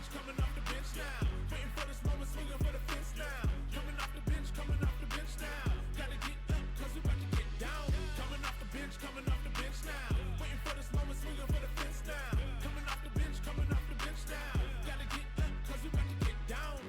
bench, coming off the bench now. Waiting for this moment, swinging for the fence now. Coming off the bench, coming off the bench now. Gotta get up, cause we about to get down. Coming off the bench, coming off the bench now. Waiting for this moment, swinging for the fence now. Coming off the bench, coming off the bench now. Gotta get up, cause we about to get down.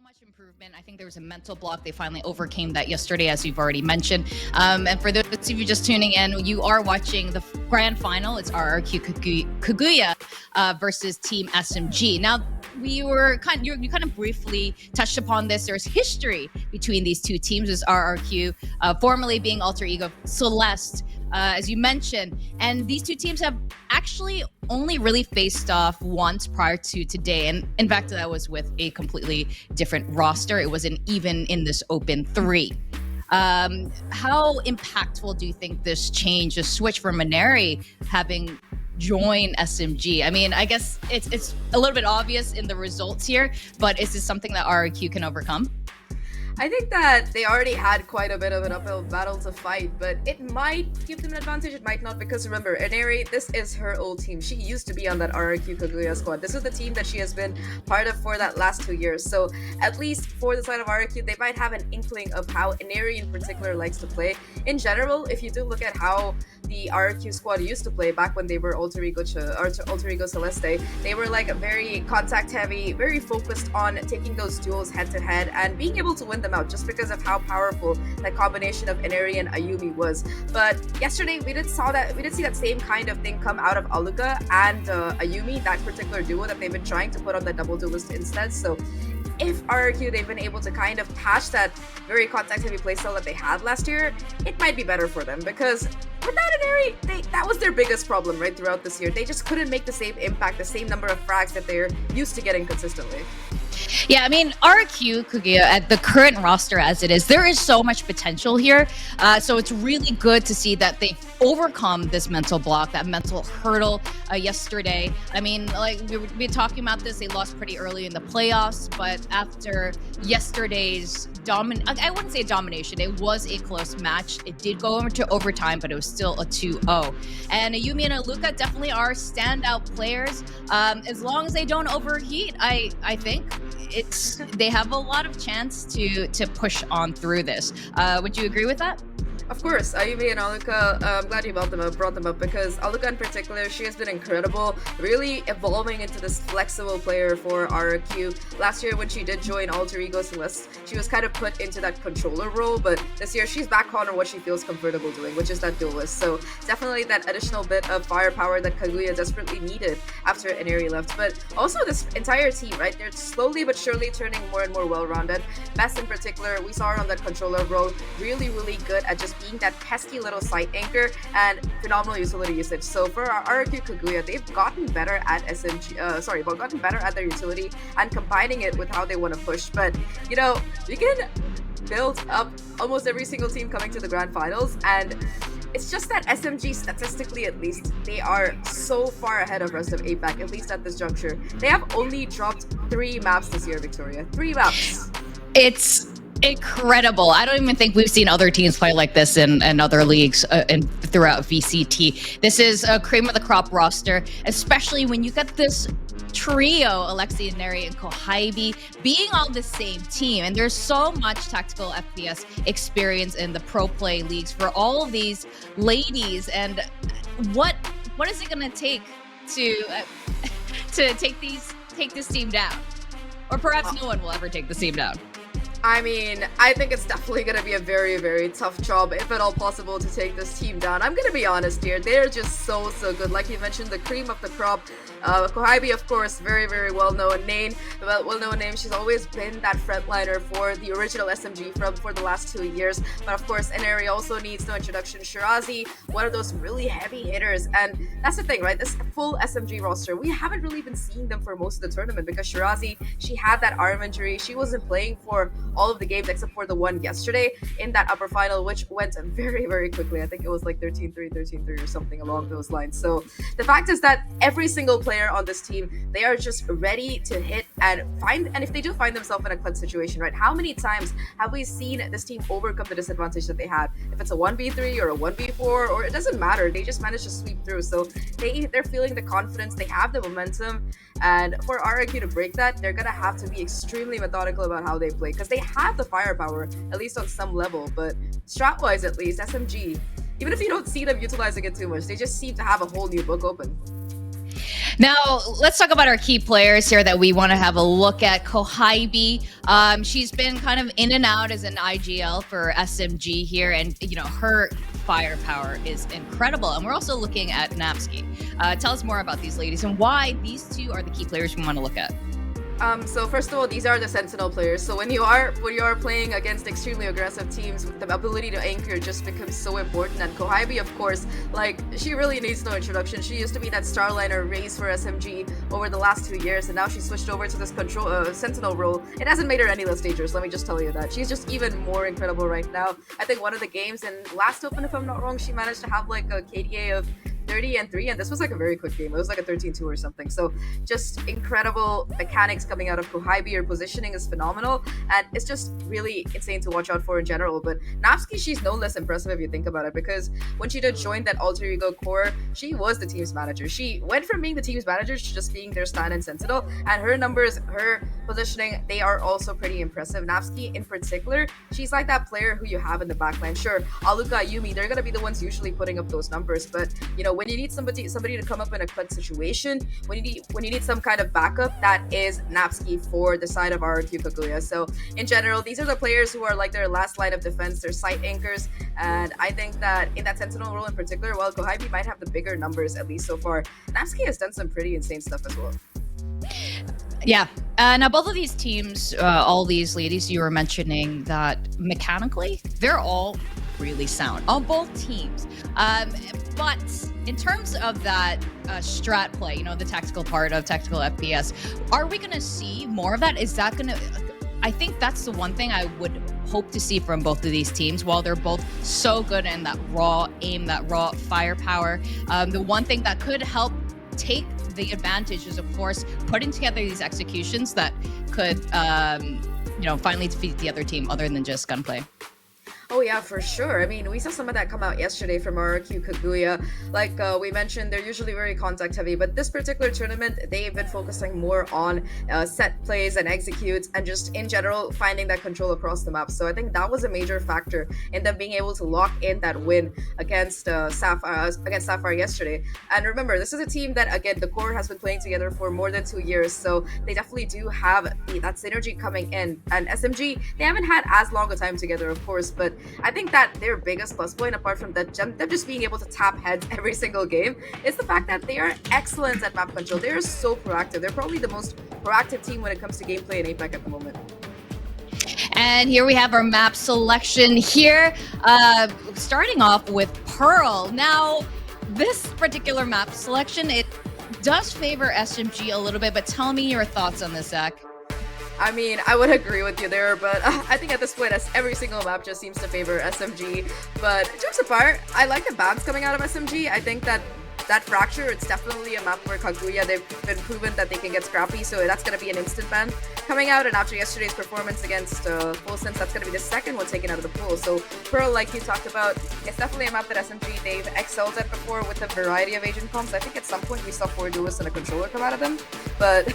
much improvement. I think there was a mental block. They finally overcame that yesterday, as you've already mentioned. And for those of you just tuning in, you are watching the grand final. It's RRQ Kaguya versus Team SMG. Now, you kind of briefly touched upon this. There's history between these two teams. There's RRQ, formerly being Alter Ego Celeste, as you mentioned. And these two teams have actually only really faced off once prior to today. And in fact, that was with a completely different roster. It wasn't even in this open 3. How impactful do you think this change, the switch from Maneri having joined SMG? I mean, I guess it's a little bit obvious in the results here, but is this something that RRQ can overcome? I think that they already had quite a bit of an uphill battle to fight, but it might give them an advantage, it might not, because remember, Ineri, this is her old team. She used to be on that RRQ Kaguya squad. This is the team that she has been part of for that last 2 years. So at least for the side of RRQ, they might have an inkling of how Ineri in particular likes to play. In general, if you do look at how the RRQ squad used to play back when they were Alter Ego Celeste, they were like very contact heavy, very focused on taking those duels head to head and being able to win them out just because of how powerful that combination of Ineri and Ayumi was. But yesterday we did see that same kind of thing come out of Aluka and Ayumi, that particular duo that they've been trying to put on the double duelist instead. So if RRQ, they've been able to kind of patch that very contact-heavy playstyle that they had last year, it might be better for them, because without Ineri, that was their biggest problem right throughout this year. They just couldn't make the same impact, the same number of frags that they're used to getting consistently. Yeah, I mean, RRQ Kaguya, at the current roster as it is, there is so much potential here. So it's really good to see that they've overcome this mental block, that mental hurdle yesterday. I mean, like we've been talking about this, they lost pretty early in the playoffs, but after yesterday's I wouldn't say domination, it was a close match. It did go over to overtime, but it was still a 2-0. And Ayumi and Aluka definitely are standout players. As long as they don't overheat, I think they have a lot of chance to push on through this. Would you agree with that? Of course, Ayumi and Aluka, I'm glad you brought them up because Aluka in particular, she has been incredible, really evolving into this flexible player for RRQ. Last year when she did join Alter Ego Celeste, she was kind of put into that controller role, but this year she's back on what she feels comfortable doing, which is that duelist. So definitely that additional bit of firepower that Kaguya desperately needed after Ineri left. But also this entire team, right? They're slowly but surely turning more and more well-rounded. Best in particular, we saw her on that controller role, really, really good at just being that pesky little site anchor and phenomenal utility usage. So for our RRQ Kaguya, they've gotten better at gotten better at their utility and combining it with how they want to push. But you know, we can build up almost every single team coming to the grand finals, and it's just that SMG, statistically at least, they are so far ahead of rest of APAC, at least at this juncture. They have only dropped 3 maps this year, Victoria. 3 maps. It's incredible. I don't even think we've seen other teams play like this in other leagues and throughout VCT. This is a cream of the crop roster, especially when you get this trio, Alexi, Ineri, and Kohaibi, being on the same team. And there's so much tactical FPS experience in the pro play leagues for all of these ladies. And what is it going to take to take this team down? Or perhaps no one will ever take this team down. I mean, I think it's definitely going to be a very, very tough job, if at all possible, to take this team down. I'm going to be honest here. They're just so good. Like you mentioned, the cream of the crop. Kohaibi, of course, very, very well-known name. She's always been that frontliner for the original SMG for the last 2 years. But of course, Ineri also needs no introduction. Shirazi, one of those really heavy hitters. And that's the thing, right? This full SMG roster, we haven't really been seeing them for most of the tournament because Shirazi, she had that arm injury. She wasn't playing for all of the games except for the one yesterday in that upper final, which went very, very quickly. I think it was like 13-3 or something along those lines. So the fact is that every single player on this team, they are just ready to hit and if they do find themselves in a clutch situation, right? How many times have we seen this team overcome the disadvantage that they had? If it's a 1v3 or a 1v4, or it doesn't matter, they just manage to sweep through. So they're feeling the confidence, they have the momentum, and for RRQ to break that, they're gonna have to be extremely methodical about how they play, because they have the firepower, at least on some level. But strat-wise, at least, SMG, even if you don't see them utilizing it too much, they just seem to have a whole new book open. Now, let's talk about our key players here that we want to have a look at. Kaguy, she's been kind of in and out as an IGL for SMG here, and her firepower is incredible. And we're also looking at Napski. Tell us more about these ladies and why these two are the key players we want to look at. So first of all, these are the Sentinel players. So when you are playing against extremely aggressive teams, the ability to anchor just becomes so important. And Kaguy, of course, she really needs no introduction. She used to be that Starliner race for SMG over the last 2 years, and now she switched over to this Sentinel role. It hasn't made her any less dangerous, let me just tell you that. She's just even more incredible right now. I think one of the games in last Open, if I'm not wrong, she managed to have a KDA of 30-3, and this was a very quick game. It was a 13-2 or something. So just incredible mechanics coming out of Kaguy. Her positioning is phenomenal, and it's just really insane to watch out for in general. But Napski, she's no less impressive if you think about it, because when she did join that alter ego core, she was the team's manager. She went from being the team's manager to just being their stand and sentinel, and her numbers, her positioning, they are also pretty impressive. Napski in particular, she's like that player who you have in the backline. Sure, Aluka, Yumi, they're gonna be the ones usually putting up those numbers, but when you need somebody to come up in a clutch situation, when you need some kind of backup, that is Napski for the side of RRQ Kaguya. So in general, these are the players who are like their last line of defense, their site anchors, and I think that in that sentinel role in particular, while Kaguy might have the bigger numbers at least so far, Napski has done some pretty insane stuff as well. Yeah. Now, both of these teams, all these ladies you were mentioning, that mechanically, they're all really sound on both teams. But in terms of that strat play, the tactical part of tactical FPS, are we going to see more of that? Is that going to... I think that's the one thing I would hope to see from both of these teams. While they're both so good in that raw aim, that raw firepower, the one thing that could help take the advantage is, of course, putting together these executions that could, finally defeat the other team other than just gunplay. Oh yeah, for sure. I mean, we saw some of that come out yesterday from RRQ Kaguya. Like we mentioned, they're usually very contact heavy, but this particular tournament, they've been focusing more on set plays and executes, and just in general finding that control across the map. So I think that was a major factor in them being able to lock in that win against Sapphire yesterday. And remember, this is a team that, again, the core has been playing together for more than 2 years, so they definitely do have that synergy coming in. And SMG, they haven't had as long a time together, of course, but I think that their biggest plus point, apart from them just being able to tap heads every single game, is the fact that they are excellent at map control. They are so proactive. They're probably the most proactive team when it comes to gameplay in APAC at the moment. And here we have our map selection here, starting off with Pearl. Now, this particular map selection, it does favor SMG a little bit, but tell me your thoughts on this, Zach. I mean, I would agree with you there, but I think at this point, every single map just seems to favor SMG. But jokes apart, I like the bans coming out of SMG. I think that Fracture, it's definitely a map where Kaguya, they've been proven that they can get scrappy, so that's going to be an instant ban coming out. And after yesterday's performance against Full Sense, that's going to be the second one taken out of the pool. So Pearl, like you talked about, it's definitely a map that SMG, they've excelled at before with a variety of agent comps. I think at some point we saw 4 duelists and a controller come out of them. But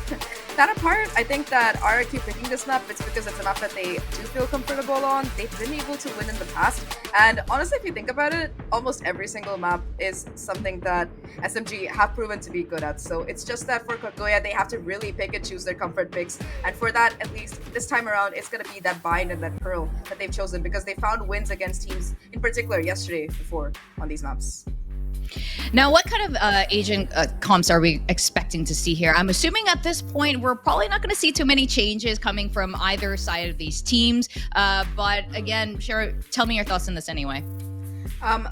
that apart, I think that RRQ picking this map, it's because it's a map that they do feel comfortable on. They've been able to win in the past. And honestly, if you think about it, almost every single map is something that SMG have proven to be good at. So it's just that for Kaguya, they have to really pick and choose their comfort picks. And for that, at least this time around, it's going to be that Bind and that Pearl that they've chosen, because they found wins against teams, in particular yesterday, before on these maps. Now, what kind of agent comps are we expecting to see here? I'm assuming at this point, we're probably not going to see too many changes coming from either side of these teams. But again, Shara, tell me your thoughts on this anyway.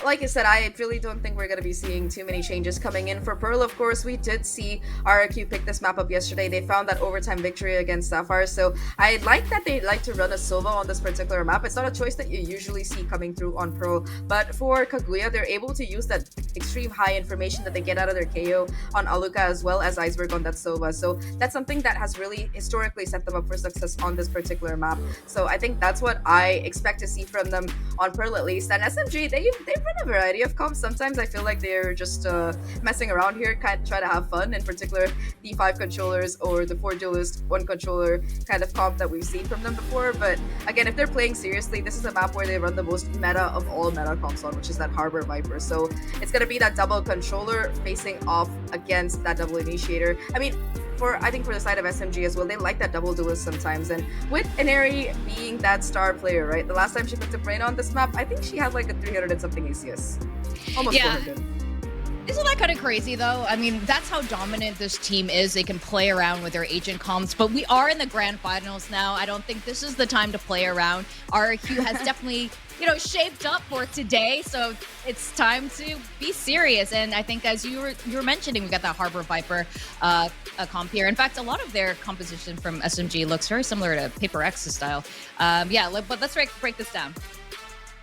Like I said, I really don't think we're going to be seeing too many changes coming in. For Pearl, of course, we did see RRQ pick this map up yesterday. They found that overtime victory against Sapphire, so I like that they like to run a Sova on this particular map. It's not a choice that you usually see coming through on Pearl, but for Kaguya, they're able to use that extreme high information that they get out of their KO on Aluka as well as Iceberg on that Sova. So that's something that has really historically set them up for success on this particular map. So I think that's what I expect to see from them on Pearl at least. And SMG, they've they run a variety of comps. Sometimes I feel like they're just messing around here, kind of try to have fun. In particular, the 5 controllers or the 4 duelist 1 controller kind of comp that we've seen from them before. But again, if they're playing seriously, this is a map where they run the most meta of all meta comps on, which is that Harbor Viper. So it's gonna be that double controller facing off against that double initiator. I mean, I think for the side of SMG as well, they like that double duelist sometimes. And with Inari being that star player, right? The last time she picked up Rain on this map, I think she had like a 300 and something ACS. Almost 400. Isn't that kind of crazy though? I mean, that's how dominant this team is. They can play around with their agent comps, but we are in the grand finals now. I don't think this is the time to play around. RRQ has definitely, shaped up for today, so it's time to be serious. And I think as you were mentioning, we got that Harbor Viper comp here. In fact, a lot of their composition from SMG looks very similar to Paper X's style. But let's break this down.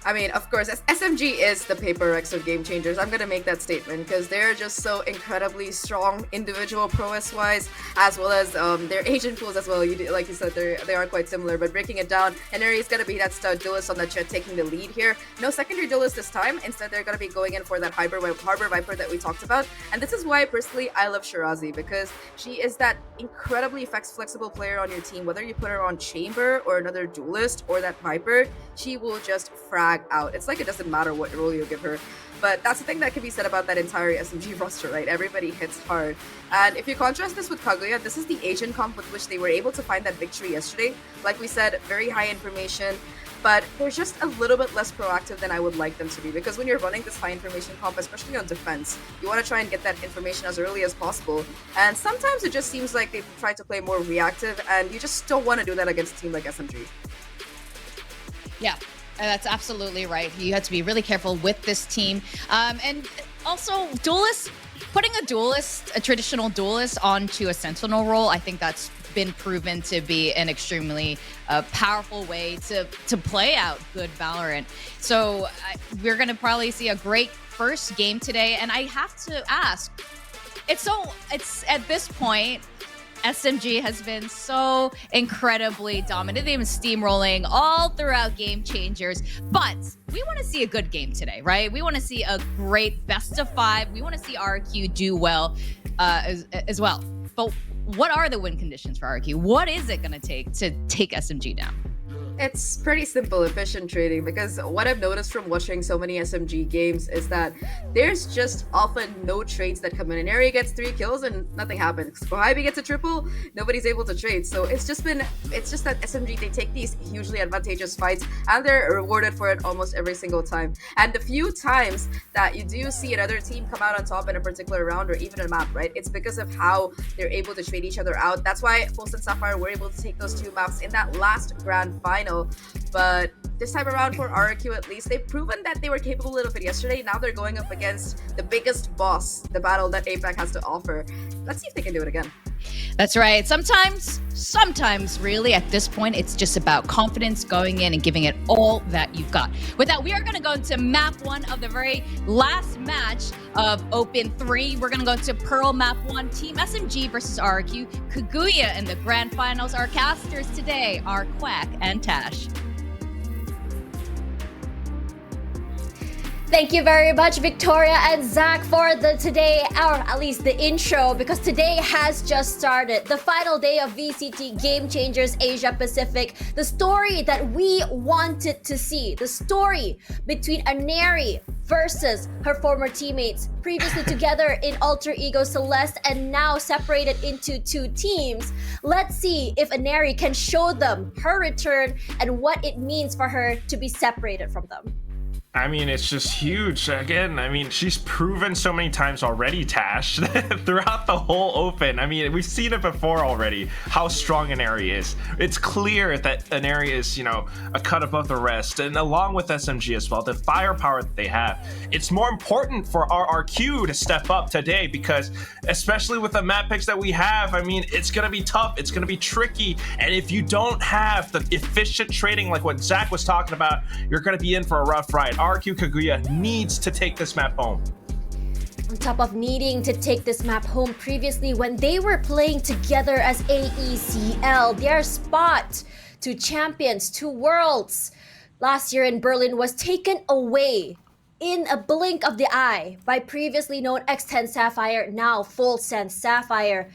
I mean, of course, SMG is the Paper X of game changers. I'm gonna make that statement because they're just so incredibly strong individual prowess-wise, as well as their agent pools as well. Like you said, they are quite similar. But breaking it down, Inari is gonna be that stud duelist on the jet taking the lead here. No secondary duelist this time. Instead, they're gonna be going in for that Harbor Viper that we talked about. And this is why, personally, I love Shirazi, because she is that incredibly flexible player on your team. Whether you put her on Chamber or another duelist or that Viper, she will just frag out. It's like it doesn't matter what role you give her. But that's the thing that can be said about that entire SMG roster, right? Everybody hits hard. And if you contrast this with Kaguya, this is the agent comp with which they were able to find that victory yesterday. Like we said, very high information, but they're just a little bit less proactive than I would like them to be, because when you're running this high information comp, especially on defense, you want to try and get that information as early as possible. And sometimes it just seems like they try to play more reactive, and you just don't want to do that against a team like SMG. Yeah. That's absolutely right. You have to be really careful with this team. And also, putting a traditional duelist onto a sentinel role, I think that's been proven to be an extremely powerful way to play out good Valorant. So we're going to probably see a great first game today. And I have to ask, it's at this point, SMG has been so incredibly dominant. They've been steamrolling all throughout Game Changers, but we want to see a good game today, right? We want to see a great best of 5. We want to see RRQ do well as well. But what are the win conditions for RRQ? What is it going to take SMG down? It's pretty simple, efficient trading, because what I've noticed from watching so many SMG games is that there's just often no trades that come in. An area gets 3 kills and nothing happens. Kohabi gets a triple, nobody's able to trade. So it's just that SMG, they take these hugely advantageous fights and they're rewarded for it almost every single time. And the few times that you do see another team come out on top in a particular round or even a map, right? It's because of how they're able to trade each other out. That's why Pulse and Sapphire were able to take those 2 maps in that last grand final. But this time around for RRQ, at least, they've proven that they were capable of it yesterday. Now they're going up against the biggest boss, the battle that APAC has to offer. Let's see if they can do it again. That's right. Sometimes really at this point, it's just about confidence, going in and giving it all that you've got. With that, we are going to go into map 1 of the very last match of Open 3. We're going to go into Pearl map 1, Team SMG versus RRQ. Kaguya in the grand finals. Our casters today are Quack and Tash. Thank you very much, Victoria and Zach, for at least the intro, because today has just started. The final day of VCT Game Changers Asia Pacific. The story that we wanted to see. The story between Inari versus her former teammates, previously together in Alter Ego Celeste and now separated into 2 teams. Let's see if Inari can show them her return and what it means for her to be separated from them. I mean, it's just huge. Again, I mean, she's proven so many times already, Tash, throughout the whole Open. I mean, we've seen it before already, how strong Inari is. It's clear that Inari is, a cut above the rest, and along with SMG as well, the firepower that they have. It's more important for RRQ to step up today, because especially with the map picks that we have, I mean, it's going to be tough. It's going to be tricky. And if you don't have the efficient trading like what Zach was talking about, you're going to be in for a rough ride. RRQ Kaguya needs to take this map home. On top of needing to take this map home, previously when they were playing together as AECL, their spot to champions, to worlds last year in Berlin was taken away in a blink of the eye by previously known X10 Sapphire, now Full Sense Sapphire.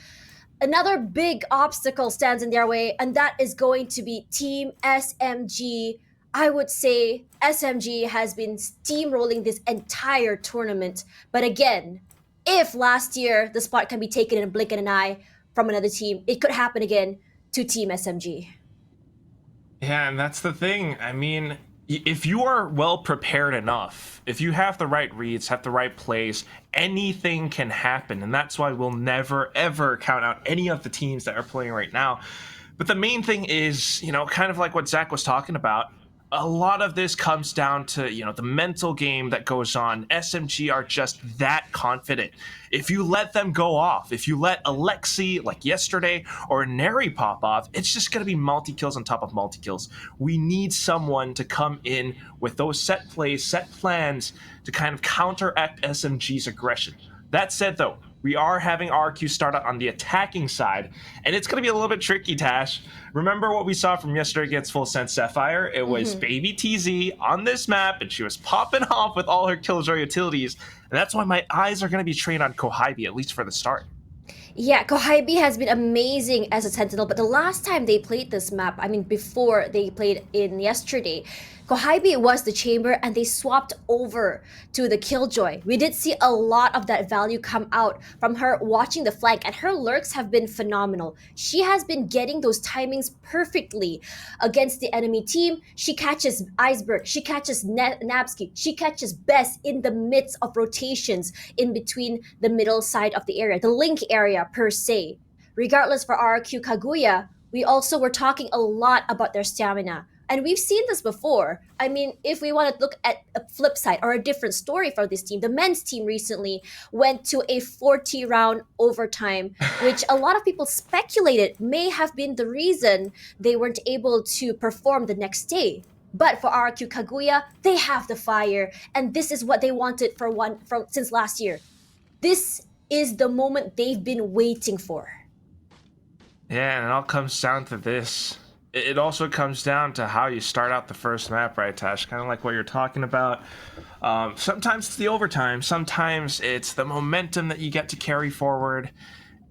Another big obstacle stands in their way, and that is going to be Team SMG. I would say SMG has been steamrolling this entire tournament. But again, if last year the spot can be taken in a blink of an eye from another team, it could happen again to Team SMG. Yeah, and that's the thing. I mean, if you are well prepared enough, if you have the right reads, have the right plays, anything can happen. And that's why we'll never, ever count out any of the teams that are playing right now. But the main thing is, you know, kind of like what Zach was talking about, a lot of this comes down to, you know, the mental game that goes on. SMG are just that confident. If you let them go off, if you let Alexi, like yesterday, or Neri pop off, it's just going to be multi-kills on top of multi-kills. We need someone to come in with those set plays, set plans to kind of counteract SMG's aggression. That said, though, we are having RRQ start out on the attacking side, and it's going to be a little bit tricky, Tash. Remember what we saw from yesterday against Full Sense Sapphire? It was Baby TZ on this map, and she was popping off with all her Killjoy utilities, and that's why my eyes are going to be trained on Kohybe, at least for the start. Yeah, Kohybe has been amazing as a Sentinel, but the last time they played this map, I mean before they played in yesterday, Kohybe was the chamber and they swapped over to the Killjoy. We did see a lot of that value come out from her watching the flank, and her lurks have been phenomenal. She has been getting those timings perfectly against the enemy team. She catches Iceberg, she catches Nabsky, she catches Bess in the midst of rotations in between the middle side of the area, the link area per se. Regardless, for RRQ Kaguya, we also were talking a lot about their stamina. And we've seen this before. I mean, if we want to look at a flip side or a different story for this team, the men's team recently went to a 40-round overtime, which a lot of people speculated may have been the reason they weren't able to perform the next day. But for RRQ Kaguya, they have the fire, and this is what they wanted since last year. This is the moment they've been waiting for. Yeah, and it all comes down to this. It also comes down to how you start out the first map, right, Tash? Kind of like what you're talking about. Sometimes it's the overtime. Sometimes it's the momentum that you get to carry forward.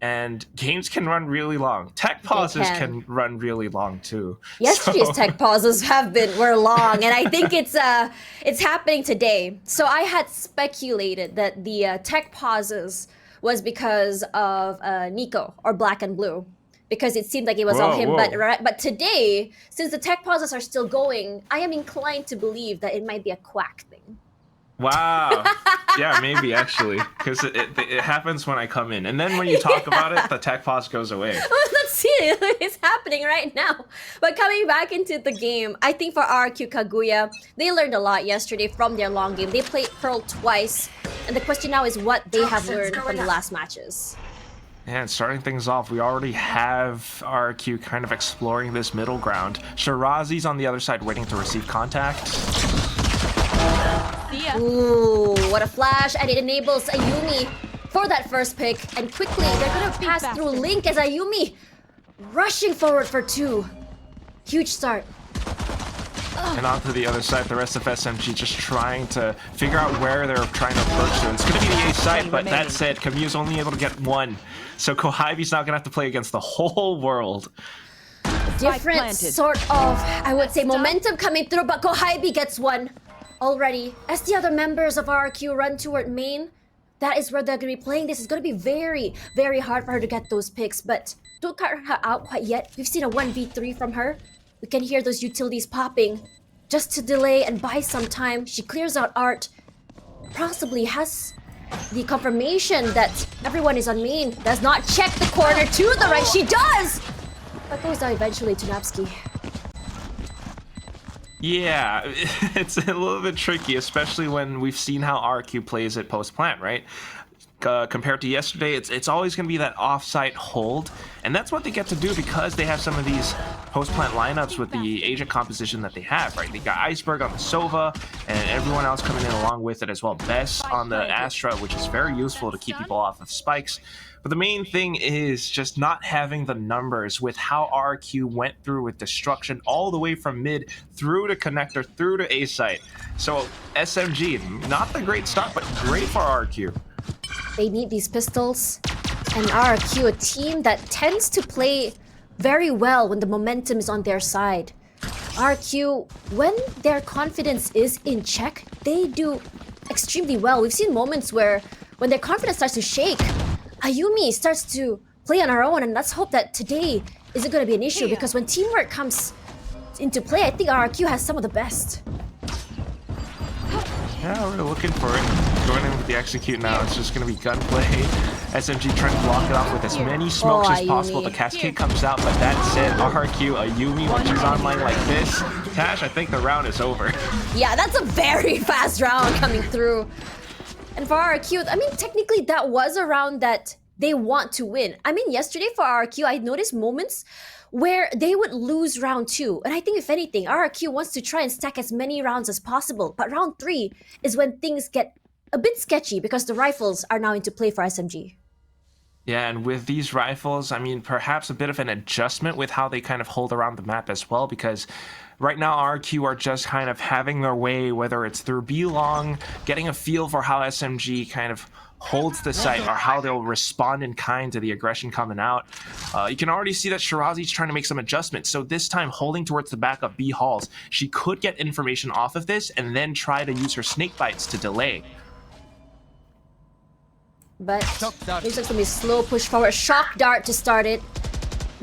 And games can run really long. Tech pauses can run really long, too. Yesterday's tech pauses were long, and I think it's happening today. So I had speculated that the tech pauses was because of Nico, or Black and Blue, because it seemed like it was all him. But today, since the tech pauses are still going, I am inclined to believe that it might be a Quack thing. Wow. Yeah, maybe actually, because it happens when I come in, and then when you talk about it, the tech pause goes away. Well, let's see, it's happening right now. But coming back into the game, I think for RRQ Kaguya, they learned a lot yesterday from their long game. They played Pearl twice, and the question now is what they have learned from the last matches. And starting things off, we already have RRQ kind of exploring this middle ground. Shirazi's on the other side waiting to receive contact. Ooh, what a flash, and it enables Ayumi for that first pick. And quickly, they're gonna pass through Link as Ayumi rushing forward for 2. Huge start. And on to the other side, the rest of SMG just trying to figure out where they're trying to approach to. It's going to be the A side, but that said, Camu's only able to get 1. So Kohybe's not going to have to play against the whole world. Different sort of, I would say, momentum coming through, but Kohybe gets 1 already. As the other members of RRQ run toward main, that is where they're going to be playing. This is going to be very, very hard for her to get those picks, but don't cut her out quite yet. We've seen a 1v3 from her. We can hear those utilities popping. Just to delay and buy some time, she clears out Art. Possibly has the confirmation that everyone is on main. Does not check the corner to the right. She does! But goes down eventually to Napsky. Yeah, it's a little bit tricky, especially when we've seen how RQ plays it post-plant, right? Compared to yesterday, it's always going to be that off-site hold, and that's what they get to do because they have some of these post-plant lineups with the agent composition that they have, right? They got Iceberg on the Sova and everyone else coming in along with it as well. Bess on the Astra, which is very useful to keep people off of spikes. But the main thing is just not having the numbers with how RRQ went through with destruction all the way from mid through to connector, through to A site. So SMG, not the great start, but great for RRQ. They need these pistols. And RRQ, a team that tends to play very well when the momentum is on their side. RRQ, when their confidence is in check, they do extremely well. We've seen moments where when their confidence starts to shake, Ayumi starts to play on her own, and let's hope that today isn't going to be an issue, because when teamwork comes into play, I think RRQ has some of the best. Yeah, we're looking for it. Going in with the execute now, it's just going to be gunplay. SMG trying to block it off with as many smokes as possible. The cascade comes out, but that said, RRQ, Ayumi, when she's online like this, Tash, I think the round is over. Yeah, that's a very fast round coming through. And for RRQ, I mean, technically that was a round that they want to win. I mean, yesterday for RRQ, I noticed moments where they would lose round 2. And I think if anything, RRQ wants to try and stack as many rounds as possible. But round 3 is when things get a bit sketchy because the rifles are now into play for SMG. Yeah, and with these rifles, I mean, perhaps a bit of an adjustment with how they kind of hold around the map as well, because right now RRQ are just kind of having their way, whether it's through B-Long, getting a feel for how SMG kind of holds the site or how they'll respond in kind to the aggression coming out. You can already see that Shirazi's trying to make some adjustments. So this time holding towards the back of B halls, she could get information off of this and then try to use her snake bites to delay. But looks like it's gonna be a slow push forward. Shock dart to start it.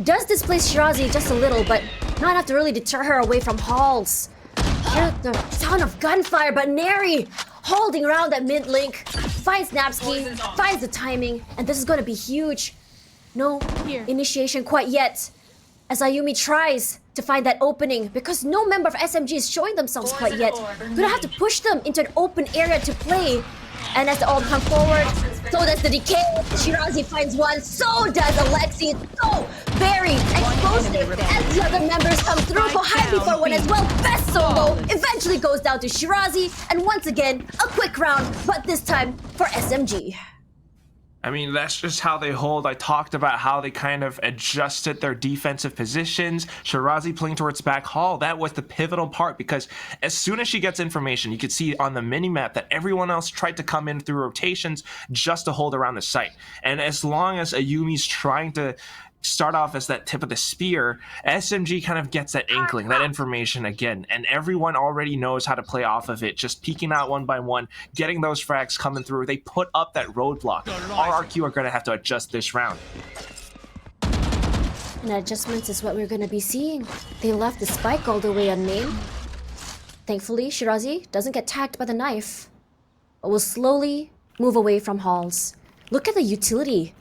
Does displace Shirazi just a little, but not enough to really deter her away from halls. Hear the sound of gunfire, but Neri holding around that mid link, finds Napski, finds the timing, and this is gonna be huge. No initiation quite yet, as Ayumi tries to find that opening, because no member of SMG is showing themselves quite yet. Gonna have to push them into an open area to play. And as they all come forward, so does the decay. Shirazi finds one, so does Alexi. It's so very explosive as the other members come through. Kaguy for one as well. Best solo eventually goes down to Shirazi. And once again, a quick round, but this time for SMG. I mean, that's just how they hold. I talked about how they kind of adjusted their defensive positions. Shirazi playing towards back hall, that was the pivotal part, because as soon as she gets information, you could see on the mini-map that everyone else tried to come in through rotations just to hold around the site. And as long as Ayumi's trying to start off as that tip of the spear, SMG kind of gets that inkling, that information again, and everyone already knows how to play off of it, just peeking out one by one, getting those frags coming through. They put up that roadblock. RRQ are going to have to adjust this round. And adjustments is what we're going to be seeing. They left the spike all the way on main. Thankfully, Shirazi doesn't get tagged by the knife, but will slowly move away from halls. Look at the utility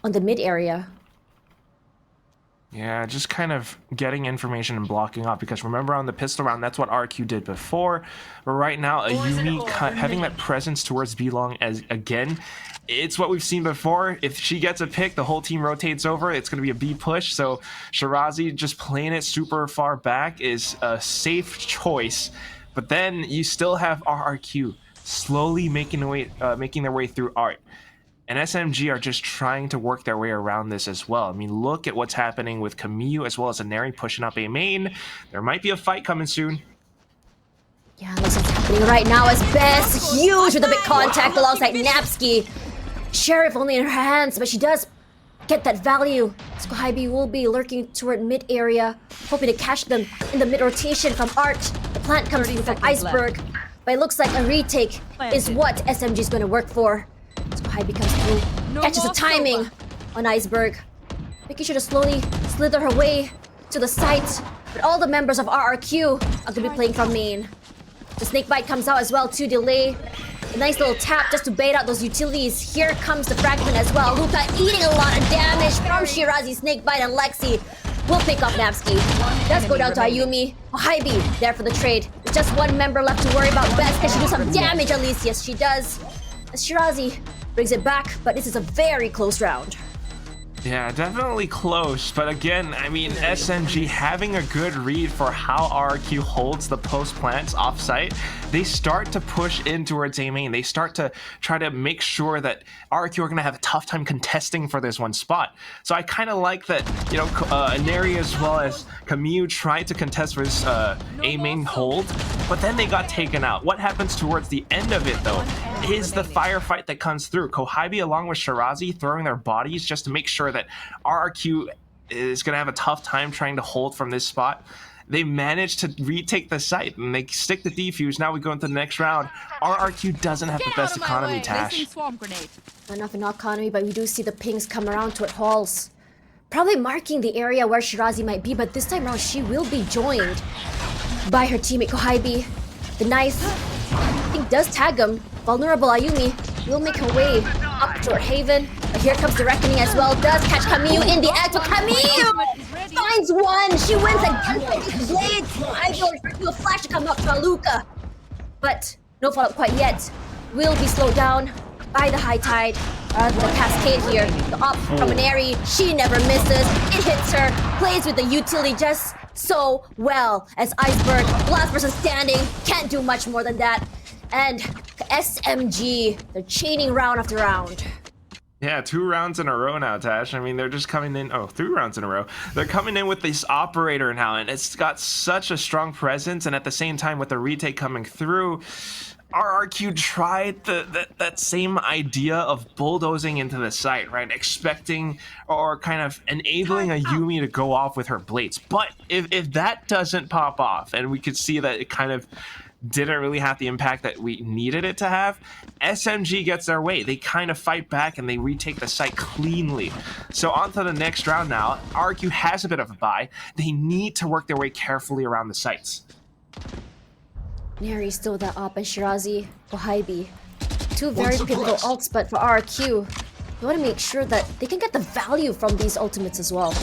on the mid area. Yeah, just kind of getting information and blocking off, because remember on the pistol round, that's what RQ did before. But right now, Ayumi having that presence towards B-Long as again, it's what we've seen before. If she gets a pick, the whole team rotates over. It's going to be a B push. So Shirazi just playing it super far back is a safe choice. But then you still have RRQ slowly making their way through Art. And SMG are just trying to work their way around this as well. I mean, look at what's happening with Camille as well as Neri pushing up A main. There might be a fight coming soon. Yeah, looks like it's happening right now as Bess, huge with a big contact alongside Napski. Sheriff only in her hands, but she does get that value. So Kaguy will be lurking toward mid area, hoping to catch them in the mid rotation from Art. The plant comes through from Iceberg, but it looks like a retake is what SMG is going to work for. So Kaguy comes through, catches the timing on Iceberg, making sure to slowly slither her way to the site. But all the members of RRQ are going to be playing from main. The snakebite comes out as well to delay. A nice little tap just to bait out those utilities. Here comes the fragment as well. Luca eating a lot of damage from Shirazi, snakebite, and Lexi will pick up Napski. Does go down to Ayumi. Kaguy there for the trade. With just one member left to worry about. Bess, can she do some damage at least? Yes, she does. As Shirazi brings it back, but this is a very close round. Yeah, definitely close, but again, I mean, SMG having a good read for how RRQ holds the post plants offsite, they start to push in towards A main. They start to try to make sure that RRQ are going to have a tough time contesting for this one spot. So I kind of like that, you know, Inari as well as Kaguy tried to contest for this A main hold, but then they got taken out. What happens towards the end of it, though, is the firefight that comes through. Kohabi along with Shirazi throwing their bodies just to make sure that RRQ is going to have a tough time trying to hold from this spot. They managed to retake the site and they stick the defuse. Now we go into the next round. RRQ doesn't have the best economy, Tash. Not enough in economy, but we do see the pings come around toward halls. Probably marking the area where Shirazi might be, but this time around she will be joined by her teammate Kohabi. The knife, I think, does tag him. Vulnerable Ayumi will make her way up toward Haven. But here comes the reckoning as well. Does catch Kaguy in the act, but Kaguy finds one. She wins again with his blades. Idol trying to do a flash to come up to Aluka. But no follow-up quite yet. Will be slowed down by the high tide. The cascade here. The op from Inari. She never misses. It hits her. Plays with the utility just so well as Iceberg, last person standing, can't do much more than that. And SMG, they're chaining round after round. Yeah, 2 rounds in a row now, Tash. I mean, they're just coming in. Oh, 3 rounds in a row. They're coming in with this operator now, and it's got such a strong presence. And at the same time, with the retake coming through, RRQ tried that same idea of bulldozing into the site, right? Expecting or kind of enabling a Yumi to go off with her blades. But if that doesn't pop off, and we could see that it kind of didn't really have the impact that we needed it to have, SMG gets their way. They kind of fight back and they retake the site cleanly. So on to the next round now. RRQ has a bit of a bye. They need to work their way carefully around the sites. Neri still that up, and Shirazi, Kohabi. 2 very pivotal ults, but for RRQ, they want to make sure that they can get the value from these ultimates as well.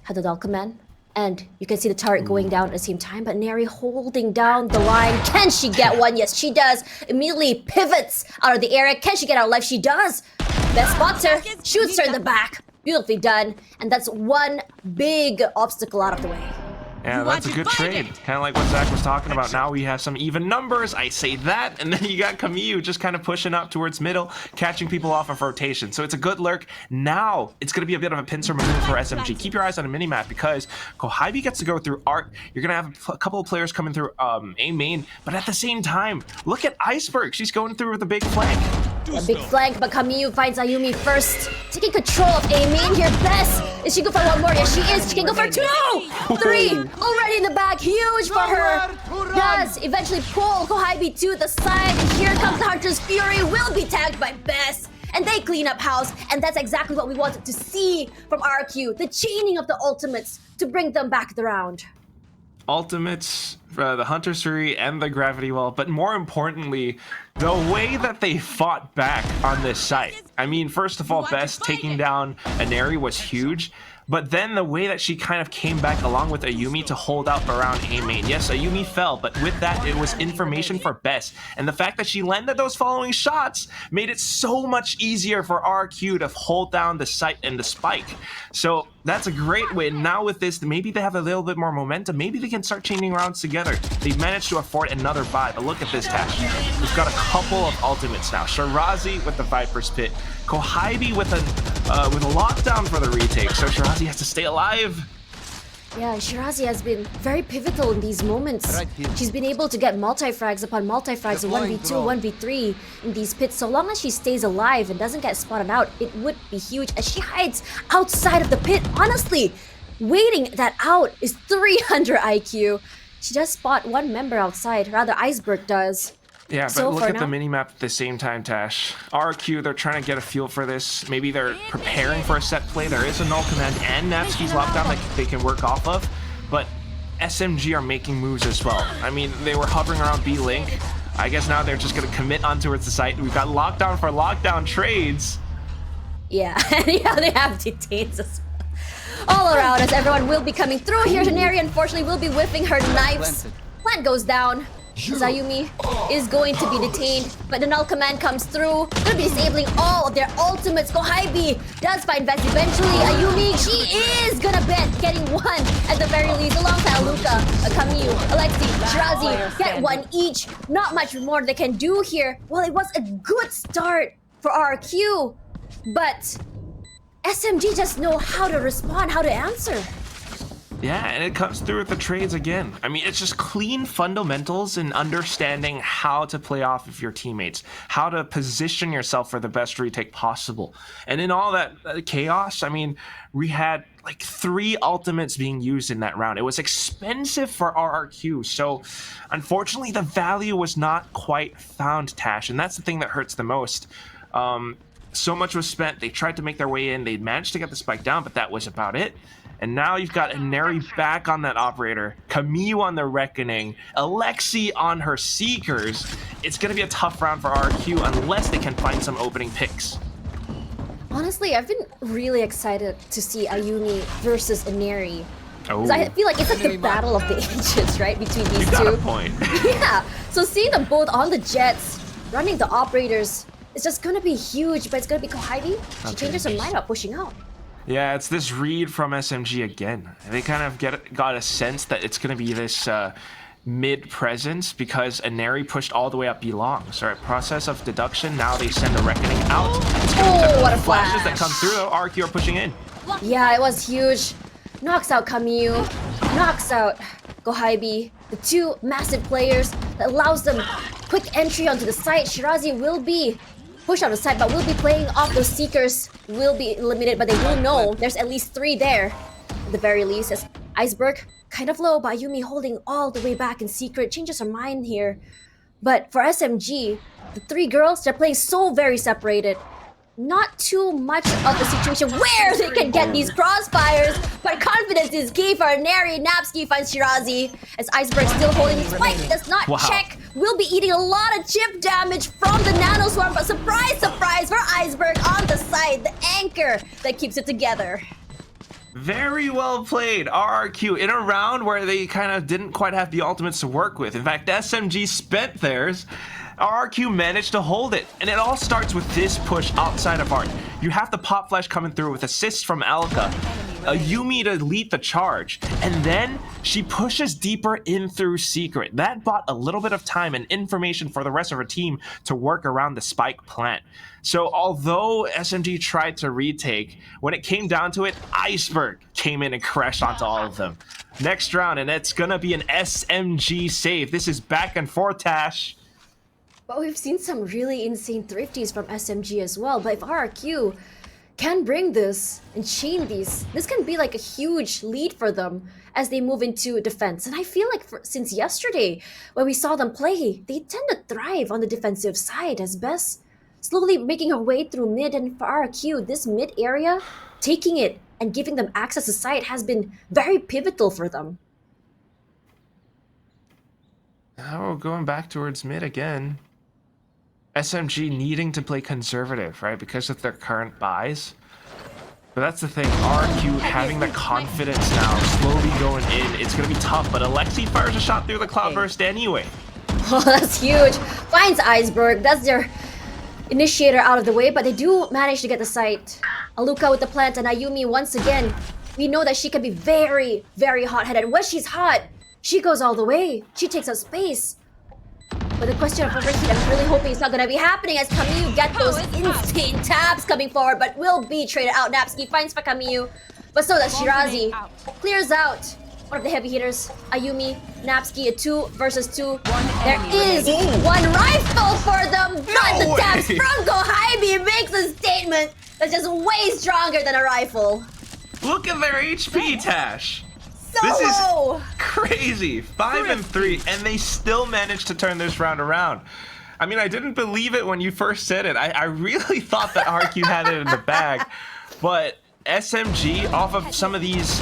Had the doll command, and you can see the turret going down at the same time, but Neri holding down the line. Can she get one? Yes, she does. Immediately pivots out of the area. Can she get out alive? She does. Best spots her, shoots her in the back. Beautifully done, and that's one big obstacle out of the way. Yeah, that's a good trade. Kind of like what Zach was talking about. Now we have some even numbers. I say that, and then you got Kaguy just kind of pushing up towards middle, catching people off of rotation. So it's a good lurk. Now it's going to be a bit of a pincer maneuver for SMG. Keep your eyes on the minimap because Kohabi gets to go through Art. You're going to have a couple of players coming through A main, but at the same time, look at Iceberg. She's going through with a big flank. A big flank, but Kaguy finds Ayumi first. Taking control of A main here. Best. Is she go for one more? Yes, she is. She can go for 2, 3. Already in the back. Huge for her. Does eventually pull Kohabi to the side. And here comes the Hunter's Fury. Will be tagged by Bess. And they clean up house. And that's exactly what we wanted to see from RRQ. The chaining of the ultimates to bring them back the round. Ultimates, the Hunter's Fury, and the Gravity Well, but more importantly, the way that they fought back on this site. I mean, first of all, Bess taking down Inari was huge, but then the way that she kind of came back along with Ayumi to hold out around A main. Yes, Ayumi fell, but with that, it was information for Bess. And the fact that she landed those following shots made it so much easier for RRQ to hold down the site and the spike. So that's a great win. Now with this, maybe they have a little bit more momentum. Maybe they can start chaining rounds together. They've managed to afford another buy, but look at this, Tash. We've got a couple of ultimates now. Shirazi with the Viper's Pit. Kohabi with a lockdown for the retake, so Shirazi has to stay alive. Yeah, Shirazi has been very pivotal in these moments. She's been able to get multi-frags upon multi-frags in 1v2, 1v3 in these pits. So long as she stays alive and doesn't get spotted out, it would be huge as she hides outside of the pit. Honestly, waiting that out is 300 IQ. She does spot one member outside, rather Iceberg does. Yeah, but So look for at now- the minimap at the same time, Tash. RRQ, they're trying to get a feel for this. Maybe they're preparing for a set play. There is a null command and Natsuki's lockdown that they can work off of, but SMG are making moves as well. I mean, they were hovering around B-Link. I guess now they're just going to commit on towards the site. We've got lockdown for lockdown trades. Yeah, and yeah, they have detains as well. All around us, everyone will be coming through here. Janari, unfortunately, will be whiffing her knives. Plant goes down. Zayumi is going to be detained, but the null command comes through. Gonna be disabling all of their ultimates. Kohybe does find Vest eventually. Ayumi, she is gonna bet getting one at the very least, alongside Luca, Kamyu, Alexi, Shirazi, get one each. Not much more they can do here. Well, it was a good start for RRQ, but SMG just know how to respond, how to answer. Yeah, and it comes through with the trades again. I mean, it's just clean fundamentals and understanding how to play off of your teammates, how to position yourself for the best retake possible. And in all that chaos, I mean, we had like 3 ultimates being used in that round. It was expensive for RRQ, so unfortunately the value was not quite found, Tash, and that's the thing that hurts the most. So much was spent, they tried to make their way in, they managed to get the spike down, but that was about it. And now you've got Inari back on that operator, Kamyu on the Reckoning, Alexi on her Seekers. It's going to be a tough round for RRQ unless they can find some opening picks. Honestly, I've been really excited to see Ayumi versus Inari. Oh. I feel like it's like the battle of the ancients, right? Between these You got two. a point. Yeah. So seeing them both on the jets, running the operators, it's just going to be huge, but it's going to be Kohybe. She changes her mind about pushing out. Yeah, it's this read from SMG again. They kind of got a sense that it's going to be this mid presence because Inari pushed all the way up B long. So at process of deduction, now they send the Reckoning out. It's going to be what a flashes flash. that come through though. RRQ are pushing in. Yeah, it was huge. Knocks out Kamyu, knocks out Kohybe, the 2 massive players that allows them quick entry onto the site. Shirazi will be pushed out of the site, but will be playing off those Seekers, will be limited, but they do know there's at least 3 there, at the very least. As Iceberg, kind of low, but Ayumi holding all the way back in secret, changes her mind here. But for SMG, the 3 girls, they're playing so very separated. Not too much of a situation where they can get these crossfires, but confidence is key for Inari. Napski finds Shirazi as Iceberg still holding his spike, does not check. Will be eating a lot of chip damage from the Nano Swarm, but surprise, surprise for Iceberg on the side, the anchor that keeps it together. Very well played, RRQ, in a round where they kind of didn't quite have the ultimates to work with. In fact, SMG spent theirs. RRQ managed to hold it, and it all starts with this push outside of Art. You have the pop flash coming through with assists from Alka, Yumi to lead the charge, and then she pushes deeper in through Secret. That bought a little bit of time and information for the rest of her team to work around the spike plant. So although SMG tried to retake, when it came down to it, Iceberg came in and crashed onto all of them. Next round, and it's gonna be an SMG save. This is back and forth, Tash. But we've seen some really insane thrifties from SMG as well. But if RRQ can bring this and chain these, this can be like a huge lead for them as they move into defense. And I feel like since yesterday, when we saw them play, they tend to thrive on the defensive side as Bess slowly making her way through mid. And for RRQ, this mid area, taking it and giving them access to site has been very pivotal for them. Now we're going back towards mid again. SMG needing to play conservative, right, because of their current buys. But that's the thing, RRQ having the confidence now, slowly going in. It's going to be tough, but Alexi fires a shot through the Cloudburst anyway. Oh, that's huge. Finds Iceberg. That's their initiator out of the way, but they do manage to get the site. Aluka with the plant, and Ayumi once again. We know that she can be very, very hot-headed. When she's hot, she goes all the way. She takes up space. But the question of overheat, I'm really hoping it's not gonna be happening as Kamyu get those insane taps coming forward, but will be traded out. Napski finds for Kamyu, but so does Shirazi. Clears out one of the heavy hitters. Ayumi, Napski, a 2 versus 2. There is one rifle for them, but the taps from Kohybe makes a statement that's just way stronger than a rifle. Look at their HP, Tash. So This low. is crazy. 5 and 3, and they still managed to turn this round around. I mean, I didn't believe it when you first said it. I really thought that RQ had it in the bag, but SMG off of some of these,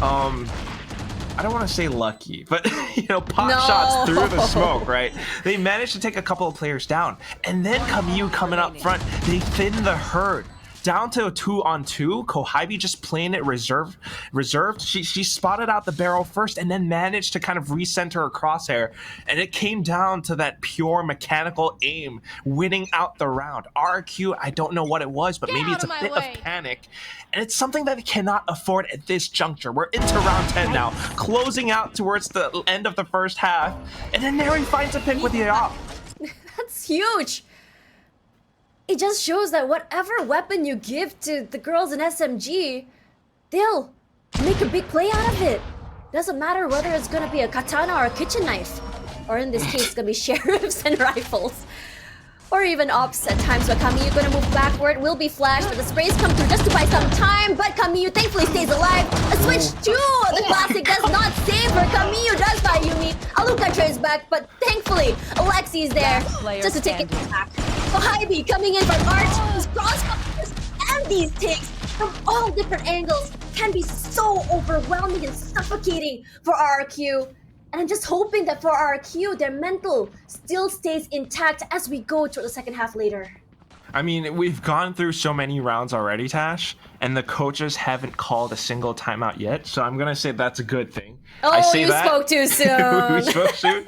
I don't want to say lucky, but you know, pop shots through the smoke, right? They managed to take a couple of players down, and then Kamyu coming up front. They thin the herd. down to a 2-on-2. Kohibi just playing it reserved. She spotted out the barrel first and then managed to kind of recenter her crosshair. And it came down to that pure mechanical aim, winning out the round. RRQ, I don't know what it was, but maybe it's a bit of panic. And it's something that they cannot afford at this juncture. We're into round 10 now, closing out towards the end of the first half. And then Neri finds a pick with the op. That's huge. It just shows that whatever weapon you give to the girls in SMG, they'll make a big play out of it. Doesn't matter whether it's gonna be a katana or a kitchen knife. Or in this case, it's gonna be sheriffs and rifles. Or even ops at times, but Kamiyu gonna move backward, will be flashed, but the sprays come through just to buy some time, but Kamiyu thankfully stays alive. A switch to the classic does not save her. Kamiyu does buy Yumi. Aluka trades back, but thankfully Alexi's there just to take it back. Kohibi coming in from Art, these crossfires and these takes from all different angles can be so overwhelming and suffocating for RRQ. And I'm just hoping that for RRQ, their mental still stays intact as we go to the second half later. I mean, we've gone through so many rounds already, Tash, and the coaches haven't called a single timeout yet. So I'm gonna say that's a good thing. Oh, I say you that. spoke too soon. We spoke soon.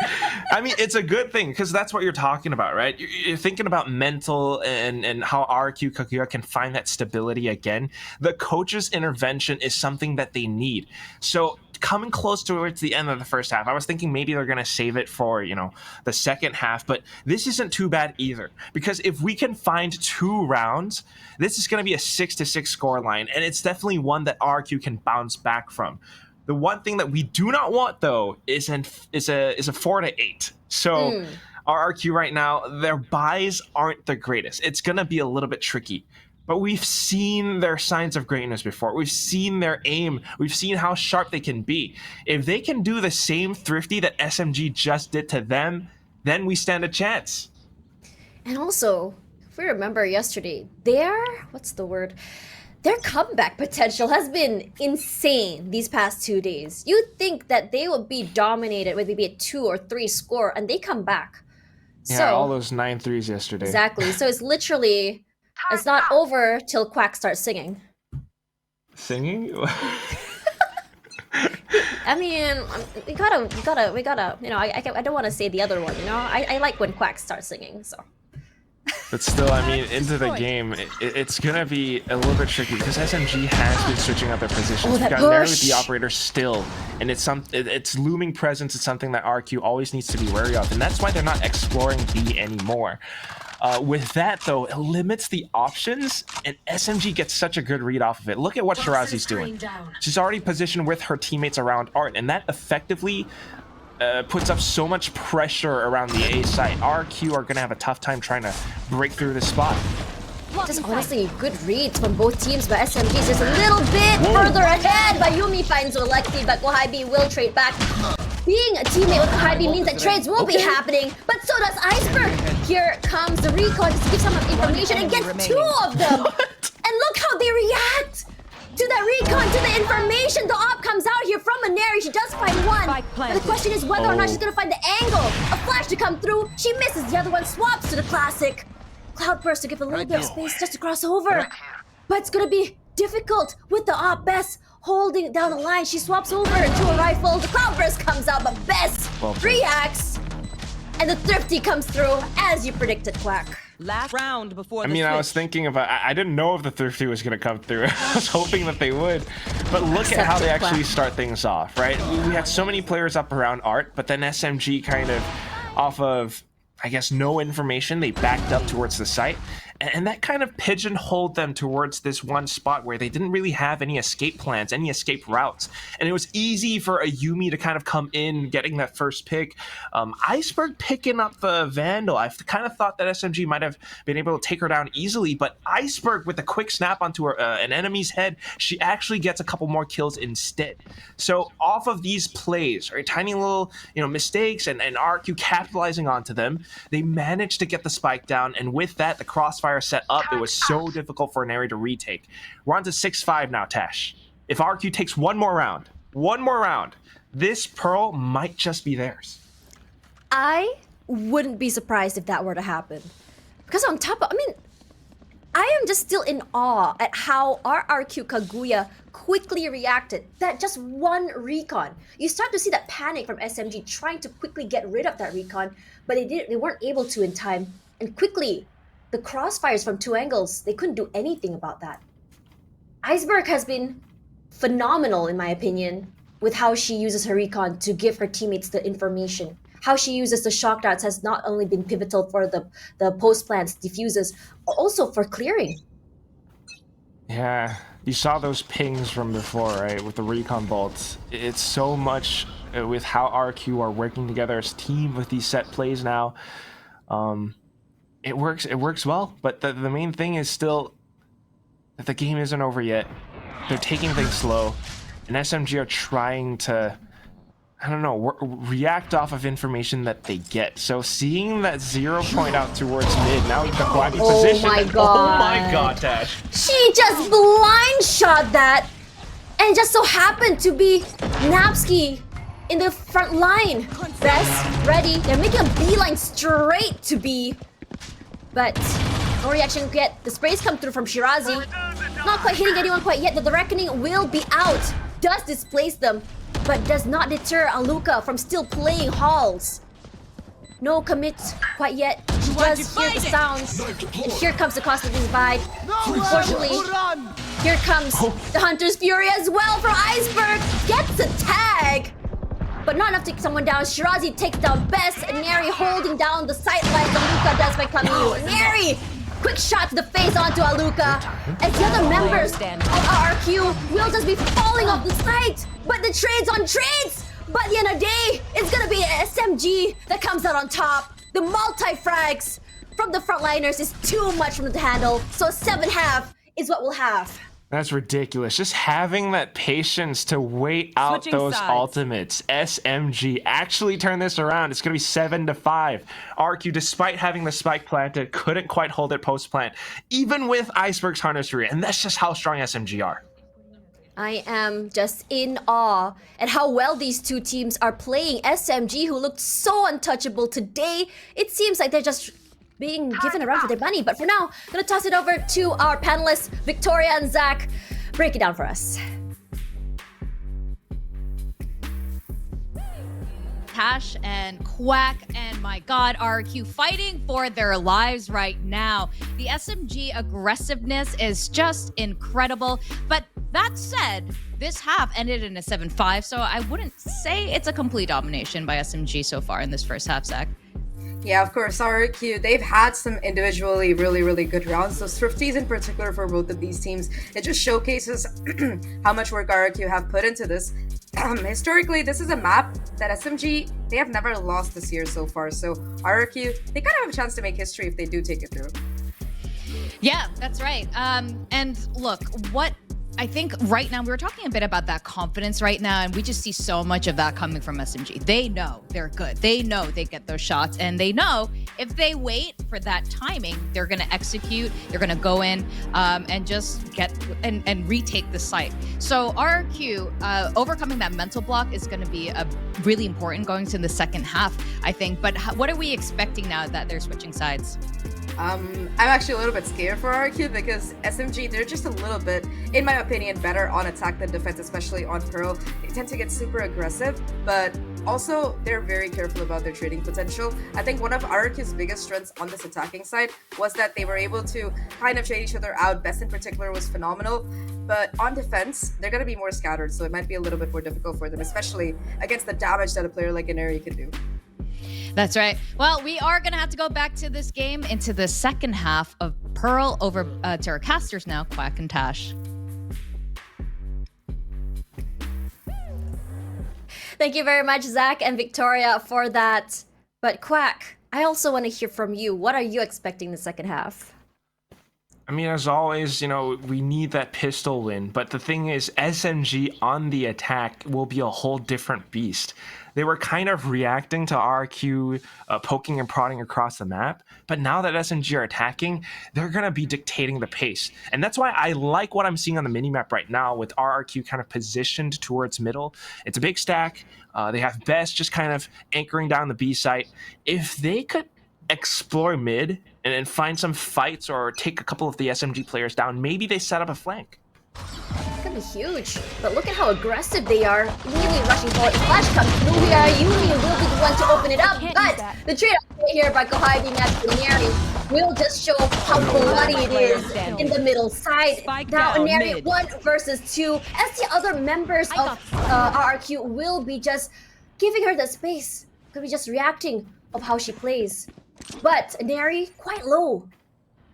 I mean, it's a good thing because that's what you're talking about, right? You're thinking about mental and how RRQ Kaguya can find that stability again. The coach's intervention is something that they need. So coming close towards the end of the first half, I was thinking maybe they're going to save it for, you know, the second half, but this isn't too bad either, because if we can find 2 rounds, this is going to be a 6-6 score line, and it's definitely one that RRQ can bounce back from. The one thing that we do not want, though, is a 4-8. So RRQ right now, their buys aren't the greatest. It's going to be a little bit tricky. But we've seen their signs of greatness before. We've seen their aim. We've seen how sharp they can be. If they can do the same thrifty that SMG just did to them, then we stand a chance. And also, if we remember yesterday, their comeback potential has been insane these past 2 days. You'd think that they would be dominated with maybe a 2 or 3 score, and they come back. Yeah, So, all those 9 threes yesterday. exactly. So it's literally, it's not over till Quack starts singing. Singing? I mean, we gotta, you know, I don't want to say the other one, you know? I like when Quack starts singing, so. But still, I mean, into the game, it's going to be a little bit tricky because SMG has been switching up their positions. Oh, that We've got Neri with push! the operator still, and its looming presence is something that RQ always needs to be wary of, and that's why they're not exploring B anymore. With that, though, it limits the options, and SMG gets such a good read off of it. Look at what Shirazi's doing. She's already positioned with her teammates around Art, and that effectively puts up so much pressure around the A site. RQ are going to have a tough time trying to break through this spot. Just honestly, good reads from both teams, but SMG is just a little bit further ahead. Bayumi finds Alexi, but Kohibi will trade back. Being a teammate with Kohibi means that trades will be happening, but so does Iceberg. Here comes the recon just to give some information and gets 2 of them. And look how they react to that recon, to the information. The op comes out here from Maneri. She does find 1. But the question is whether or not she's gonna find the angle. A flash to come through. She misses. The other one swaps to the classic. Cloudburst to give a little bit of space just to cross over. But it's gonna be difficult with the op. Bess holding down the line. She swaps over to a rifle. The Cloudburst comes out, but Bess reacts. And the thrifty comes through as you predicted, Quack. Last round before the I mean, I was thinking about, I didn't know if the thrifty was going to come through. I was hoping that they would. But look at how they actually start things off, right? We had so many players up around Art, but then SMG kind of off of, I guess, no information, they backed up towards the site. And that kind of pigeonholed them towards this one spot where they didn't really have any escape plans, any escape routes. And it was easy for a Yumi to kind of come in, getting that first pick. Iceberg picking up the Vandal. I kind of thought that SMG might have been able to take her down easily, but Iceberg with a quick snap onto an enemy's head, she actually gets a couple more kills instead. So off of these plays, right, tiny little mistakes and RQ capitalizing onto them, they managed to get the spike down, and with that, the crossfire set up, it was so difficult for Neri to retake. We're on to 6-5 now, Tash. If RQ takes one more round, this Pearl might just be theirs. I wouldn't be surprised if that were to happen. Because on top of, I mean, I am just still in awe at how RRQ Kaguya quickly reacted. That just one recon. You start to see that panic from SMG trying to quickly get rid of that recon, but they weren't able to in time. And quickly, the crossfires from 2 angles, they couldn't do anything about that. Iceberg has been phenomenal, in my opinion, with how she uses her recon to give her teammates the information. How she uses the shock darts has not only been pivotal for the post plants, diffuses, also for clearing. Yeah, you saw those pings from before, right? With the recon bolts. It's so much with how RQ are working together as a team with these set plays now. It works well, but the main thing is still that the game isn't over yet. They're taking things slow, and SMG are trying to, I don't know, react off of information that they get. So seeing that 0 point out towards mid, now the Kaguy position. My God. Oh my god, Tash. She just blind shot that, and just so happened to be Napsky in the front line. Best ready. They're making a beeline straight to B, but no reaction yet. The sprays come through from Shirazi. Not quite hitting anyone quite yet, but the Reckoning will be out. Does displace them, but does not deter Aluka from still playing halls. No commit quite yet. She does hear the sounds, and here comes the Cosmic Divide. Unfortunately, here comes the Hunter's Fury as well from Iceberg. Gets a tag, but not enough to take someone down. Shirazi takes down Best, and Neri holding down the sightlines. Aluka does by Camus. Neri! Quick shot to the face onto Aluka, as the other members of RRQ will just be falling off the site. But the trades on trades! But at the end of the day, it's gonna be SMG that comes out on top. The multi-frags from the frontliners is too much for them to handle, so 7.5 is what we'll have. That's ridiculous. Just having that patience to wait out Switching those sides. ultimates. SMG actually turn this around. It's going to be 7-5. RQ, despite having the spike planted, couldn't quite hold it post plant, even with Iceberg's Hunter's Fury. And that's just how strong SMG are. I am just in awe at how well these two teams are playing. SMG, who looked so untouchable today, it seems like they're just being given a run for their money. But for now, I'm gonna toss it over to our panelists, Victoria and Zach. Break it down for us. Tash and Quack and my god, RQ fighting for their lives right now. The SMG aggressiveness is just incredible. But that said, this half ended in a 7-5, so I wouldn't say it's a complete domination by SMG so far in this first half, Zach. Yeah, of course, RRQ, they've had some individually really good rounds. So Swifties in particular for both of these teams, it just showcases how much work RRQ have put into this. Historically, this is a map that SMG, they have never lost this year so far. So RRQ, they kind of have a chance to make history if they do take it through. Yeah, that's right. And look, what I think right now, we were talking a bit about that confidence right now, and we just see so much of that coming from SMG. They know they're good. They know they get those shots, and they know if they wait for that timing, they're going to execute, they're going to go in and just get and retake the site. So RRQ, overcoming that mental block is going to be really important going to the second half, I think. But what are we expecting now that they're switching sides? I'm actually a little bit scared for RRQ because SMG, they're just a little bit, in my opinion, better on attack than defense, especially on Pearl. They tend to get super aggressive, but also they're very careful about their trading potential. I think one of RRQ's biggest strengths on this attacking side was that they were able to kind of trade each other out. Best in particular was phenomenal, but on defense, they're going to be more scattered, so it might be a little bit more difficult for them, especially against the damage that a player like Inari can do. That's right. Well, we are going to have to go back to this game into the second half of Pearl over to our casters now, Quack and Tash. Thank you very much, Zach and Victoria, for that. But Quack, I also want to hear from you. What are you expecting the second half? I mean, as always, you know, we need that pistol win. But the thing is, SMG on the attack will be a whole different beast. They were kind of reacting to RQ poking and prodding across the map. But now that SMG are attacking, they're going to be dictating the pace. And that's why I like what I'm seeing on the minimap right now with RRQ kind of positioned towards middle. It's a big stack. They have Best just kind of anchoring down the B site. If they could explore mid and find some fights or take a couple of the SMG players down. Maybe they set up a flank. It's gonna be huge. But look at how aggressive they are. Immediately rushing forward. The flash comes through here. Yumi will be the one to open it up. But the trade-off here by Kaguy being at the Neri will just show how bloody it is in the middle side. Now Neri 1 versus 2. As the other members of RRQ will be just giving her the space. Could be just reacting of how she plays. But Neri quite low.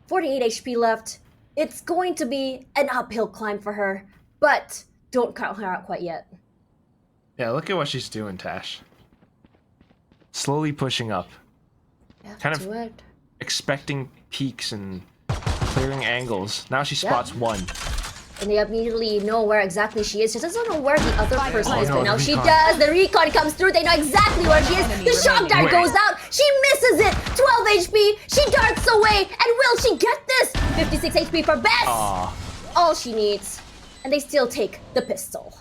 48 HP left. It's going to be an uphill climb for her, but don't count her out quite yet. Yeah, look at what she's doing, Tash. Slowly pushing up. Yeah, Kind of expecting peaks and clearing angles. Now she spots one. And they immediately know where exactly she is. She doesn't know where the other person is, but now she recon. does. The recon comes through. They know exactly where she is. The shock dart goes out. She misses it. 12 HP. She darts away. And will she get this? 56 HP for Bess. All she needs. And they still take the pistol.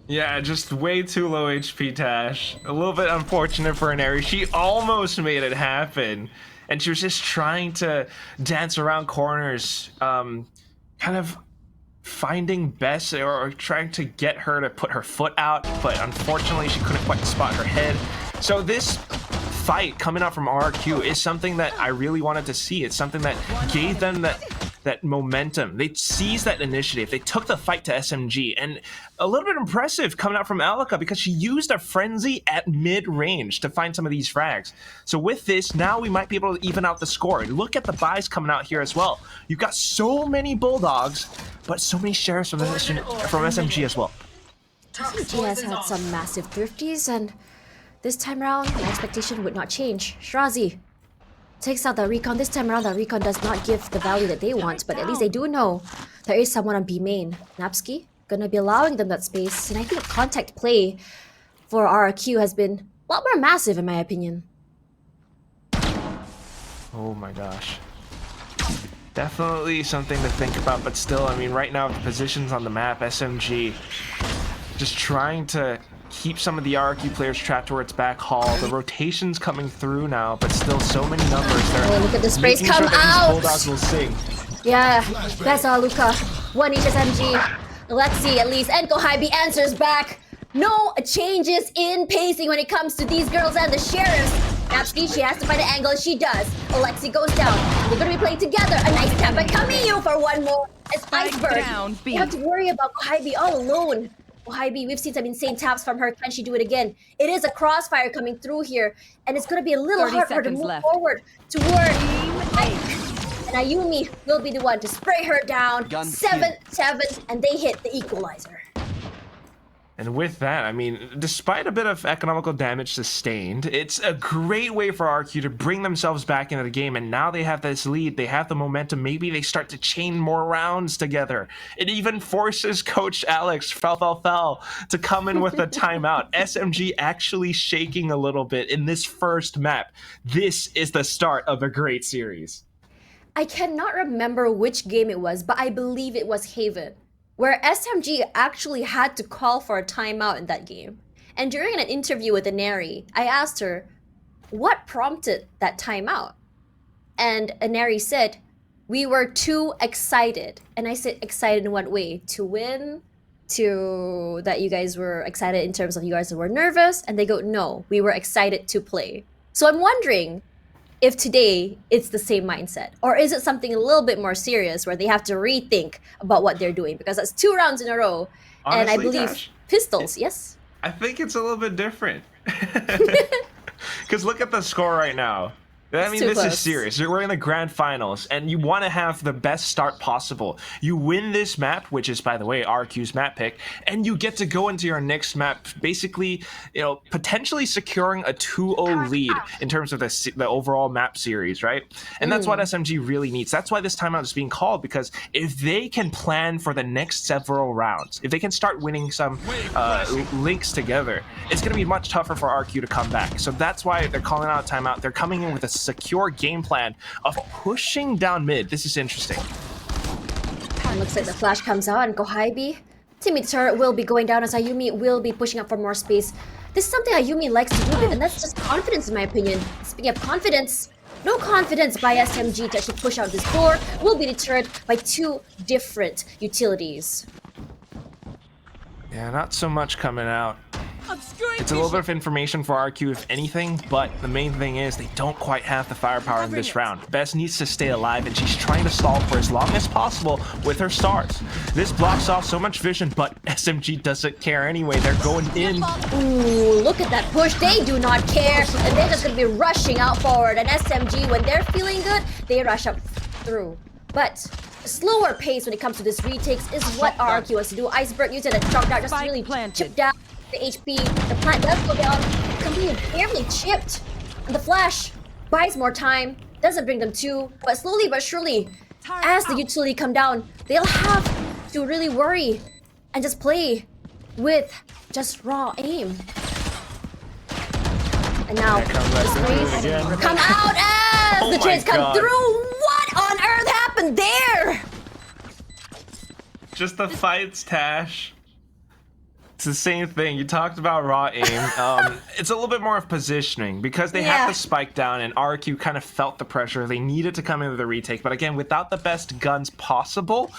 Yeah, just way too low HP, Tash. A little bit unfortunate for Neri. She almost made it happen. And she was just trying to dance around corners, kind of finding Bess or trying to get her to put her foot out, but unfortunately she couldn't quite spot her head. So this fight coming out from RRQ is something that I really wanted to see. It's something that gave them that momentum. They seized that initiative. They took the fight to SMG, and a little bit impressive coming out from Alika because she used a frenzy at mid-range to find some of these frags. So with this, now we might be able to even out the score. And look at the buys coming out here as well. You've got so many Bulldogs, but so many shares from SMG as well. SMG has had some massive thrifties, and this time around, my expectation would not change. Shrazi takes out the recon. This time around, the recon does not give the value that they want, but at least they do know there is someone on B main. Napski gonna be allowing them that space, and I think contact play for RRQ has been a lot more massive in my opinion. Oh my gosh. Definitely something to think about, but still, I mean, right now, the positions on the map, SMG just trying to keep some of the RRQ players trapped towards back hall. The rotation's coming through now, but still so many numbers there. Oh, look at the sprays come out! Bulldogs will sing. Yeah, that's all, Luca. 1 each SMG. Alexi at least, and Kohibi answers back. No changes in pacing when it comes to these girls and the sheriffs. Napski, she has to find an angle, she does. Alexi goes down. They're gonna be playing together. A nice tap by Camille for one more. It's Iceberg. You have to worry about Kohibi all alone. Kohibi, we've seen some insane taps from her. Can she do it again? It is a crossfire coming through here, and it's gonna be a little hard for her to move forward toward and Ayumi will be the one to spray her down. 7-7, and they hit the equalizer. And with that, I mean, despite a bit of economical damage sustained, it's a great way for RQ to bring themselves back into the game, and now they have this lead, they have the momentum, maybe they start to chain more rounds together. It even forces Coach Alex, Fel, to come in with a timeout. SMG actually shaking a little bit in this first map. This is the start of a great series. I cannot remember which game it was, but I believe it was Haven, where SMG actually had to call for a timeout in that game. And during an interview with Aneri, I asked her, what prompted that timeout? And Aneri said, we were too excited. And I said, excited in what way? To win? To that you guys were excited in terms of you guys were nervous? And they go, no, we were excited to play. So I'm wondering if today it's the same mindset, or is it something a little bit more serious where they have to rethink about what they're doing, because that's 2 rounds in a row. Honestly, and I believe Tash, pistols, yes? I think it's a little bit different. Because look at the score right now. I mean, this is serious. We're in the grand finals, and you want to have the best start possible. You win this map, which is, by the way, RQ's map pick, and you get to go into your next map, basically, potentially securing a 2-0 lead in terms of the overall map series, right? And that's what SMG really needs. That's why this timeout is being called, because if they can plan for the next several rounds, if they can start winning some links together, it's going to be much tougher for RQ to come back. So that's why they're calling out a timeout. They're coming in with a secure game plan of pushing down mid. This is interesting. And looks like the flash comes out, and Kohibi, teammate turret will be going down as Ayumi will be pushing up for more space. This is something Ayumi likes to do, and that's just confidence in my opinion. Speaking of confidence, No confidence by SMG to actually push out this door will be deterred by two different utilities. Yeah, not so much coming out. It's a little bit of information for RQ, if anything, but the main thing is they don't quite have the firepower in this round. Bess needs to stay alive, and she's trying to stall for as long as possible with her stars. This blocks off so much vision, but SMG doesn't care anyway. They're going in. Ooh, look at that push. They do not care, and they're just going to be rushing out forward. And SMG, when they're feeling good, they rush up through. But a slower pace when it comes to this retakes is what RRQ wants to do. Iceberg using a truck dart just to really chip down the HP. The plant does go down, completely barely chipped. And the flash buys more time, doesn't bring them to, but slowly but surely, as the utility come down, they'll have to really worry and just play with just raw aim. And now the sprays come out as the trades come through. What on earth happened there? Just the fights, Tash. It's the same thing. You talked about raw aim. It's a little bit more of positioning because they have the spike down and RQ kind of felt the pressure. They needed to come in with a retake, but again, without the best guns possible,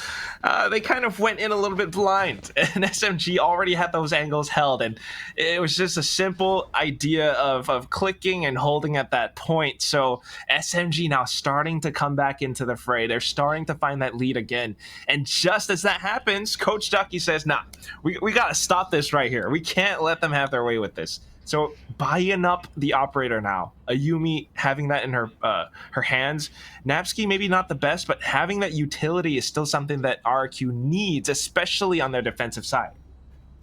they kind of went in a little bit blind. And SMG already had those angles held, and it was just a simple idea of clicking and holding at that point. So SMG now starting to come back into the fray. They're starting to find that lead again. And just as that happens, Coach Ducky says, nah, we got to stop this right here. We can't let them have their way with this. So buying up the operator now, Ayumi having that in her hands. Napsky maybe not the best, but having that utility is still something that RRQ needs, especially on their defensive side.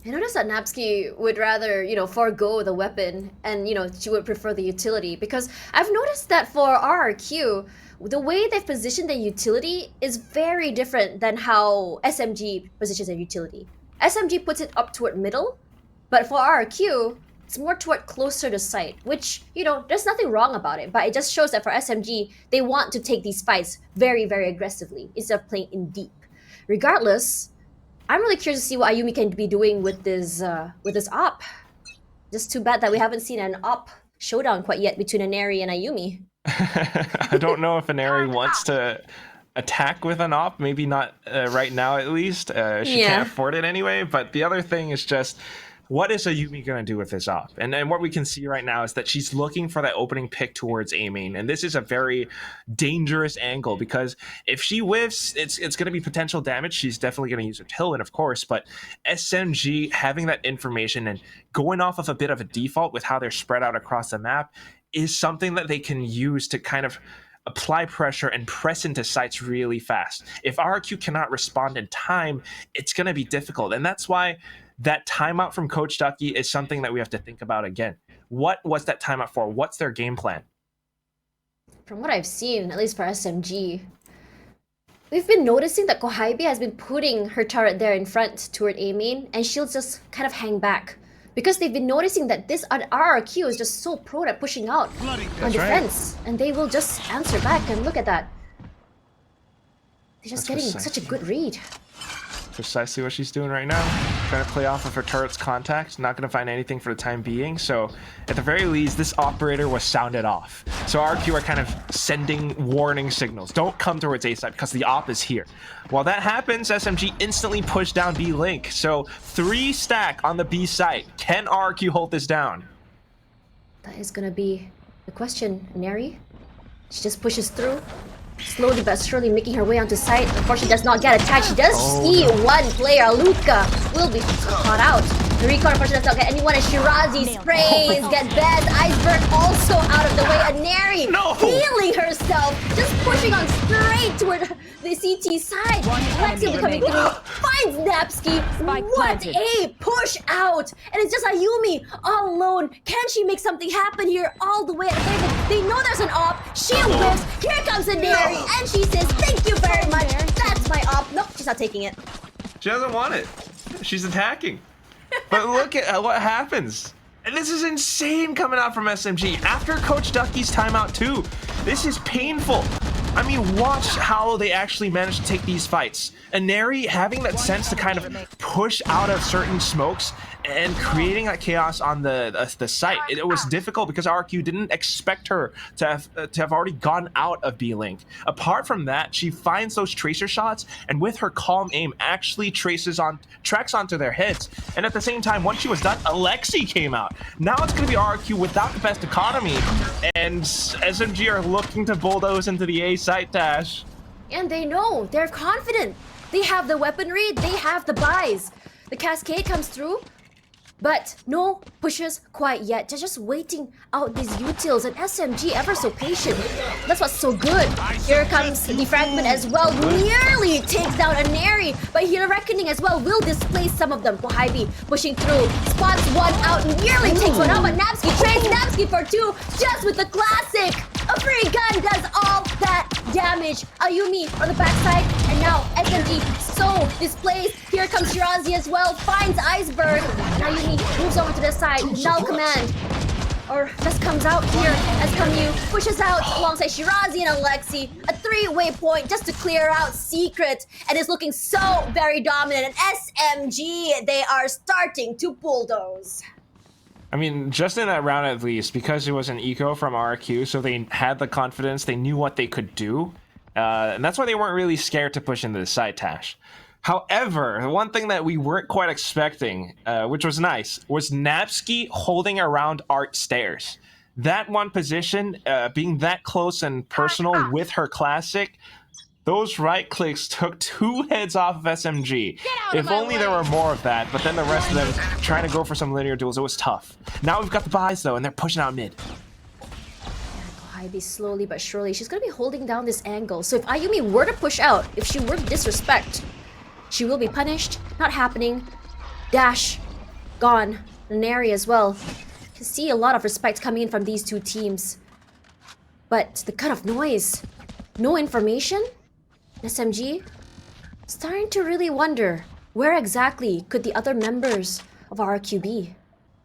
I noticed that Napsky would rather, forego the weapon and, she would prefer the utility, because I've noticed that for RRQ, the way they've positioned their utility is very different than how SMG positions their utility. SMG puts it up toward middle, but for RRQ, it's more toward closer to sight, which, there's nothing wrong about it, but it just shows that for SMG, they want to take these fights very, very aggressively instead of playing in deep. Regardless, I'm really curious to see what Ayumi can be doing with this op. Just too bad that we haven't seen an op showdown quite yet between Aneri and Ayumi. I don't know if Aneri wants to attack with an op, maybe not right now at least. She can't afford it anyway, but the other thing is just, what is Ayumi going to do with this op? And what we can see right now is that she's looking for that opening pick towards A main, and this is a very dangerous angle because if she whiffs, it's going to be potential damage. She's definitely going to use her tailwind, of course, but SMG having that information and going off of a bit of a default with how they're spread out across the map is something that they can use to kind of apply pressure and press into sites really fast. If RRQ cannot respond in time, it's going to be difficult. And that's why that timeout from Coach Ducky is something that we have to think about again. What was that timeout for? What's their game plan? From what I've seen, at least for SMG, we've been noticing that Kohybe has been putting her turret there in front toward A main, and she'll just kind of hang back. Because they've been noticing that this RRQ is just so prone at pushing out on defense. Right. And they will just answer back, and look at that. They're just getting such a good read. Precisely what she's doing right now. Trying to play off of her turret's contact. Not going to find anything for the time being. So at the very least, this operator was sounded off. So RQ are kind of sending warning signals. Don't come towards A side because the op is here. While that happens, SMG instantly pushed down B link. So 3 stack on the B site. Can RQ hold this down? That is going to be the question, Neri. She just pushes through. Slowly but surely making her way onto site. Unfortunately, does not get attacked. She does see one player. Luca will be caught out. The recon, unfortunately, does not get anyone. And Shirazi sprays. Get Beth. Iceberg also out of the way. Aneri healing herself. Just pushing on straight toward the CT side. Lexi will be coming through. Finds Napsky. What a push out. And it's just Ayumi all alone. Can she make something happen here all the way at David? They know there's an op. She whips. Here comes Aneri. And she says, thank you very much. That's my op. Nope, she's not taking it. She doesn't want it. She's attacking. But look at what happens. And this is insane coming out from SMG after Coach Ducky's timeout too. This is painful. I mean, watch how they actually manage to take these fights. Inari having that sense to kind of push out of certain smokes and creating that chaos on the site. It was difficult because RRQ didn't expect her to have already gone out of B-Link. Apart from that, she finds those tracer shots and with her calm aim actually tracks onto their heads. And at the same time, once she was done, Alexi came out. Now it's going to be RRQ without the best economy, and SMG are looking to bulldoze into the A site, Tash. And they know, they're confident. They have the weaponry, they have the buys. The cascade comes through, but no pushes quite yet. They're just waiting out these utils, and SMG ever so patient. That's what's so good. Here comes the fragment as well. Nearly takes down Inari, but here Reckoning as well will displace some of them. Kohabi pushing through, spots one out, nearly takes one out, but Napsky trades Napsky for two, just with the classic. A free gun does all that damage. Ayumi on the backside, and now SMG so displaced. Here comes Shirazi as well, finds Iceberg, and Ayumi moves over to the side. Null command, or just comes out here as Kamyu pushes out alongside Shirazi and Alexi. A three-way point just to clear out Secret, and is looking so very dominant. And SMG, they are starting to bulldoze. I mean, just in that round at least, because it was an eco from RRQ, so they had the confidence, they knew what they could do, and that's why they weren't really scared to push into the side, Tash. However, the one thing that we weren't quite expecting, which was nice, was Napsky holding around Art stairs. That one position, being that close and personal with her classic, those right clicks took 2 heads off of SMG. If only there were more of that, but then the rest of them trying to go for some linear duels, it was tough. Now we've got the buys though, and they're pushing out mid. Kohabi slowly but surely, she's gonna be holding down this angle. So if Ayumi were to push out, if she were to disrespect, she will be punished. Not happening. Dash, gone. Neri as well. You can see a lot of respect coming in from these two teams. But the cut of noise, no information? SMG? Starting to really wonder, where exactly could the other members of RRQ be?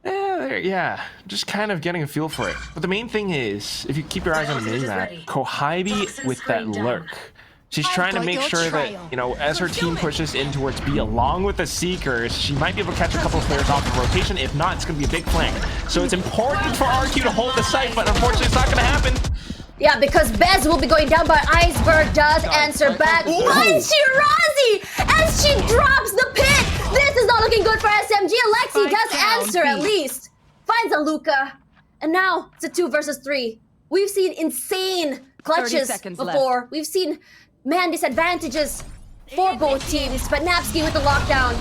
Yeah, just kind of getting a feel for it. But the main thing is, if you keep your eyes on the mini-map, Kohabi with that lurk. She's trying to make sure that, you know, as her team pushes in towards B along with the Seekers, she might be able to catch a couple of players off the rotation. If not, it's going to be a big flank. So it's important for RRQ to hold the site, but unfortunately it's not going to happen. Yeah, because Bez will be going down, but Iceberg does answer back. Finds Shirazi as she drops the pit. This is not looking good for SMG. Alexi does answer at least. Finds a Luca. And now it's a 2 versus 3. We've seen insane clutches before. We've seen man disadvantages for both teams, but Napsky with the lockdown.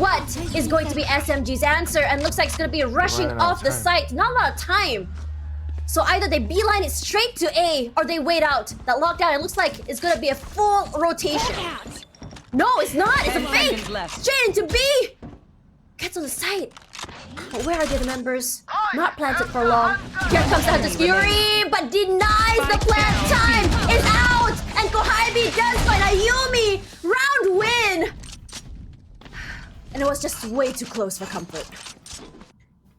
What is going to be SMG's answer? And looks like it's going to be rushing off the site. Not a lot of time. So either they beeline it straight to A, or they wait out. That lockdown, it looks like it's gonna be a full rotation. No, it's not, it's a fake! Straight into B! Gets on the site. But where are the other members? Not planted for long. Here comes the Hunter's Fury, but denies the plant. Time is out! And Kohabi does find Ayumi! Round win! And it was just way too close for comfort.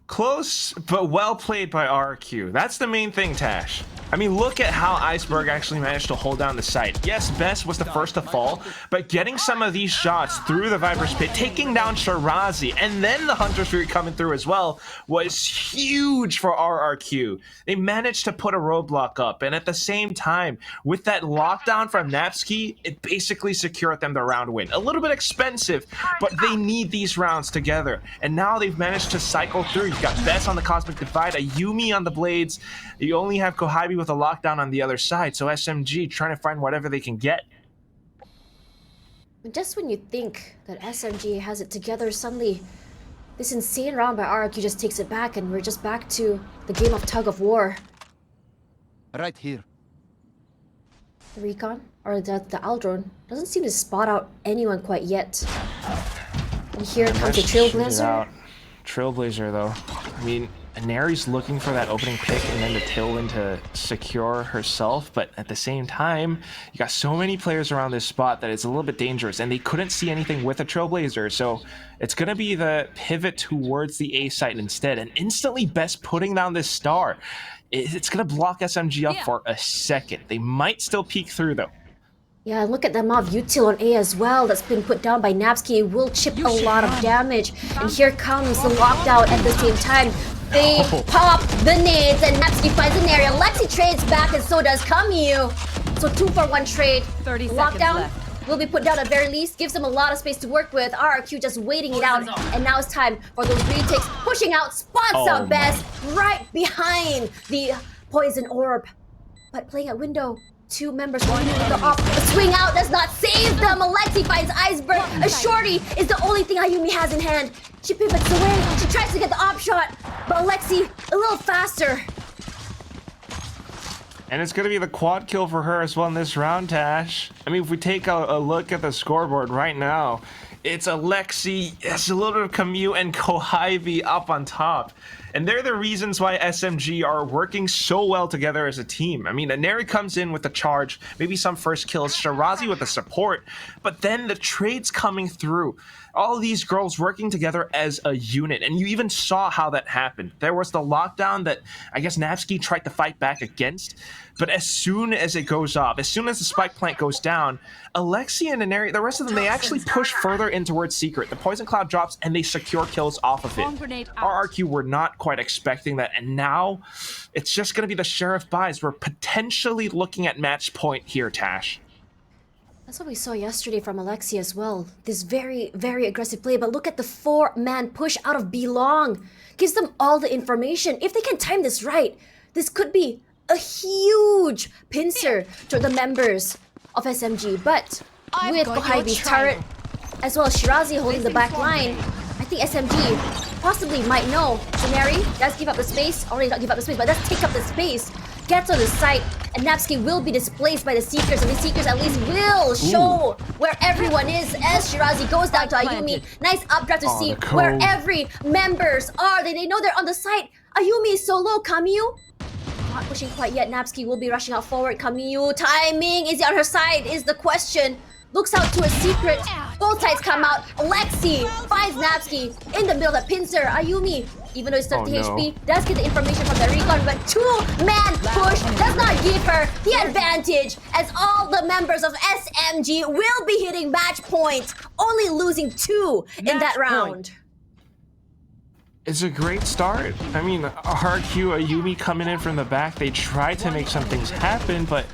Close, but well played by RRQ. That's the main thing, Tash. I mean, look at how Iceberg actually managed to hold down the site. Yes, Bess was the first to fall, but getting some of these shots through the Viper's Pit, taking down Shirazi, and then the Hunter's Fury coming through as well, was huge for RRQ. They managed to put a roadblock up, and at the same time, with that lockdown from Napsky, it basically secured them the round win. A little bit expensive, but they need these rounds together, and now they've managed to cycle through. You've got Bess on the Cosmic Divide, Ayumi on the Blades, you only have Kohabi with a lockdown on the other side, so SMG trying to find whatever they can get. Just when you think that SMG has it together, suddenly this insane round by RRQ just takes it back, and we're just back to the game of tug of war. Right here. The recon, or the Aldrone, doesn't seem to spot out anyone quite yet. And here comes the Trailblazer. Trailblazer, though. I mean, Neri's looking for that opening pick and then the tail in to secure herself, but at the same time, you got so many players around this spot that it's a little bit dangerous, and they couldn't see anything with a Trailblazer, so it's going to be the pivot towards the A site instead, and instantly Best putting down this star. It's going to block SMG up for a second. They might still peek through, though. Yeah, and look at the amount of util on A as well that's been put down by Napsky. It will chip a lot of damage. And here comes the lockdown at the same time. They pop the nades and Napsky finds an area. Lexi trades back and so does Kaguy. So 2-for-1 trade. 30 seconds Lockdown left. will be put down at very least. Gives them a lot of space to work with. RRQ just waiting it out. And now it's time for those retakes. Pushing out, spots out Best right behind the poison orb. But playing at window. 2 members going into the op. A swing out does not save them. Alexi finds Iceberg. A shorty is the only thing Ayumi has in hand. She pivots away. She tries to get the op shot. But Alexi, a little faster. And it's going to be the quad kill for her as well in this round, Tash. I mean, if we take a look at the scoreboard right now, it's Alexi, it's a little bit of Kaguy and Kohaibee up on top. And they're the reasons why SMG are working so well together as a team. I mean, Neri comes in with the charge, maybe some first kills, Shirazi with the support, but then the trades coming through. All these girls working together as a unit, and you even saw how that happened. There was the lockdown that I guess Napsky tried to fight back against, but as soon as it goes off, as soon as the spike plant goes down, Alexi and Neri, the rest of them, they actually push further in towards Secret. The poison cloud drops and they secure kills off of it. RRQ were not quite expecting that, and now it's just going to be the Sheriff buys. We're potentially looking at match point here, Tash. That's what we saw yesterday from Alexi as well. This very, very aggressive play. But look at the 4-man push out of Belong. Gives them all the information. If they can time this right, this could be a huge pincer to the members of SMG. But with Kohaibe's turret, as well as Shirazi holding the back line, I think SMG possibly might know. So Neri does give up the space. Already not give up the space, but does take up the space. Gets on the site, and Napsky will be displaced by the Seekers, and the Seekers at least will show where everyone is as Shirazi goes down to Ayumi. Nice updraft to see where every members are. They know they're on the site. Ayumi is so low. Kaguy not pushing quite yet. Napsky will be rushing out forward. Kaguy timing, is he on her side is the question. Looks out to a Secret. Both sides come out. Alexi finds Napsky in the middle of the pincer. Ayumi, even though it's 30 HP, does get the information from the recon, but 2-man push does not give her the advantage as all the members of SMG will be hitting match points, only losing 2 in that round. It's a great start. I mean, RRQ, Ayumi coming in from the back, they tried to make some things happen, but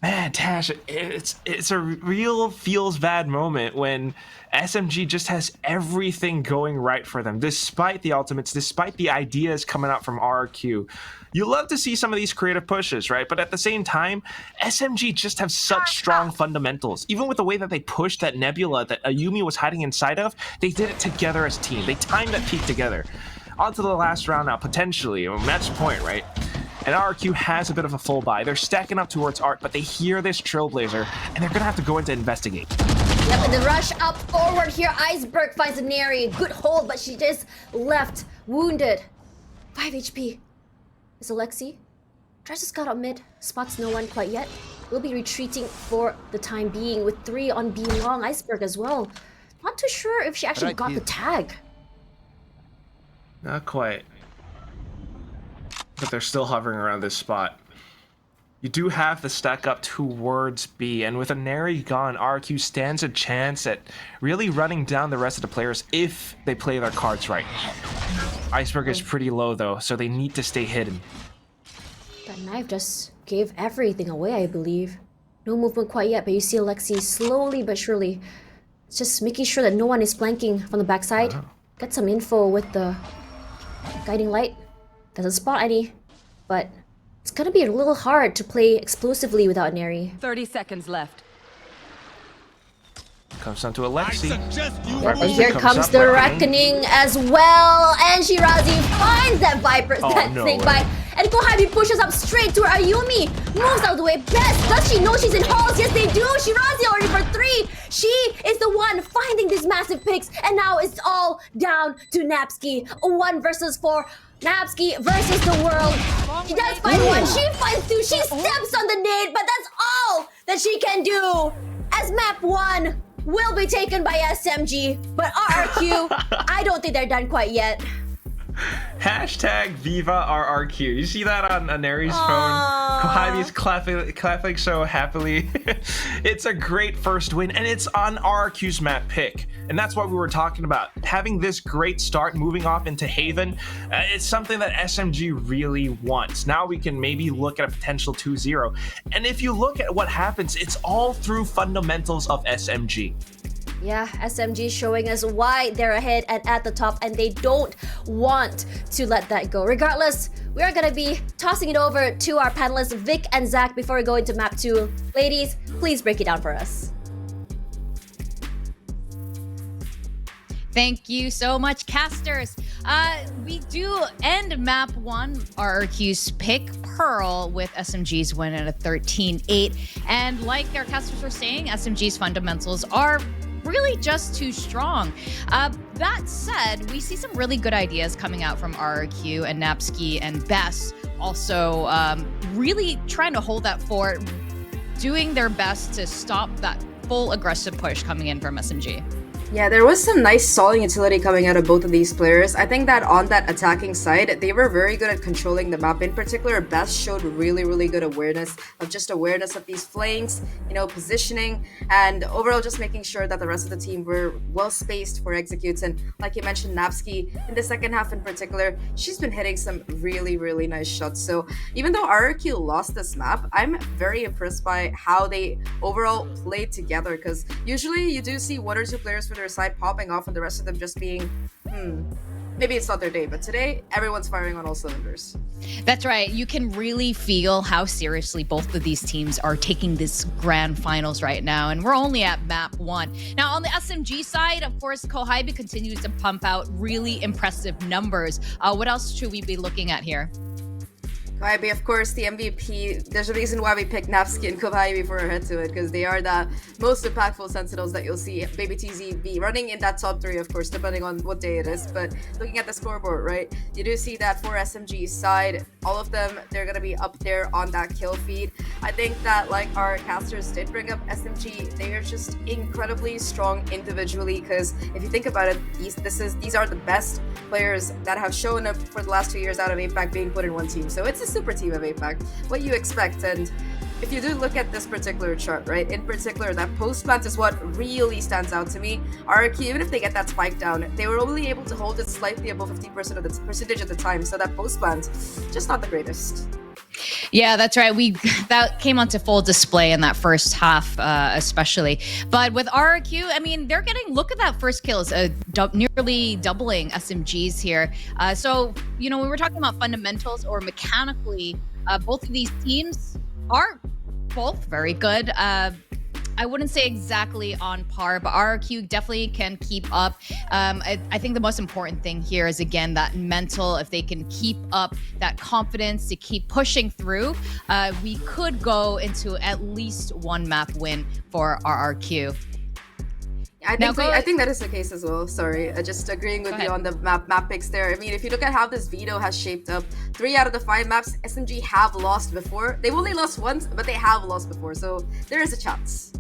man, Tash, it's a real feels bad moment when SMG just has everything going right for them, despite the ultimates, despite the ideas coming out from RRQ. You love to see some of these creative pushes, right? But at the same time, SMG just have such strong fundamentals. Even with the way that they pushed that nebula that Ayumi was hiding inside of, they did it together as a team. They timed that peak together. On to the last round now, potentially, a match point, right? And RRQ has a bit of a full buy. They're stacking up towards Art, but they hear this Trailblazer, and they're gonna have to go in to investigate. Yep, and the rush up forward here. Iceberg finds a Neri. Good hold, but she just left wounded. 5 HP. Is Alexi? Tries to scout out mid. Spots no one quite yet. Will be retreating for the time being with 3 on B long. Iceberg as well. Not too sure if she actually got the tag. Not quite. But they're still hovering around this spot. You do have the stack up towards B, and with a Neri gone, RQ stands a chance at really running down the rest of the players if they play their cards right. Iceberg is pretty low though, so they need to stay hidden. That knife just gave everything away, I believe. No movement quite yet, but you see Alexi slowly but surely. It's just making sure that no one is flanking from the backside. Get some info with the guiding light. Doesn't spot any, but it's gonna be a little hard to play explosively without Neri. 30 seconds left. Comes down to Alexi. And here comes the reckoning as well, and Shirazi finds that Viper, that snake bite, and Kohaibee pushes up straight to her. Ayumi moves out of the way. Best, does she know she's in halls? Yes, they do. Shirazi already for 3. She is the one finding these massive picks, and now it's all down to Napsky. 1 versus 4. Napsky versus the world. She does find 1. She finds 2. She steps on the nade, but that's all that she can do. As map 1 will be taken by SMG, but RRQ, I don't think they're done quite yet. Hashtag Viva RRQ. You see that on Neri's phone? Kohabi's clapping so happily. It's a great first win, and it's on RRQ's map pick. And that's what we were talking about. Having this great start, moving off into Haven, it's something that SMG really wants. Now we can maybe look at a potential 2-0. And if you look at what happens, it's all through fundamentals of SMG. Yeah, SMG showing us why they're ahead and at the top, and they don't want to let that go. Regardless, we are gonna be tossing it over to our panelists, Vic and Zach, before we go into map 2. Ladies, please break it down for us. Thank you so much, casters. We do end map 1, RRQ's pick, Pearl, with SMG's win at a 13-8. And like our casters were saying, SMG's fundamentals are really just too strong. That said, we see some really good ideas coming out from RRQ and Napski and Bess, also really trying to hold that fort, doing their best to stop that full aggressive push coming in from SMG. Yeah, there was some nice solid utility coming out of both of these players. I think that on that attacking side, they were very good at controlling the map. In particular, Beth showed really good awareness of these flanks, you know, positioning, and overall just making sure that the rest of the team were well spaced for executes. And like you mentioned, Napski, in the second half in particular, she's been hitting some really nice shots. So even though RRQ lost this map, I'm very impressed by how they overall played together, because usually you do see one or two players for their side popping off and the rest of them just being maybe it's not their day, but today everyone's firing on all cylinders. That's right. You can really feel how seriously both of these teams are taking this grand finals right now, and we're only at map 1. Now on the SMG side, of course, Kohabi continues to pump out really impressive numbers. What else should we be looking at here? Kaguy, of course, the MVP. There's a reason why we picked Napski and Kaguy for our head to it, because they are the most impactful Sentinels that you'll see Baby TZ be running in that top 3, of course, depending on what day it is. But looking at the scoreboard, right, you do see that for SMG's side, all of them, they're going to be up there on that kill feed. I think that, like our casters did bring up SMG, they are just incredibly strong individually, because if you think about it, these are the best players that have shown up for the last 2 years out of APAC being put in one team. So it's a super team of APAC, what you expect. And if you do look at this particular chart, right, in particular, that post plant is what really stands out to me. RRQ, even if they get that spike down, they were only able to hold it slightly above 50% of the percentage at the time. So that post plant, just not the greatest. Yeah, that's right. That came onto full display in that first half, especially. But with RRQ, I mean, they're getting, look at that first kills, nearly doubling SMGs here. So, you know, when we're talking about fundamentals or mechanically, both of these teams are both very good. I wouldn't say exactly on par, but RRQ definitely can keep up. I think the most important thing here is, again, that mental. If they can keep up that confidence to keep pushing through, we could go into at least one map win for RRQ. I think that is the case as well. Sorry, just agreeing with you on the map picks there. I mean, if you look at how this veto has shaped up, 3 out of the 5 maps SMG have lost before. They've only lost once, but they have lost before, so there is a chance.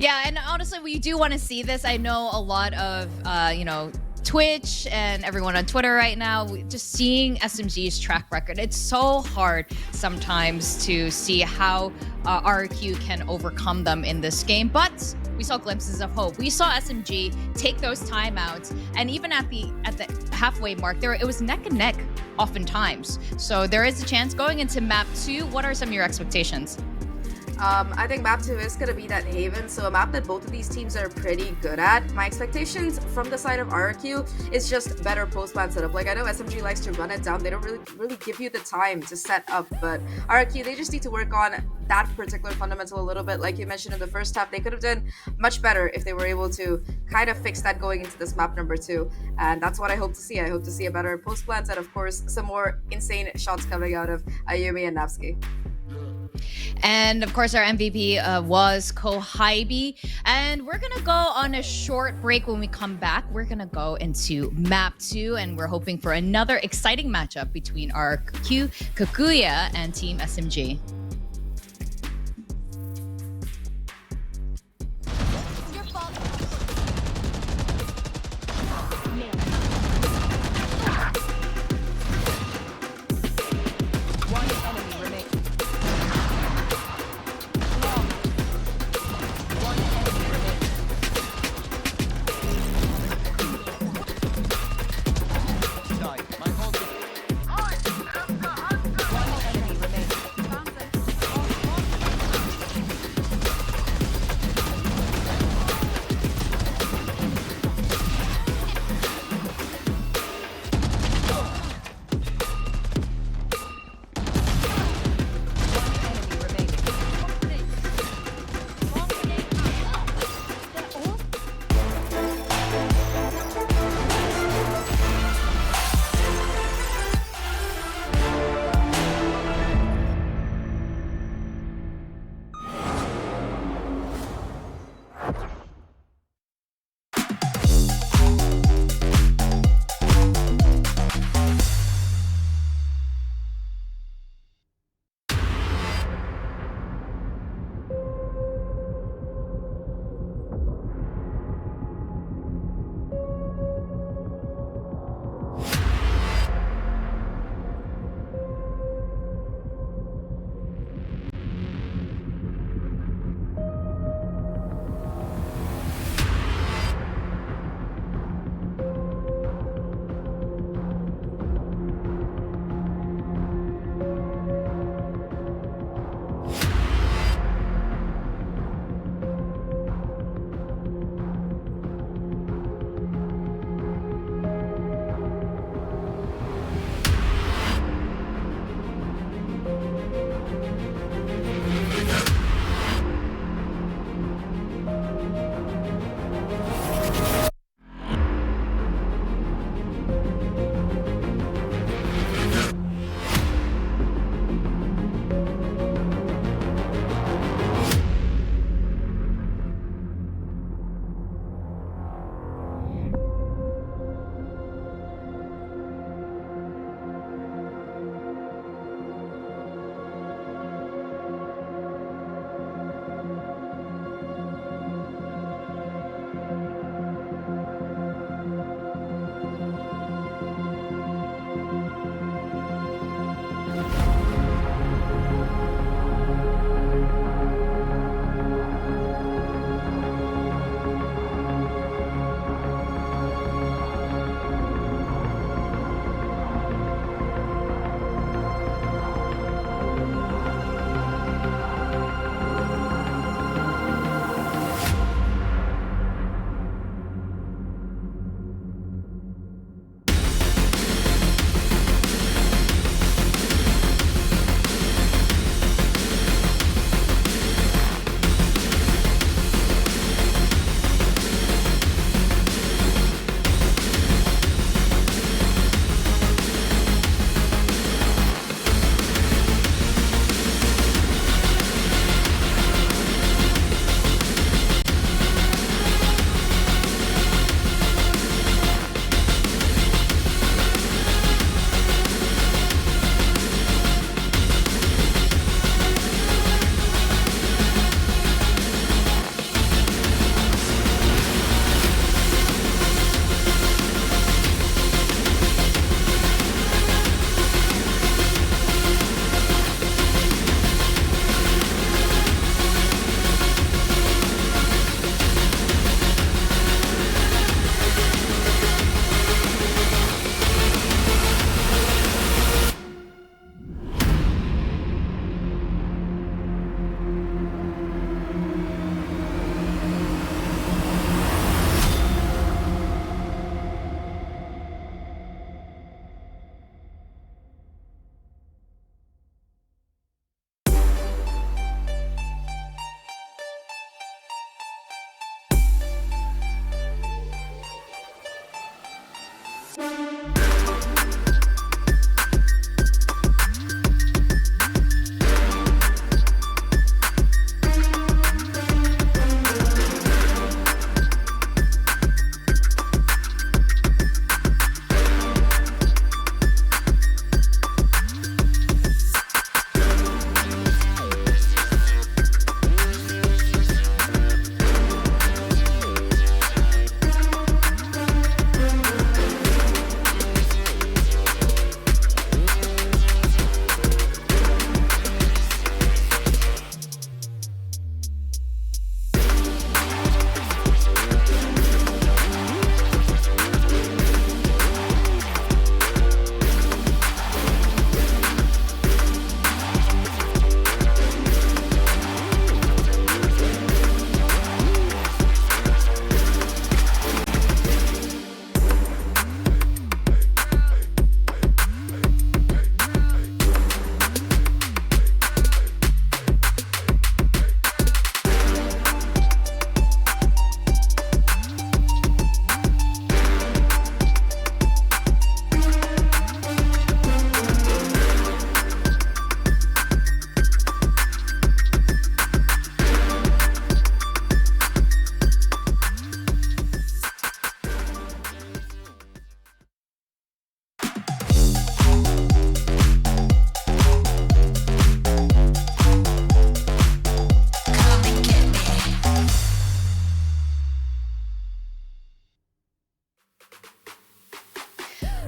Yeah, and honestly, we do want to see this. I know a lot of, you know, Twitch and everyone on Twitter right now, just seeing SMG's track record. It's so hard sometimes to see how RRQ can overcome them in this game, but we saw glimpses of hope. We saw SMG take those timeouts, and even at the halfway mark, it was neck and neck oftentimes. So there is a chance going into map 2. What are some of your expectations? I think map 2 is going to be that Haven, so a map that both of these teams are pretty good at. My expectations from the side of RRQ is just better post-plant setup. Like, I know SMG likes to run it down. They don't really give you the time to set up, but RRQ, they just need to work on that particular fundamental a little bit. Like you mentioned in the first half, they could have done much better if they were able to kind of fix that going into this map number 2. And that's what I hope to see. I hope to see a better post-plant and, of course, some more insane shots coming out of Ayumi and Napski. And of course, our MVP was Kohabi. And we're going to go on a short break. When we come back, we're going to go into map 2. And we're hoping for another exciting matchup between RRQ, Kaguy, and Team SMG.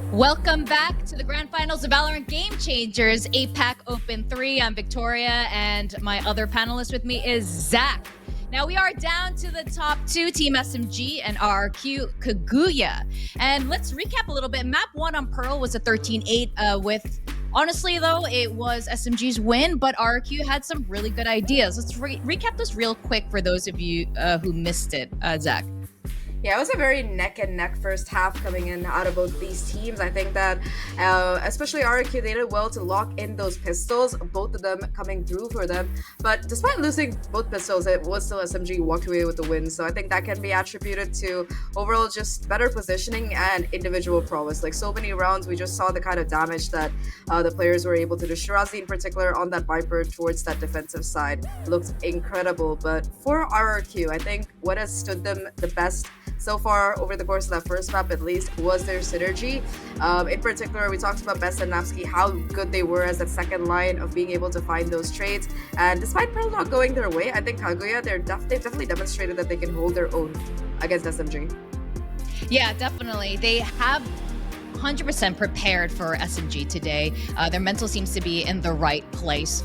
Welcome back to the grand finals of Valorant Game Changers APAC Open 3. I'm Victoria, and my other panelist with me is Zach. Now we are down to the top two, Team SMG and RRQ Kaguya. And let's recap a little bit. Map 1 on Pearl was a 13-8 with, honestly though, it was SMG's win, but RRQ had some really good ideas. Let's recap this real quick for those of you who missed it. Zach. Yeah, it was a very neck and neck first half coming in out of both these teams. I think that especially RRQ, they did well to lock in those pistols, both of them coming through for them. But despite losing both pistols, it was still SMG walked away with the win. So I think that can be attributed to overall just better positioning and individual prowess. Like so many rounds, we just saw the kind of damage that the players were able to do. Shirazi in particular on that Viper towards that defensive side looked incredible. But for RRQ, I think what has stood them the best so far over the course of that first map at least was their synergy. In particular, we talked about Best and Napski, how good they were as that second line of being able to find those trades. And despite Pearl not going their way, I think Kaguya, they've definitely demonstrated that they can hold their own against SMG. Yeah, definitely. They have 100% prepared for SMG today. Their mental seems to be in the right place.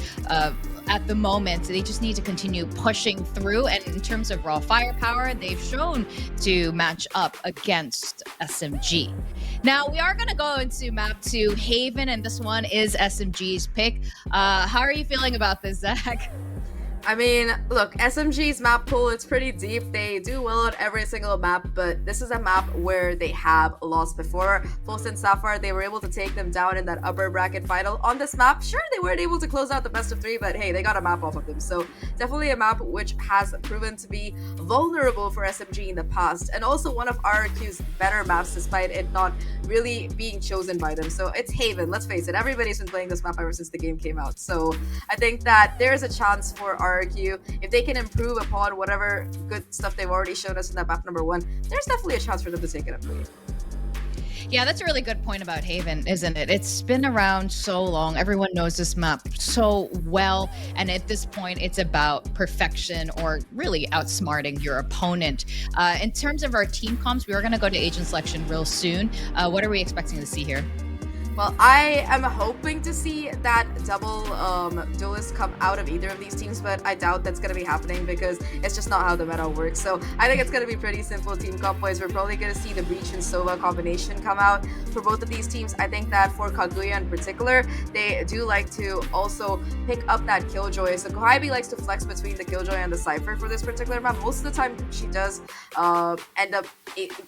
At the moment, they just need to continue pushing through. And in terms of raw firepower, they've shown to match up against SMG. Now, we are going to go into map 2, Haven, and this one is SMG's pick. How are you feeling about this, Zach? I mean, look, SMG's map pool, it's pretty deep. They do well on every single map, but this is a map where they have lost before. Fulton and Sapphire, they were able to take them down in that upper bracket final. On this map, sure, they weren't able to close out the best of 3, but hey, they got a map off of them. So definitely a map which has proven to be vulnerable for SMG in the past, and also one of RRQ's better maps despite it not really being chosen by them. So it's Haven, let's face it, everybody's been playing this map ever since the game came out. So I think that there's a chance for RRQ, if they can improve upon whatever good stuff they've already shown us in that map number 1, there's definitely a chance for them to take it up for you. Yeah, that's a really good point about Haven, isn't it? It's been around so long. Everyone knows this map so well. And at this point, it's about perfection or really outsmarting your opponent. In terms of our team comps, we are going to go to agent selection real soon. What are we expecting to see here? Well, I am hoping to see that double duelist come out of either of these teams, but I doubt that's going to be happening because it's just not how the meta works. So I think it's going to be pretty simple team comp wise. We're probably going to see the Breach and Sova combination come out for both of these teams. I think that for Kaguya in particular, they do like to also pick up that Killjoy. So Koibi likes to flex between the Killjoy and the Cypher for this particular map. Most of the time, she does end up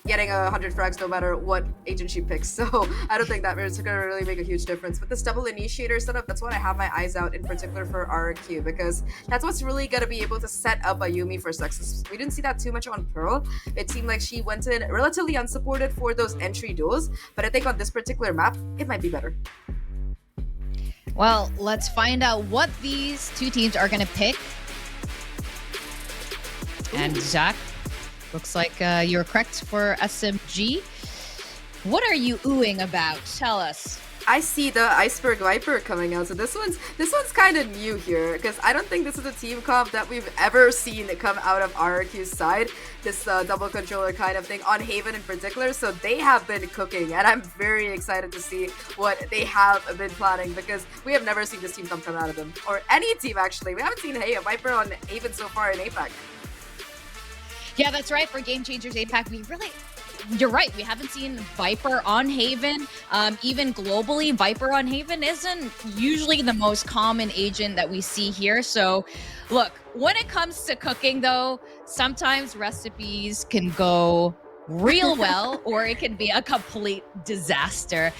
getting 100 frags no matter what agent she picks. So I don't think that is going to really make a huge difference. But this double initiator setup, that's what I have my eyes out in particular for RRQ, because that's what's really going to be able to set up a Yumi for success. We didn't see that too much on Pearl. It seemed like she went in relatively unsupported for those entry duels, but I think on this particular map, it might be better. Well, let's find out what these two teams are going to pick. And Zach, looks like you're correct for SMG. What are you oohing about? Tell us. I see the Iceberg Viper coming out, so this one's kind of new here, because I don't think this is a team comp that we've ever seen come out of RRQ's side, this double controller kind of thing, on Haven in particular, so they have been cooking, and I'm very excited to see what they have been planning, because we have never seen this team comp come out of them, or any team actually. We haven't seen, hey, a Viper on Haven so far in APAC. Yeah, that's right. For Game Changers APAC, you're right. We haven't seen Viper on Haven. Even globally, Viper on Haven isn't usually the most common agent that we see here. So, look, when it comes to cooking, though, sometimes recipes can go real well, or it can be a complete disaster.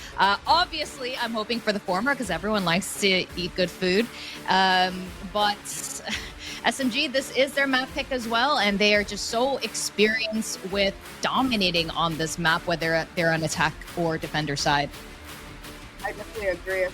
Obviously, I'm hoping for the former because everyone likes to eat good food. But SMG, this is their map pick as well, and they are just so experienced with dominating on this map, whether they're on attack or defender side. I definitely agree.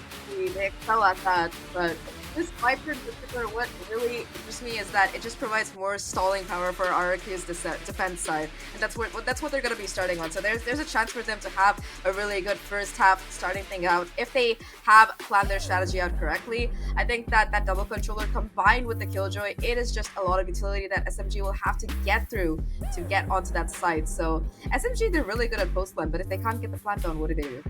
They excel at that, but this Viper in particular, what really interests me is that it just provides more stalling power for RRQ's defense side, and that's what they're going to be starting on. So there's a chance for them to have a really good first half starting thing out if they have planned their strategy out correctly. I think that double controller combined with the Killjoy, it is just a lot of utility that SMG will have to get through to get onto that site. So SMG, they're really good at post plan, but if they can't get the plant down, what do they do?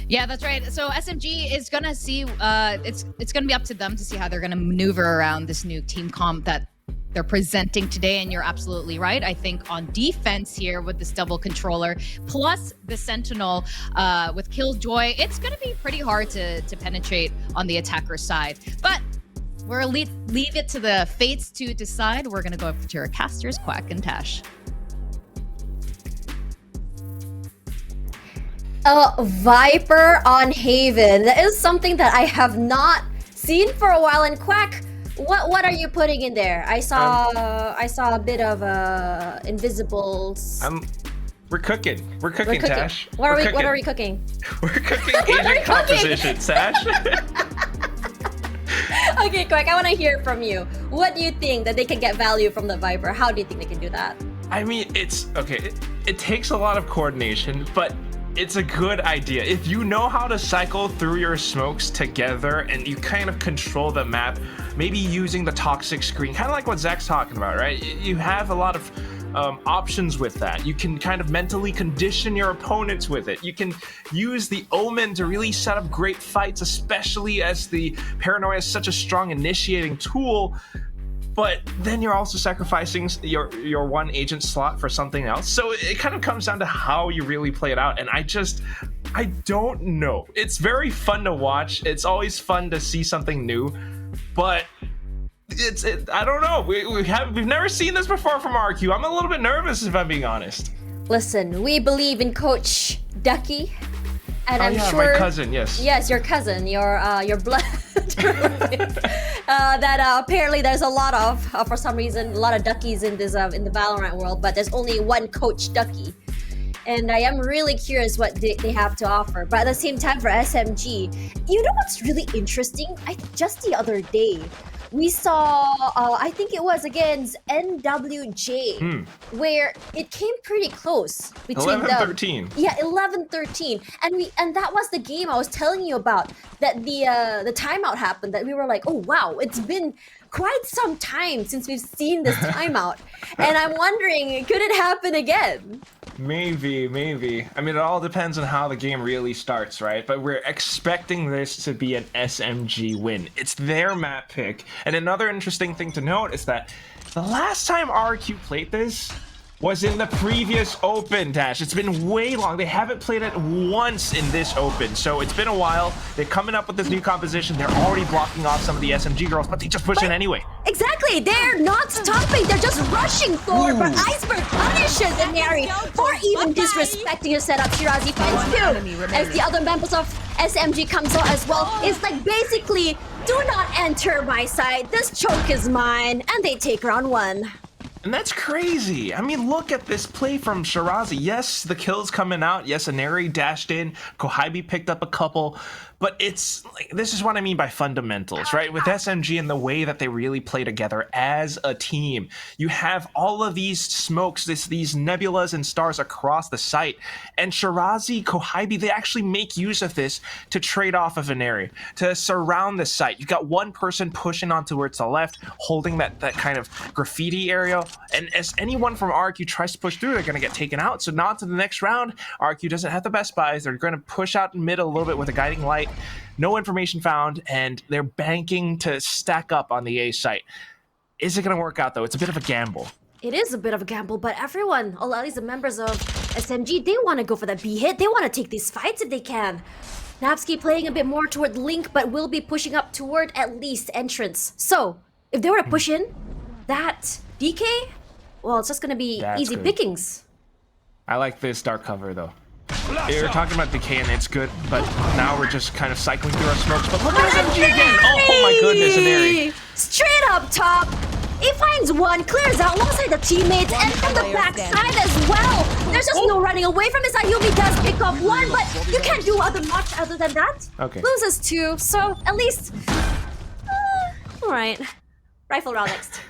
Yeah, that's right. So SMG is gonna see. It's gonna be up to them to see how they're gonna maneuver around this new team comp that they're presenting today. And you're absolutely right. I think on defense here with this double controller plus the Sentinel with Killjoy, it's gonna be pretty hard to penetrate on the attacker side. But we'll leave it to the fates to decide. We're gonna go up to our casters, Quack and Tash. Viper on Haven. That is something that I have not seen for a while. And Quack, what are you putting in there? I saw a bit of invisibles. We're cooking. We're cooking, Tash. What are we cooking? We're cooking agent composition, Tash. Okay, Quack, I want to hear from you. What do you think that they can get value from the Viper? How do you think they can do that? I mean, it's okay. It takes a lot of coordination, but it's a good idea. If you know how to cycle through your smokes together and you kind of control the map, maybe using the toxic screen, kind of like what Zach's talking about, right? You have a lot of options with that. You can kind of mentally condition your opponents with it. You can use the Omen to really set up great fights, especially as the Paranoia is such a strong initiating tool. But then you're also sacrificing your one agent slot for something else. So it kind of comes down to how you really play it out. And I don't know. It's very fun to watch. It's always fun to see something new. But I don't know. We've never seen this before from RRQ. I'm a little bit nervous if I'm being honest. Listen, we believe in Coach Ducky. And I'm sure my cousin, yes. Yes, your cousin, your blood relative. That apparently there's a lot of, for some reason, a lot of Duckies in this in the Valorant world, but there's only one Coach Ducky. And I am really curious what they have to offer. But at the same time, for SMG, you know what's really interesting? Just the other day, we saw, I think it was against NWJ, where it came pretty close between 11-13. Yeah, 11-13, and that was the game I was telling you about. That the timeout happened. That we were like, oh wow, it's been quite some time since we've seen this timeout, and I'm wondering, could it happen again? Maybe. I mean, it all depends on how the game really starts, right? But we're expecting this to be an SMG win. It's their map pick. And another interesting thing to note is that the last time RRQ played this was in the previous Open, Dash. It's been way long. They haven't played it once in this Open. So it's been a while. They're coming up with this new composition. They're already blocking off some of the SMG girls, but they just push in anyway. Exactly. They're not stopping. They're just rushing forward. But Iceberg punishes Inari for even disrespecting his setup. Shirazi finds two. As the other members of SMG comes out as well. It's like basically, do not enter my side. This choke is mine. And they take round one. And that's crazy. I mean, look at this play from Shirazi. Yes, the kills coming out. Yes, Inari dashed in. Kohibi picked up a couple. But it's like, this is what I mean by fundamentals, right? With SMG and the way that they really play together as a team. You have all of these smokes, these nebulas and stars across the site. And Shirazi, Kohibi, they actually make use of this to trade off of Inari, to surround the site. You've got one person pushing on towards the left, holding that kind of graffiti area. And as anyone from RRQ tries to push through, they're going to get taken out. So now to the next round, RRQ doesn't have the best buys. They're going to push out in mid a little bit with a guiding light. No information found, and they're banking to stack up on the A site. Is it going to work out, though? It's a bit of a gamble. It is a bit of a gamble, but everyone, all at least the members of SMG, they want to go for the B hit. They want to take these fights if they can. Napsky playing a bit more toward Link, but will be pushing up toward at least entrance. So, if they were to push in, that DK, well, it's just going to be easy pickings. I like this dark cover, though. You're talking about decay and it's good, but now we're just kind of cycling through our smokes. But look at SMG again! Oh my goodness, Inari! Straight up top! He finds one, clears out alongside the teammates, and from the backside as well! There's just no running away from this. Ayumi does pick up one, but you can't do much other than that. Okay. Loses two, so at least Alright. Rifle round next.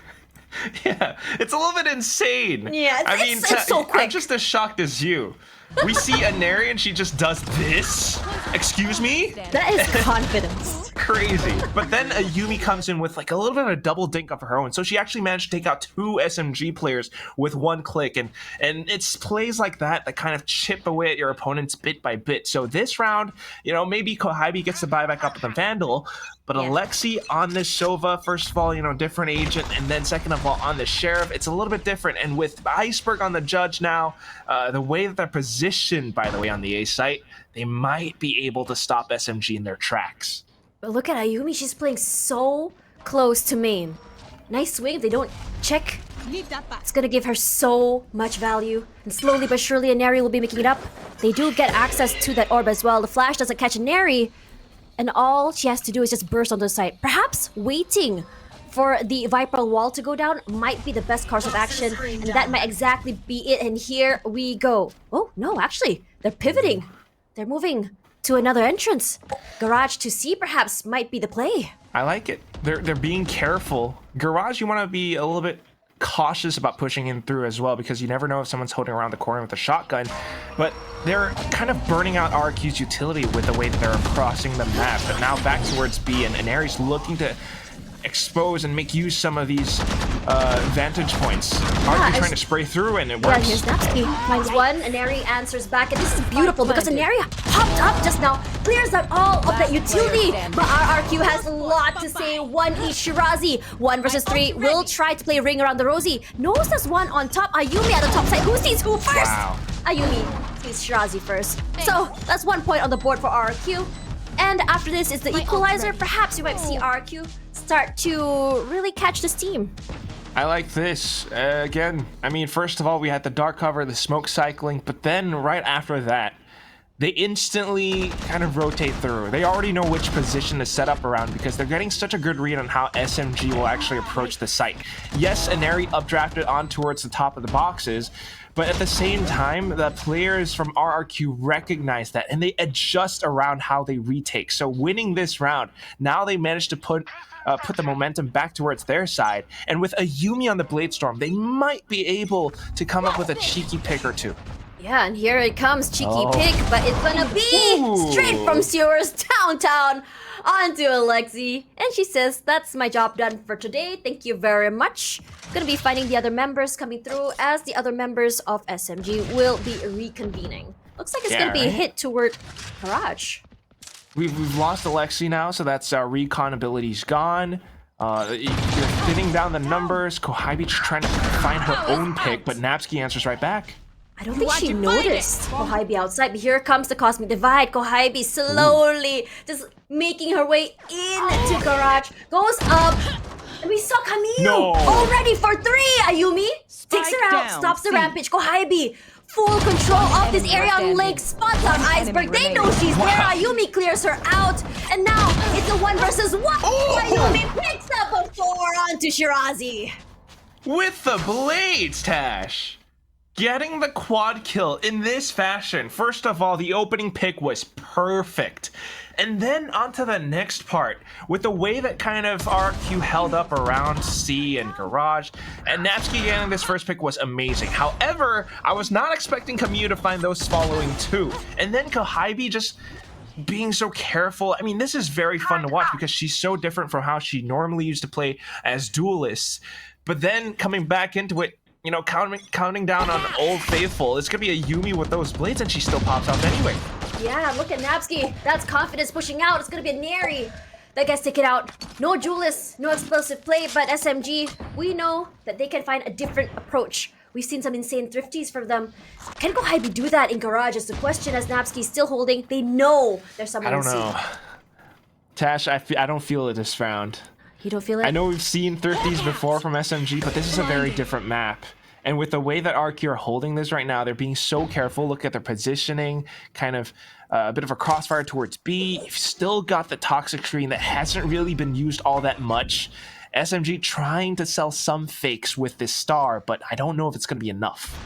Yeah, it's a little bit insane. Yeah, it's so quick. I'm just as shocked as you. We see Aneri and she just does this. Excuse me? That is confidence. Crazy. But then Ayumi comes in with like a little bit of a double dink of her own. So she actually managed to take out 2 SMG players with 1 click. And it's plays like that that kind of chip away at your opponents bit by bit. So this round, you know, maybe Kohabi gets to buy back up with the Vandal. But Yeah. Alexi on this Sova, first of all, you know, different agent. And then second of all, on the Sheriff, it's a little bit different. And with Iceberg on the Judge now, the way that they're positioned, by the way, on the A site, they might be able to stop SMG in their tracks. But look at Ayumi, she's playing so close to main. Nice swing, if they don't check. It's gonna give her so much value. And slowly but surely, Aneri will be making it up. They do get access to that orb as well. The flash doesn't catch Aneri. And all she has to do is just burst on the site. Perhaps waiting for the Viper wall to go down might be the best course of action. And that might exactly be it. And here we go. Oh, no, actually, they're pivoting. They're moving to another entrance. Garage to C perhaps might be the play. I like it. They're being careful. Garage, you want to be a little bit cautious about pushing in through as well, because you never know if someone's holding around the corner with a shotgun. But they're kind of burning out RRQ's utility with the way that they're crossing the map. But now back towards B, and Aneri's looking to expose and make use some of these vantage points. RRQ trying to spray through, and it Yeah, works. here's Napsky. Finds one, Aneri answers back, and this is beautiful because Aneri popped up just now, clears out all of that utility. But RRQ has a lot to say. 1 each Shirazi. 1 versus 3 will try to play ring around the Rosie. Knows there's one on top. Ayumi at the top side. Who sees who first? Wow. Ayumi sees Shirazi first. So that's 1 point on the board for RRQ. And after this is the equalizer. Perhaps you might see RRQ start to really catch the steam. I like this. Again, I mean, first of all, we had the dark cover, the smoke cycling, but then right after that, they instantly kind of rotate through. They already know which position to set up around because they're getting such a good read on how SMG will actually approach the site. Yes, Aneri updrafted on towards the top of the boxes, but at the same time, the players from RRQ recognize that and they adjust around how they retake. So winning this round, now they managed to put the momentum back towards their side. And with Ayumi on the Bladestorm, they might be able to come up with a cheeky pick or two. Yeah, and here it comes, cheeky pick, but it's gonna be straight from Sewers downtown onto Alexi. And she says, that's my job done for today. Thank you very much. Gonna be finding the other members coming through as the other members of SMG will be reconvening. Looks like it's gonna be a hit toward Garage. We've lost Alexi now, so that's recon ability's gone. You're thinning down the numbers. Kohabi trying to find her own pick, but Napsky answers right back. I don't think she noticed Kohabi outside, but here comes the Cosmic Divide. Kohabi slowly just making her way into Garage. Goes up. And we saw Camille already for 3. Ayumi takes her out, stops the rampage. Kohabi, full control of this area on Lake, spots on Iceberg. They know she's there. Ayumi clears her out. And now it's a 1 versus 1. Ayumi picks up a 4 onto Shirazi. With the blades, Tash. Getting the quad kill in this fashion. First of all, the opening pick was perfect. And then onto the next part, with the way that kind of RQ held up around C and Garage, and Napsky getting this first pick was amazing. However, I was not expecting Camille to find those following 2. And then Kohabi just being so careful. I mean, this is very fun to watch because she's so different from how she normally used to play as duelists. But then coming back into it, you know, counting down on Old Faithful. It's gonna be a Yumi with those blades, and she still pops out anyway. Yeah, look at Napsky. That's confidence pushing out. It's gonna be a Neri that gets taken out. No duelist, no explosive play, but SMG, we know that they can find a different approach. We've seen some insane thrifties from them. Can Kohabi do that in Garage is the question, as Napsky's still holding. They know there's someone in C. I don't know. Tash, I don't feel it this round. You don't feel it? I know we've seen thrifties before from SMG, but this is a very different map. And with the way that RQ are holding this right now, they're being so careful. Look at their positioning, kind of a bit of a crossfire towards B. You've still got the toxic screen that hasn't really been used all that much. SMG trying to sell some fakes with this star, but I don't know if it's going to be enough.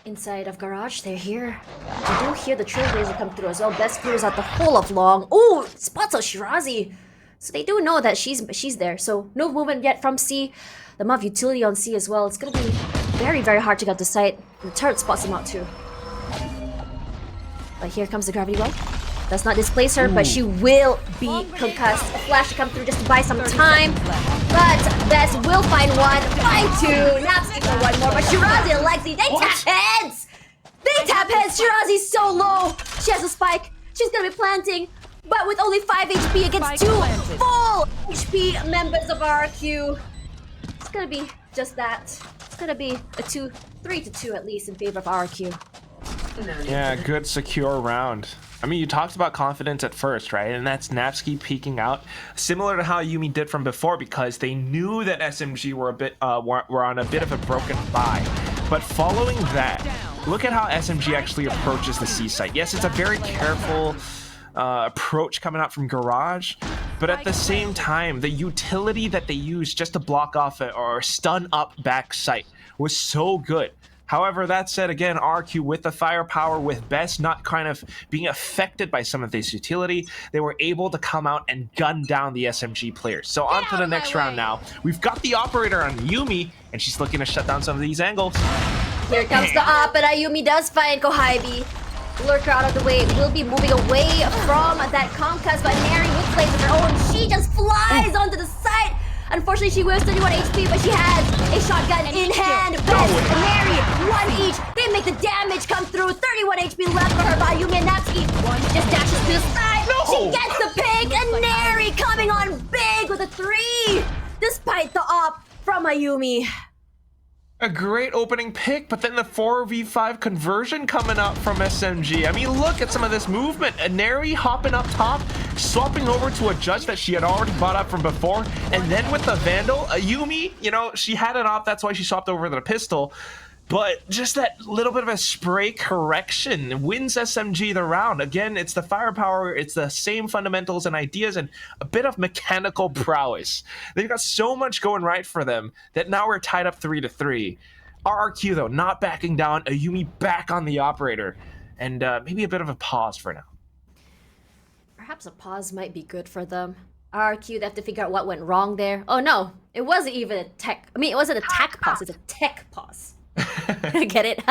Inside of Garage, they're here. They do hear the Trailblazer come through as well. Best clears out the whole of Long. Ooh, spots out Shirazi. So they do know that she's there. So no movement yet from C. The amount of utility on C as well. It's gonna be very, very hard to get to site. The turret spots him out too. But here comes the gravity well. Does not displace her, but she will be concussed. A flash to come through just to buy some time. But Bess will find one. Find two. Napsky for one more. But Shirazi and Lexi, they tap heads! They tap heads! Shirazi's so low! She has a spike. She's gonna be planting. But with only 5 HP against 2 full HP members of RRQ. It's gonna be just that. It's gonna be a 3-2 at least in favor of RRQ. Yeah, good secure round. I mean, you talked about confidence at first, right? And that's Napsky peeking out, similar to how Yumi did from before, because they knew that SMG were were on a bit of a broken bye. But following that, look at how SMG actually approaches the C site. Yes, it's a very careful approach coming out from Garage, but at the same time, the utility that they used just to block off or stun up back site was so good. However, that said, again, RRQ with the firepower, with Bess not kind of being affected by some of this utility, they were able to come out and gun down the SMG players. So on to the next round now. We've got the operator on Yumi, and she's looking to shut down some of these angles. Here comes the op, but Ayumi does find Kohaibi. Lurker out of the way, will be moving away from that conquest, but Neri will play with her own. She just flies onto the site. Unfortunately, she wears 31 HP, but she has a shotgun in hand. Bess and Neri, 1 each. They make the damage come through. 31 HP left for her by Ayumi and Natsuki. Just dashes to the side. She gets the pick, and Neri coming on big with a 3, despite the op from Ayumi. A great opening pick, but then the 4v5 conversion coming up from SMG. I mean, look at some of this movement. Neri hopping up top, swapping over to a judge that she had already bought up from before, and then with the Vandal, Yumi, you know, she had an op, that's why she swapped over to the pistol. But just that little bit of a spray correction wins SMG the round. Again, it's the firepower, it's the same fundamentals and ideas, and a bit of mechanical prowess. They've got so much going right for them that now we're tied up 3-3. RRQ, though, not backing down. Ayumi back on the operator. And maybe a bit of a pause for now. Perhaps a pause might be good for them. RRQ, they have to figure out what went wrong there. Oh no, it wasn't even a tech. I mean, it wasn't a tech pause, it's a tech pause. Get it?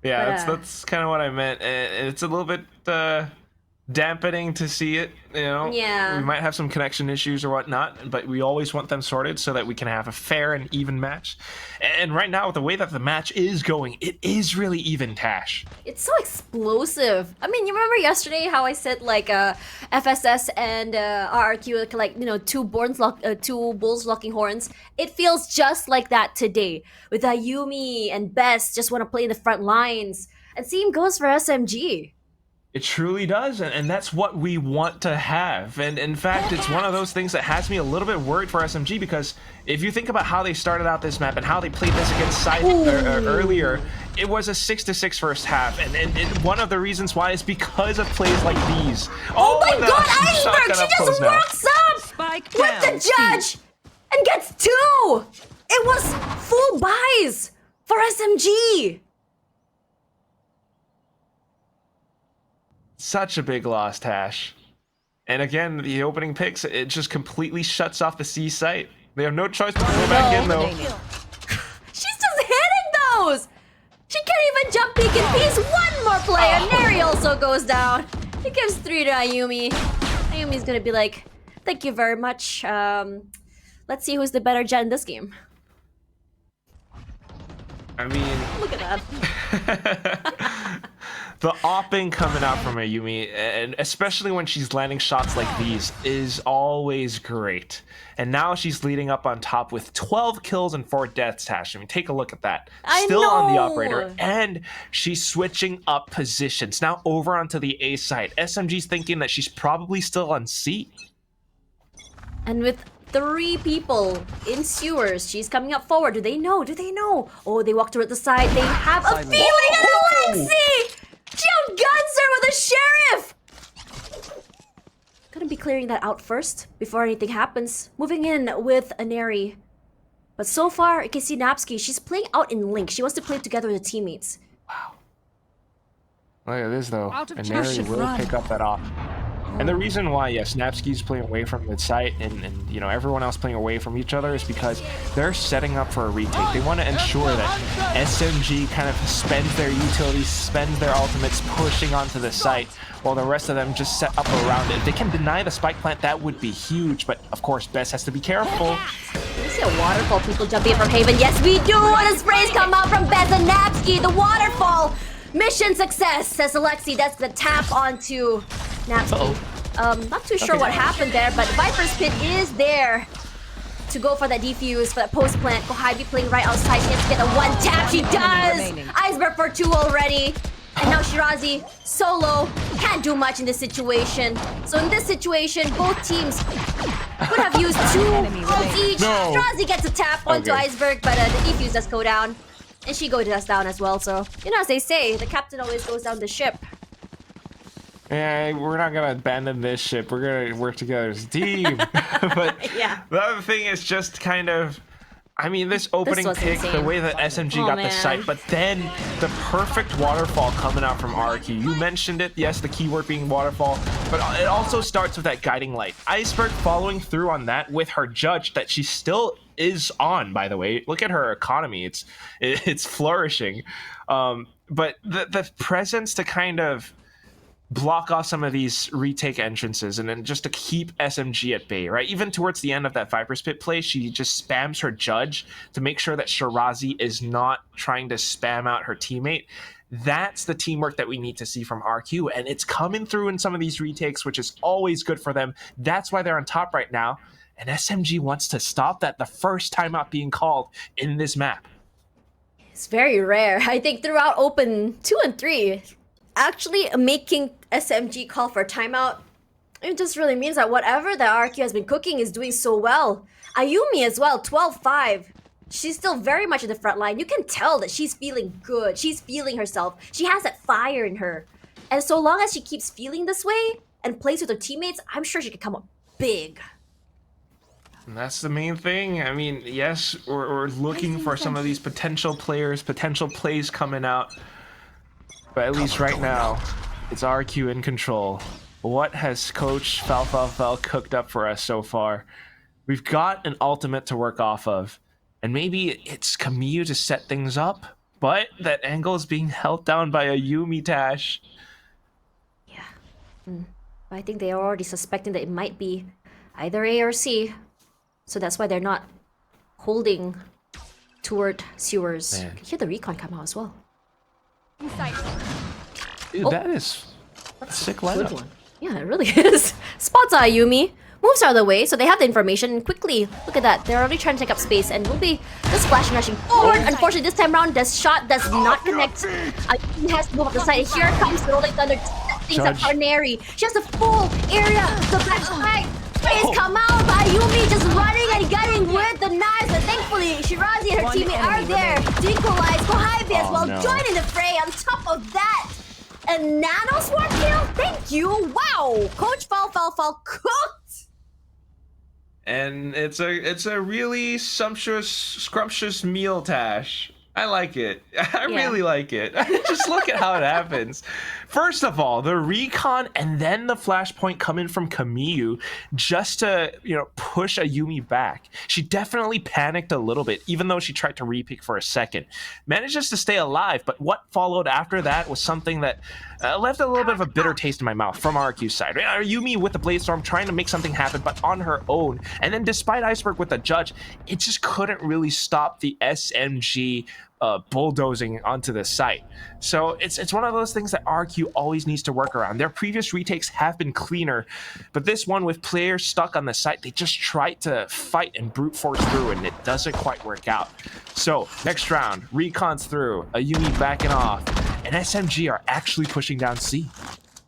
Yeah, that's kind of what I meant. It's a little bit dampening to see it, you know. Yeah. We might have some connection issues or whatnot, but we always want them sorted so that we can have a fair and even match. And right now, with the way that the match is going, it is really even, Tash. It's so explosive. I mean, you remember yesterday how I said like FSS and RRQ like, you know, two bulls locking horns? It feels just like that today with Ayumi and Bess just want to play in the front lines. And same goes for SMG. It truly does, and that's what we want to have. And in fact, it's one of those things that has me a little bit worried for SMG, because if you think about how they started out this map and how they played this against Side earlier, it was a 6-6 first half, and one of the reasons why is because of plays like these. Oh my god, Iceberg! She just walks up with the judge and gets 2! It was full buys for SMG! Such a big loss, Tash. And again, the opening picks, it just completely shuts off the C site. They have no choice but to go back in, though. She's just hitting those! She can't even jump peek and piece. One more player. Neri also goes down. He gives 3 to Ayumi. Ayumi's gonna be like, thank you very much. Let's see who's the better jet in this game. I mean... Look at that. The opping coming out from Ayumi, and especially when she's landing shots like these, is always great. And now she's leading up on top with 12 kills and 4 deaths, Tash. I mean, take a look at that. Still on the operator, and she's switching up positions. Now over onto the A side. SMG's thinking that she's probably still on C. And with 3 people in sewers, she's coming up forward. Do they know? Do they know? Oh, they walked her at the side. They have a feeling of Lexi! She outguns her with a sheriff! Gonna be clearing that out first before anything happens. Moving in with Neri. But so far, you can see Napsky, she's playing out in link. She wants to play together with her teammates. Wow. Look at this, though. And Neri will pick up that off. And the reason why, yes, Snapsky's playing away from the site and you know, everyone else playing away from each other is because they're setting up for a retake. They want to ensure that SMG kind of spends their utilities, spends their ultimates pushing onto the site, while the rest of them just set up around it. If they can deny the spike plant, that would be huge, but of course, Bess has to be careful. We see a waterfall, people jumping in from Haven. Yes, we do! And the sprays come out from Bess and Napsky. The waterfall! Mission success, says Alexi. That's the tap onto Napsky. Not too sure what happened there, but Viper's Pit is there to go for that defuse, for that post plant. Kohabi playing right outside. She has to get a one tap. She does! Iceberg for 2 already. And now Shirazi, solo, can't do much in this situation. So in this situation, both teams could have used 2 ults each. No. Shirazi gets a tap onto Iceberg, but the defuse does go down. And she goes down as well, so, you know, as they say, the captain always goes down the ship. Yeah, we're not gonna abandon this ship. We're gonna work together as a team. But Yeah. the other thing is just kind of, I mean, this opening was pick, the insane. way that SMG got the man. site, but then the perfect waterfall coming out from RRQ. You mentioned it, yes, the keyword being waterfall, but it also starts with that guiding light. Iceberg following through on that with her judge that she still is on, by the way. Look at her economy, it's flourishing. But the presence to kind of block off some of these retake entrances and then just to keep SMG at bay, right? Even towards the end of that Viper's Pit play, she just spams her judge to make sure that Shirazi is not trying to spam out her teammate. That's the teamwork that we need to see from RQ, and it's coming through in some of these retakes, which is always good for them. That's why they're on top right now, and SMG wants to stop that the first timeout being called in this map. It's very rare. I think throughout Open 2 and 3, actually making SMG call for a timeout, it just really means that whatever that RQ has been cooking is doing so well. Ayumi as well, 12-5. She's still very much in the front line. You can tell that she's feeling good. She's feeling herself. She has that fire in her. And so long as she keeps feeling this way and plays with her teammates, I'm sure she can come up big. And that's the main thing. I mean, yes, we're looking for some of these potential players, potential plays coming out. But at least right now, it's RQ in control. What has Coach Falfalfal cooked up for us so far? We've got an ultimate to work off of. And maybe it's Camus to set things up. But that angle is being held down by a Yumi Tash. Yeah. But I think they are already suspecting that it might be either A or C. So that's why they're not holding toward sewers. Man. You can hear the recon come out as well. Dude, that is a sick Good lineup. one. Yeah, it really is. Spots Ayumi. Moves out of the way, so they have the information. And quickly, look at that. They're already trying to take up space and will be just flashing, rushing forward. Unfortunately, this time around, the shot does not connect. Ayumi has to move up the side. Here comes the Rolling Thunder. Things up Carnary. She has the full area. The black flag. Sprays come out. Ayumi just running and gunning with the knives. But thankfully, Shirazi and her teammate are there to equalize. Kohabi as well, joining the fray. On top of that, a nano swarm kill? Thank you. Wow. Coach Falfalfal cooked. And it's a really scrumptious meal, Tash. I like it. I really like it. Just look at how it happens. First of all, the recon and then the flashpoint coming from Camus just to, you know, push Ayumi back. She definitely panicked a little bit, even though she tried to repeat for a second. Manages to stay alive, but what followed after that was something that left a little bit of a bitter taste in my mouth from RQ's side. Ayumi with the Blade Storm trying to make something happen, but on her own. And then despite Iceberg with the judge, it just couldn't really stop the SMG bulldozing onto the site. So it's one of those things that RQ always needs to work around. Their previous retakes have been cleaner, but this one with players stuck on the site, they just tried to fight and brute force through, and it doesn't quite work out. So next round, recon's through, Ayumi backing off, and SMG are actually pushing down C.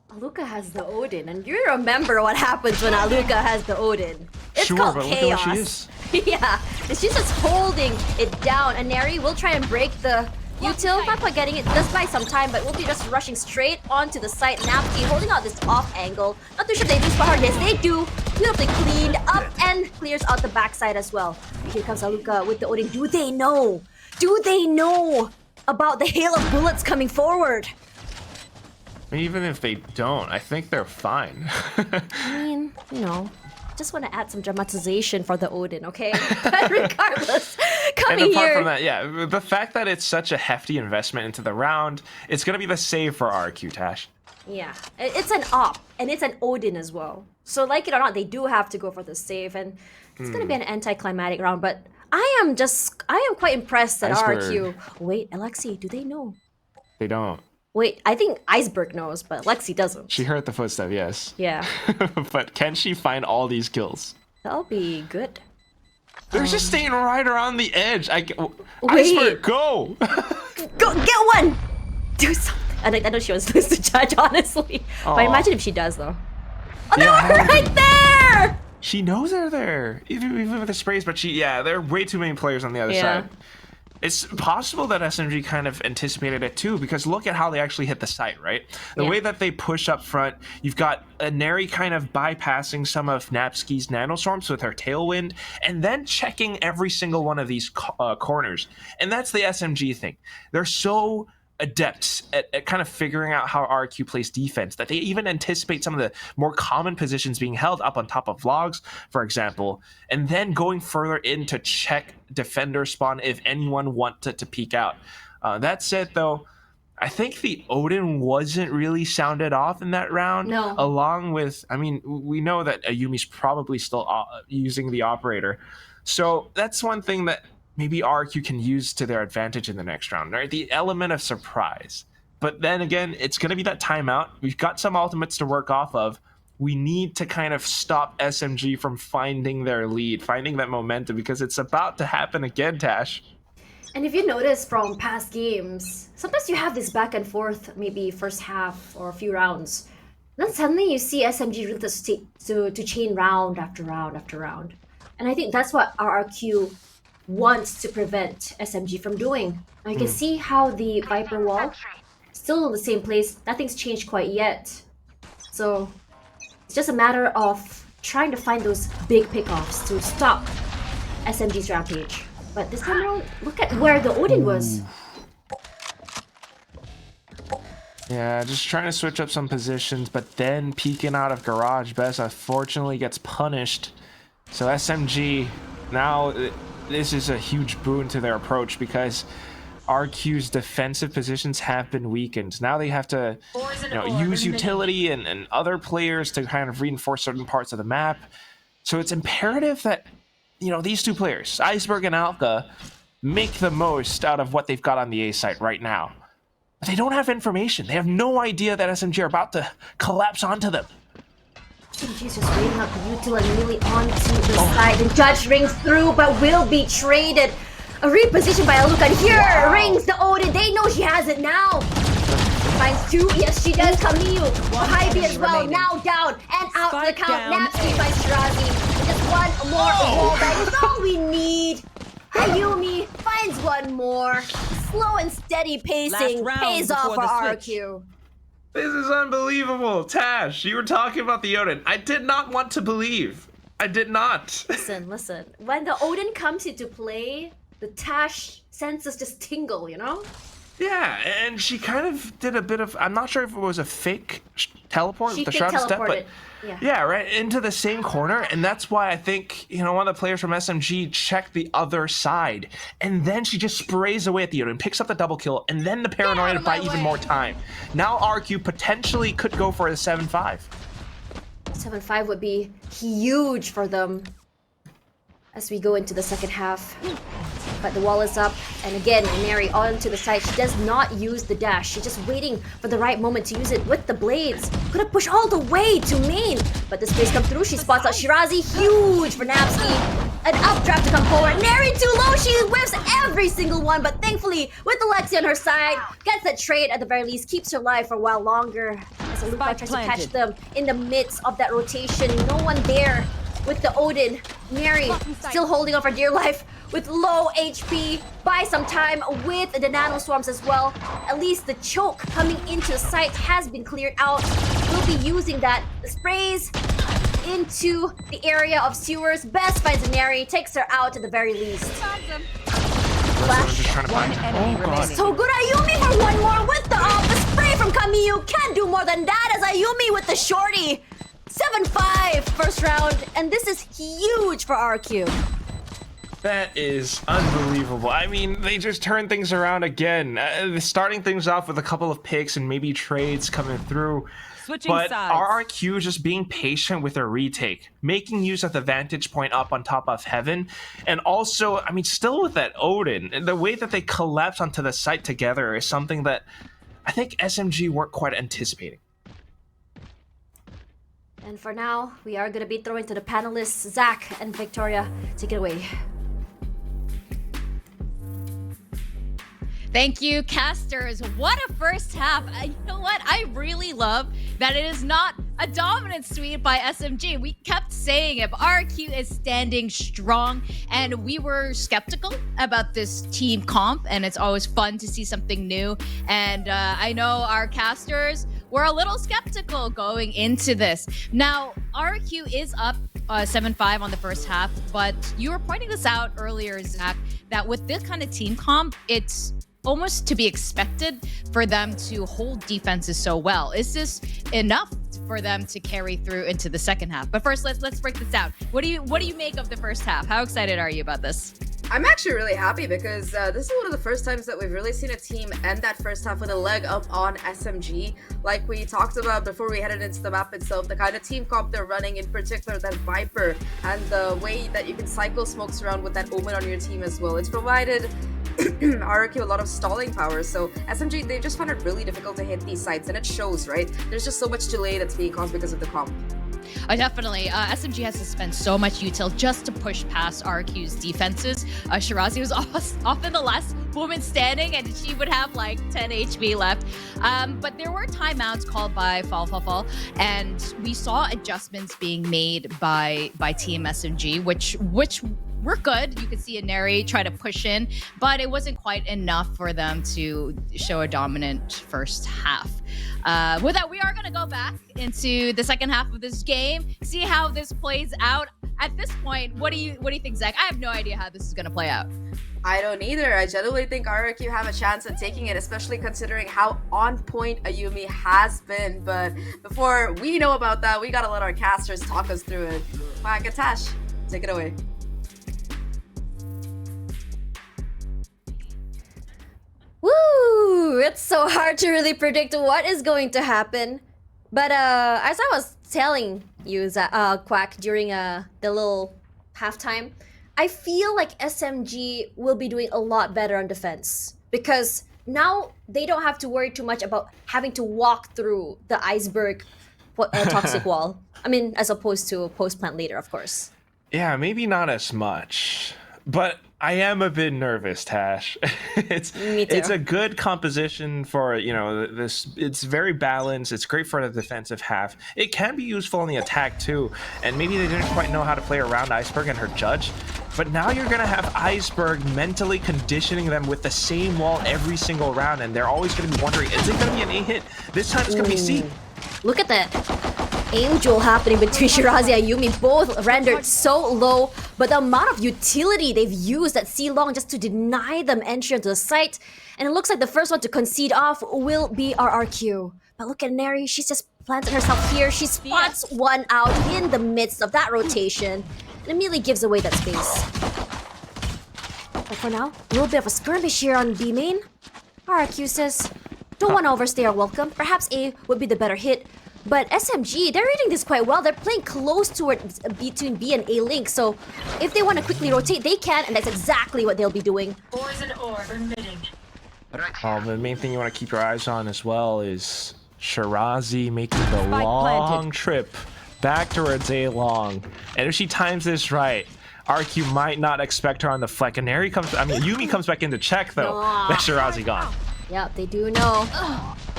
Aluka has the Odin, and you remember what happens when Aluka has the Odin. It's Sure, called but look at chaos. what she is. Yeah, she's just holding it down. And Neri will try and break the util, not quite getting it, does buy some time, but will be just rushing straight onto the site. Napki holding out this off angle. Not too sure if they do spot her. Yes, they do. Beautifully cleaned up and clears out the backside as well. Here comes Aluka with the Odin. Do they know? Do they know about the hail of bullets coming forward? Even if they don't, I think they're fine. I mean, you know, just want to add some dramatization for the Odin, okay? But regardless, And coming apart here. from that, yeah, the fact that it's such a hefty investment into the round, it's gonna be the save for RRQ, Tash. Yeah, it's an op, and it's an Odin as well. So like it or not, they do have to go for the save, and it's gonna be an anticlimactic round. But I am quite impressed that Iceberg. RRQ. Wait, Alexi, do they know? They don't. Wait, I think Iceberg knows, but Alexi doesn't. She heard the footstep, yes. Yeah, But can she find all these kills? that'll be good. They're just staying right around the edge. Wait. Iceberg, go! Go get one. Do something. And I know she wants to judge, honestly. But Aw. imagine if she does, though. Oh, Yeah. they're right there! She knows they're there, even with the sprays. But there are way too many players on the other Yeah. side. It's possible that SMG kind of anticipated it too, because look at how they actually hit the site, right? The Yeah. way that they push up front, you've got Neri kind of bypassing some of Napski's nanostorms with her tailwind, and then checking every single one of these corners. And that's the SMG thing. They're so adept at kind of figuring out how RRQ plays defense that they even anticipate some of the more common positions being held up on top of logs, for example, and then going further in to check defender spawn if anyone wanted to peek out. That said, though, I think the Odin wasn't really sounded off in that round. No. Along with, I mean, we know that Ayumi's probably still using the operator. So that's one thing that maybe RRQ can use to their advantage in the next round, right? The element of surprise. But then again, it's going to be that timeout. We've got some ultimates to work off of. We need to kind of stop SMG from finding their lead, finding that momentum, because it's about to happen again, Tash. And if you notice from past games, sometimes you have this back and forth, maybe first half or a few rounds. Then suddenly you see SMG really to chain round after round after round. And I think that's what RRQ wants to prevent SMG from doing. Now you can see how the Viper wall still in the same place. Nothing's changed quite yet. So it's just a matter of trying to find those big pickoffs to stop SMG's rampage. But this time around, look at where the Odin was. Yeah, just trying to switch up some positions, but then peeking out of Garage Best unfortunately gets punished. So SMG, now this is a huge boon to their approach, because RQ's defensive positions have been weakened. Now they have to use utility and other players to kind of reinforce certain parts of the map. So it's imperative that these two players, Iceberg and Alka, make the most out of what they've got on the A site right now. But they don't have information. They have no idea that SMG are about to collapse onto them. SMG's just waiting out the util and really onto the side. And Judge rings through, but will be traded. A reposition by Aluka. And here rings the Odin. They know she has it now. Finds two. Yes, she does. Camille. Hybe as well. Now down and out to the count. Napsky by Shirazi. And just one more wall bag is all we need. Ayumi finds one more. Slow and steady pacing pays off for RRQ. This is unbelievable. Tash, you were talking about the Odin. I did not want to believe. I did not. Listen. When the Odin comes into play, the Tash senses just tingle, Yeah, and she kind of did a bit of, I'm not sure if it was a fake teleport, She the fake shroud step, but teleported. yeah, right into the same corner. And that's why I think, one of the players from SMG checked the other side. And then she just sprays away at the Odin, picks up the double kill, and then the paranoia to buy even more time. Now RQ potentially could go for a 7-5. 7-5 would be huge for them as we go into the second half. But the wall is up, and again, Neri onto the side. She does not use the dash. She's just waiting for the right moment to use it with the blades. Could have pushed all the way to main, but the space comes through. She spots out Shirazi, huge for Napsky. An updraft to come forward. Neri too low. She whiffs every single one, but thankfully, with Alexi on her side, gets that trade at the very least, keeps her alive for a while longer. As Aluka tries to catch them in the midst of that rotation. No one there with the Odin. Neri still holding on for dear life with low HP. Buy some time with the nano swarms as well. At least the choke coming into the site has been cleared out. We'll be using that. The sprays into the area of sewers. Best finds Neri, takes her out at the very least. I'm just trying to find. Oh god. So good, Ayumi for one more with the spray from from Kamiyu can't do more than that as Ayumi with the shorty. 7-5 first round, and this is huge for RRQ. That is unbelievable. I mean, they just turned things around again. Starting things off with a couple of picks and maybe trades coming through. But RRQ just being patient with their retake, making use of the vantage point up on top of Heaven, and also, I mean, still with that Odin, and the way that they collapse onto the site together is something that I think SMG weren't quite anticipating. And for now, we are gonna be throwing to the panelists, Zach and Victoria. Take it away. Thank you, casters. What a first half. You know what? I really love that it is not a dominant sweep by SMG. We kept saying it, but RRQ is standing strong, and we were skeptical about this team comp, and it's always fun to see something new. And I know our casters were a little skeptical going into this. Now, RRQ is up 7-5 on the first half, but you were pointing this out earlier, Zach, that with this kind of team comp, it's almost to be expected for them to hold defenses so well. Is this enough for them to carry through into the second half? But first, let's break this down. What do you make of the first half? How excited are you about this? I'm actually really happy because this is one of the first times that we've really seen a team end that first half with a leg up on SMG. Like we talked about before we headed into the map itself, the kind of team comp they're running, in particular that Viper, and the way that you can cycle smokes around with that Omen on your team as well. It's provided RRQ a lot of stalling power, so SMG, they just found it really difficult to hit these sites, and it shows, right? There's just so much delay that's being caused because of the comp. Definitely. SMG has to spend so much util just to push past RQ's defenses. Shirazi was often the last woman standing, and she would have like 10 HP left. But there were timeouts called by Fall, and we saw adjustments being made by Team SMG, which were good. You could see Inari try to push in, but it wasn't quite enough for them to show a dominant first half. With that, we are going to go back into the second half of this game, see how this plays out. At this point, what do you think, Zach? I have no idea how this is going to play out. I don't either. I genuinely think RRQ have a chance at taking it, especially considering how on point Ayumi has been. But before we know about that, we gotta let our casters talk us through it. Tash, take it away. Woo! It's so hard to really predict what is going to happen. But as I was telling you, Quack, during the little halftime, I feel like SMG will be doing a lot better on defense. Because now they don't have to worry too much about having to walk through the iceberg toxic wall. I mean, as opposed to post-plant later, of course. Yeah, maybe not as much. But I am a bit nervous, Tash. It's a good composition for, this. It's very balanced. It's great for the defensive half. It can be useful on the attack too. And maybe they didn't quite know how to play around Iceberg and her judge. But now you're going to have Iceberg mentally conditioning them with the same wall every single round. And they're always going to be wondering, is it going to be an A hit? This time it's going to be C. Look at that aim duel happening between Shirazi and Ayumi, both rendered so low, but the amount of utility they've used at C-Long just to deny them entry into the site, and it looks like the first one to concede off will be RRQ. But look at Neri, she's just planted herself here, she spots one out in the midst of that rotation, and immediately gives away that space. But for now, a little bit of a skirmish here on B main. RRQ says, don't want to overstay our welcome, perhaps A would be the better hit. But SMG, they're reading this quite well. They're playing close towards between B and A link, so if they want to quickly rotate, they can, and that's exactly what they'll be doing. Poison orb emitting. The main thing you want to keep your eyes on as well is Shirazi making the long trip back towards A long, and if she times this right, RQ might not expect her on the fleck. And Neri Yumi comes back in to check though. That Shirazi gone. Yep, they do know.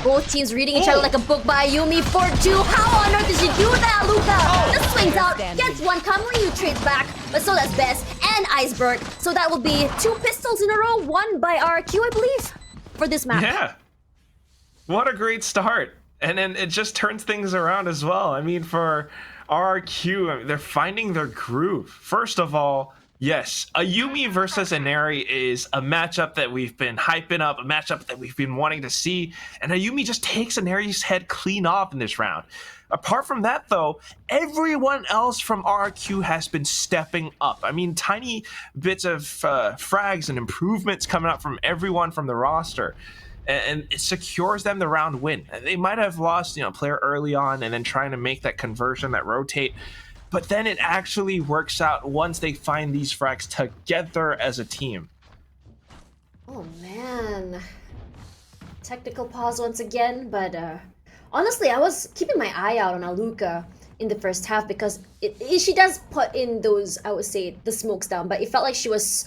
Both teams reading each other like a book by Yumi for 2. How on earth did she do that, Luca? Just swings out, gets one, Kamryu trades back, but so does Bess and Iceberg. So that will be 2 pistols in a row, won by RRQ, I believe, for this map. Yeah. What a great start. And then it just turns things around as well. I mean, for RRQ, they're finding their groove. First of all, Yes, Ayumi versus Inari is a matchup that we've been hyping up, a matchup that we've been wanting to see, and Ayumi just takes Inari's head clean off in this round. Apart from that, though, everyone else from RRQ has been stepping up. I mean, tiny bits of frags and improvements coming up from everyone from the roster, and it secures them the round win. They might have lost, a player early on and then trying to make that conversion, that rotate, but then it actually works out once they find these frags together as a team. Oh man. Technical pause once again, but honestly, I was keeping my eye out on Aluka in the first half because she does put in those, I would say, the smokes down, but it felt like she was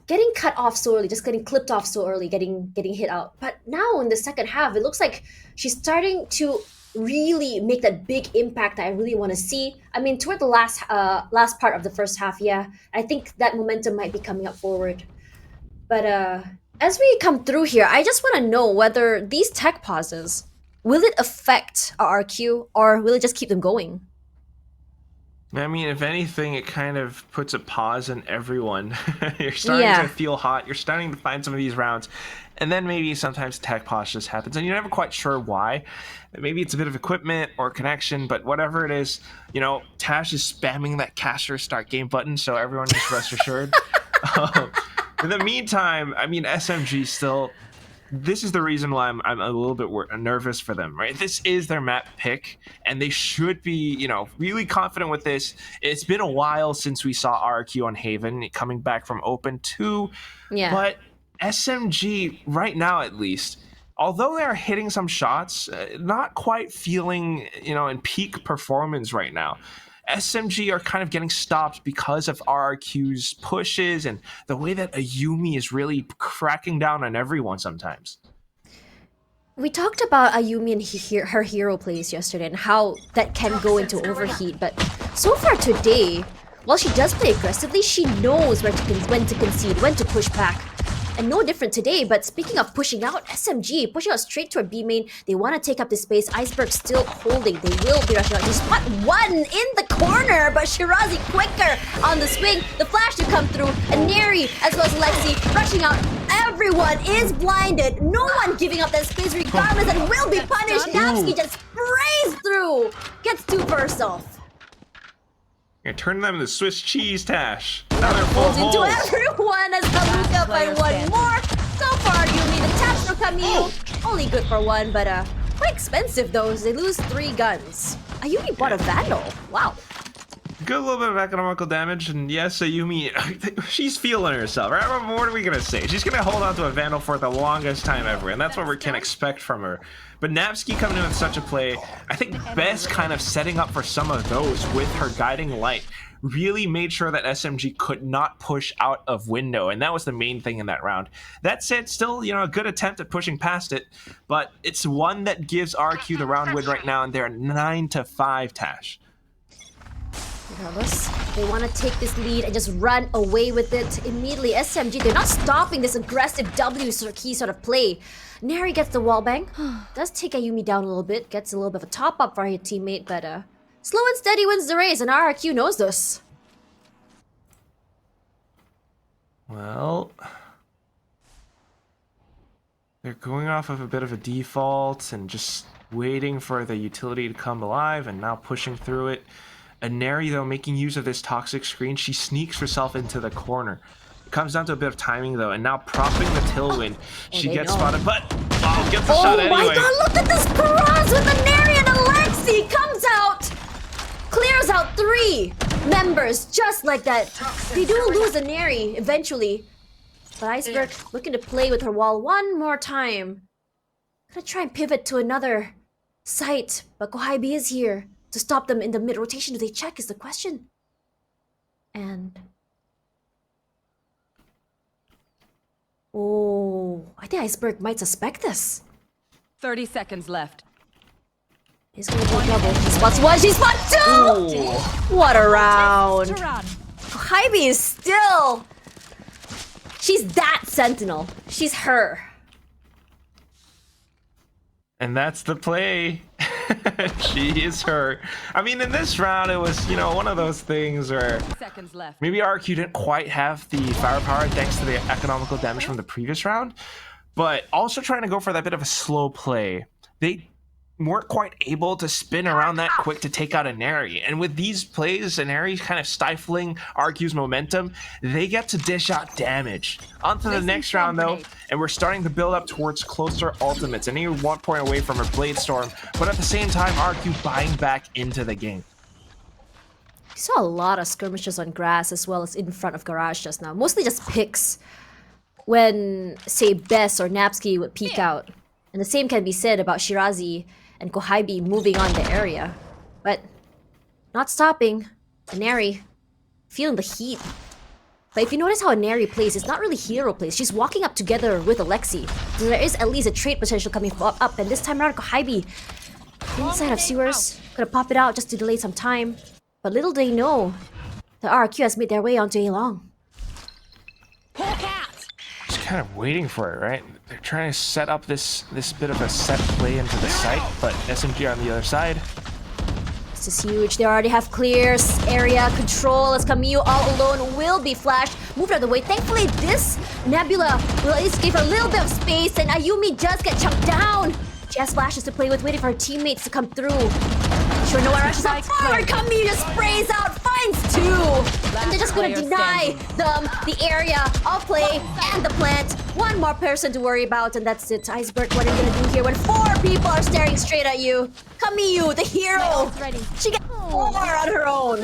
getting cut off so early, just getting clipped off so early, getting hit out. But now in the second half, it looks like she's starting to really make that big impact that I really want to see. I mean, toward the last part of the first half, yeah, I think that momentum might be coming up forward. But as we come through here, I just want to know whether these tech pauses, will it affect RRQ or will it just keep them going? I mean, if anything, it kind of puts a pause in everyone. You're starting to feel hot. You're starting to find some of these rounds. And then maybe sometimes tech pause just happens. And you're never quite sure why. Maybe it's a bit of equipment or connection, but whatever it is, Tash is spamming that caster start game button, so everyone just rest assured. In the meantime, I mean, SMG still... This is the reason why I'm a little bit nervous for them, right? This is their map pick, and they should be, really confident with this. It's been a while since we saw RRQ on Haven coming back from Open 2. Yeah. But SMG, right now at least, although they're hitting some shots, not quite feeling, in peak performance right now. SMG are kind of getting stopped because of RRQ's pushes and the way that Ayumi is really cracking down on everyone sometimes. We talked about Ayumi and her hero plays yesterday and how that can go into overheat, but so far today, while she does play aggressively, she knows when to concede, when to push back. And no different today, but speaking of pushing out, SMG pushing out straight to a B main. They want to take up the space. Iceberg still holding. They will be rushing out. They spot one in the corner, but Shirazi quicker on the swing. The flash to come through. And Neri, as well as Lexi, rushing out. Everyone is blinded. No one giving up that space regardless and will be punished. Napsky just sprays through. Gets two for herself. You're turning them into Swiss cheese, Tash. Now they're full Falls of into holes. everyone as Haluka by one more. So far, Yumi, the taps for Camille, only good for one, but quite expensive though, as they lose 3 guns. Ayumi bought a Vandal. Wow. Good little bit of economical damage, and yes, Ayumi, she's feeling herself, right? What are we gonna say? She's gonna hold on to a Vandal for the longest time ever, and that's what we can expect from her. But Napsky coming in with such a play, I think best kind of setting up for some of those with her guiding light, really made sure that SMG could not push out of window, and that was the main thing in that round. That said, still, a good attempt at pushing past it, but it's one that gives RQ the round win right now, and they're 9-5, Tash. Regardless, they want to take this lead and just run away with it immediately. SMG, they're not stopping this aggressive W key sort of play. Neri gets the wall bang. Does take Ayumi down a little bit. Gets a little bit of a top up for her teammate, but slow and steady wins the race, and RRQ knows this. Well, they're going off of a bit of a default and just waiting for the utility to come alive and now pushing through it. Neri, though, making use of this toxic screen, she sneaks herself into the corner. It comes down to a bit of timing, though, and now propping the tailwind. She gets spotted, but gets the shot anyway. Oh my god, look at this barrage with the Neri and Alexi! Comes out! Clears out 3 members, just like that. They do lose a Neri eventually. But Iceberg looking to play with her wall one more time. Gonna try and pivot to another site, but Kohaibi is here to stop them in the mid-rotation. Do they check is the question. And... oh, I think Iceberg might suspect this. 30 seconds left. He's gonna do double. She spots 1, she spots 2! Ooh. What a round. Kohaibi is still... she's that Sentinel. She's her. And that's the play. She is hurt. I mean, in this round, it was, you know, one of those things where Seconds left. maybe RRQ didn't quite have the firepower thanks to the economical damage from the previous round, but also trying to go for that bit of a slow play. They weren't quite able to spin around that quick to take out Inari. And with these plays, Inari kind of stifling RQ's momentum, they get to dish out damage. On to the next round though, and we're starting to build up towards closer ultimates. And you're 1 point away from a Blade Storm, but at the same time, RQ buying back into the game. I saw a lot of skirmishes on grass as well as in front of garage just now. Mostly just picks when, say, Bess or Napsky would peek out. And the same can be said about Shirazi and Kohaibi moving on the area. But not stopping. Inari feeling the heat. But if you notice how Inari plays, it's not really hero plays. She's walking up together with Alexi. So there is at least a trade potential coming up. And this time around, Kohaibi inside of sewers. Gonna pop it out just to delay some time. But little they know, the RRQ has made their way onto A-Long. Just kind of waiting for it, right? They're trying to set up this bit of a set play into the site, but SMG on the other side. This is huge. They already have clear area control as Camille all alone will be flashed. Moved out of the way. Thankfully, this Nebula will at least give her a little bit of space, and Ayumi does get chunked down. She has flashes to play with, waiting for her teammates to come through. Sure, no one rushes out forward. Camille just sprays out, finds two. And they're just gonna deny them the area of play and the plant. One more person to worry about, and that's it. Iceberg, what are you gonna do here when 4 people are staring straight at you? Camille, the hero. She gets 4 on her own.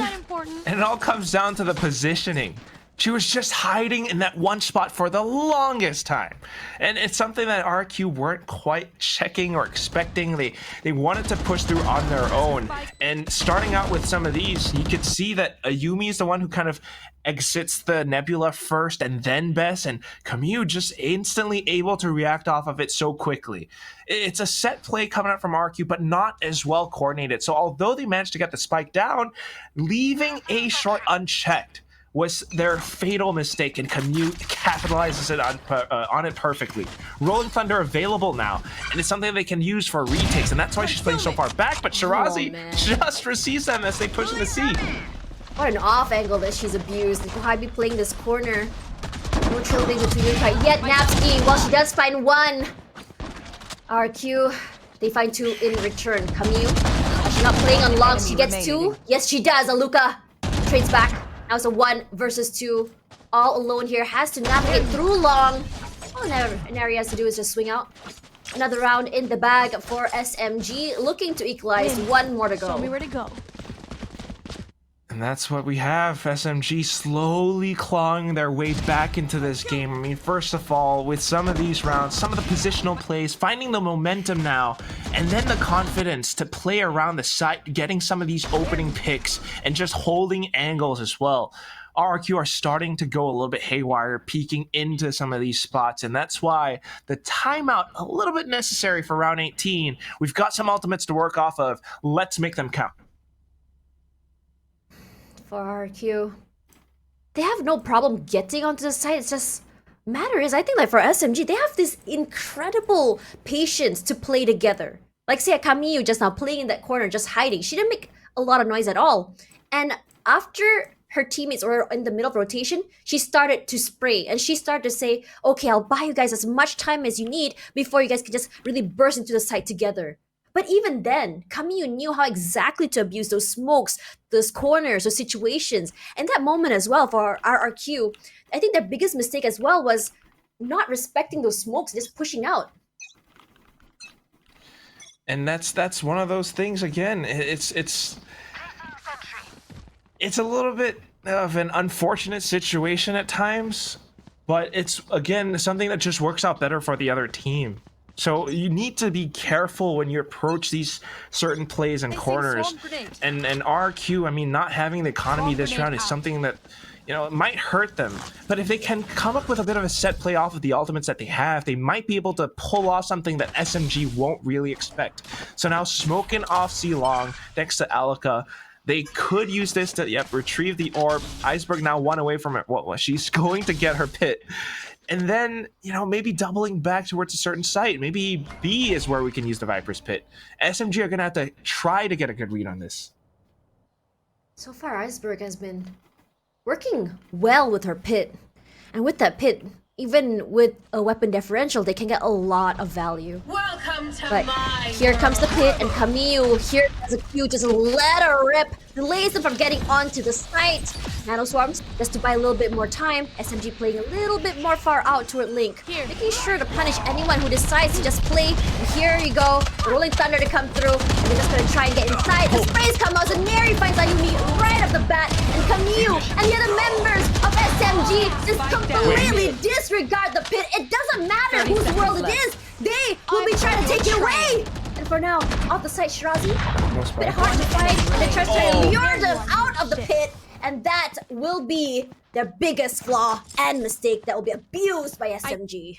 And it all comes down to the positioning. She was just hiding in that one spot for the longest time. And it's something that RQ weren't quite checking or expecting. They wanted to push through on their own. And starting out with some of these, you could see that Ayumi is the one who kind of exits the Nebula first and then Bess, and Camille just instantly able to react off of it so quickly. It's a set play coming out from RQ, but not as well coordinated. So although they managed to get the spike down, leaving A short unchecked was their fatal mistake, and Camille capitalizes it on it perfectly. Rolling Thunder available now, and it's something they can use for retakes, and that's why she's playing so far back, but Shirazi just receives them as they push in the C. What an off angle that she's abused. Kohaibi playing this corner. No trolling between Yukai yet. Napsky, well, she does find one. RQ, they find 2 in return. Camille, she's not playing on long. She gets 2. Yes, she does. Aluka trades back. Now it's a 1 versus 2. All alone here. Has to navigate through long. All Inari has to do is just swing out. Another round in the bag for SMG. Looking to equalize. 1 more to go. Show me where to go. And that's what we have. SMG slowly clawing their way back into this game. I mean, first of all, with some of these rounds, some of the positional plays, finding the momentum now, and then the confidence to play around the site, getting some of these opening picks, and just holding angles as well. RRQ are starting to go a little bit haywire, peeking into some of these spots, and that's why the timeout a little bit necessary for round 18. We've got some ultimates to work off of. Let's make them count. For RQ, they have no problem getting onto the site. It's just matter is, I think, like for SMG, they have this incredible patience to play together. Like say Camille just now playing in that corner, just hiding. She didn't make a lot of noise at all. And after her teammates were in the middle of rotation, she started to spray and she started to say, okay, I'll buy you guys as much time as you need before you guys can just really burst into the site together. But even then, Camille knew how exactly to abuse those smokes, those corners, those situations. And that moment as well for RRQ, I think their biggest mistake as well was not respecting those smokes, just pushing out. And that's one of those things again. It's a little bit of an unfortunate situation at times, but it's again something that just works out better for the other team. So you need to be careful when you approach these certain plays and corners. And RQ, I mean, not having the economy this round is something that, you know, it might hurt them. But if they can come up with a bit of a set play off of the ultimates that they have, they might be able to pull off something that SMG won't really expect. So now smoking off C long next to Alika. They could use this to, retrieve the orb. Iceberg now 1 away from it. What was she's going to get her pit. And then, maybe doubling back towards a certain site. Maybe B is where we can use the Viper's Pit. SMG are going to have to try to get a good read on this. So far, Iceberg has been working well with her pit. And with that pit, even with a weapon differential, they can get a lot of value. Welcome to But my here comes the pit, and Camille here has a Q, just let her rip, delays them from getting onto the site. Nano Swarms, just to buy a little bit more time. SMG playing a little bit more far out toward Link, making sure to punish anyone who decides to just play. And here you go, Rolling Thunder to come through, and they're just gonna try and get inside. The sprays come out, and Neri finds Ayumi right off the bat, and Camille and the other members of SMG just completely disregard the pit. It doesn't matter 30 whose seconds world it left. is. They will be trying to take it away! And for now, off the site, Shirazi, a bit hard to fight, and they try to lure them out of the pit, and that will be their biggest flaw and mistake that will be abused by SMG.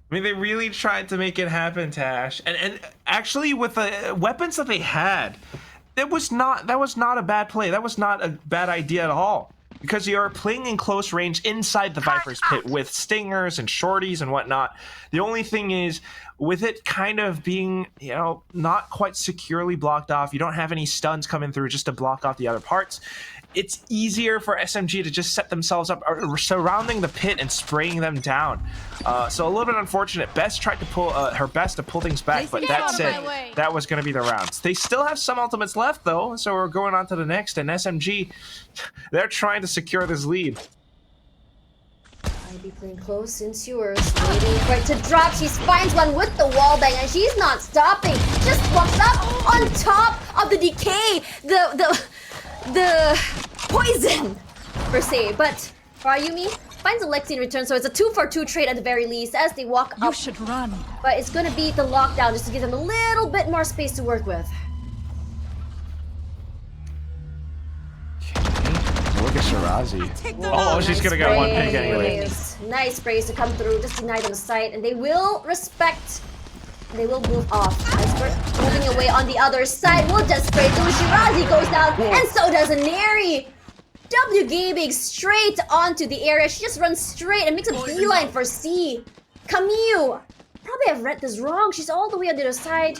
I mean, they really tried to make it happen, Tash. And actually, with the weapons that they had, that was not a bad play. That was not a bad idea at all. Because you're playing in close range inside the Viper's Pit with stingers and shorties and whatnot. The only thing is, with it kind of being, not quite securely blocked off, you don't have any stuns coming through just to block off the other parts. It's easier for SMG to just set themselves up surrounding the pit and spraying them down. So a little bit unfortunate. Best tried to pull her best to pull things back, but that said, that was going to be the rounds. They still have some ultimates left though, so we're going on to the next. And SMG, they're trying to secure this lead. I'd be playing close in sewers, waiting for it to drop. She finds one with the wall bang, and she's not stopping. Just walks up on top of the decay, the poison per se. But for Ayumi, finds Alexi in return, so it's a 2-for-2 trade at the very least as they walk You up. should run. But it's gonna be the lockdown just to give them a little bit more space to work with. Look at Shirazi. Oh, she's gonna get one pick anyway. Nice sprays to come through, just deny them a sight, and they will respect. They will move off. Iceberg moving away on the other side. We'll just spray through. Shirazi goes down, and so does Neri. W gaming straight onto the area. She just runs straight and makes a beeline for C. Camille, probably have read this wrong. She's all the way on the other side.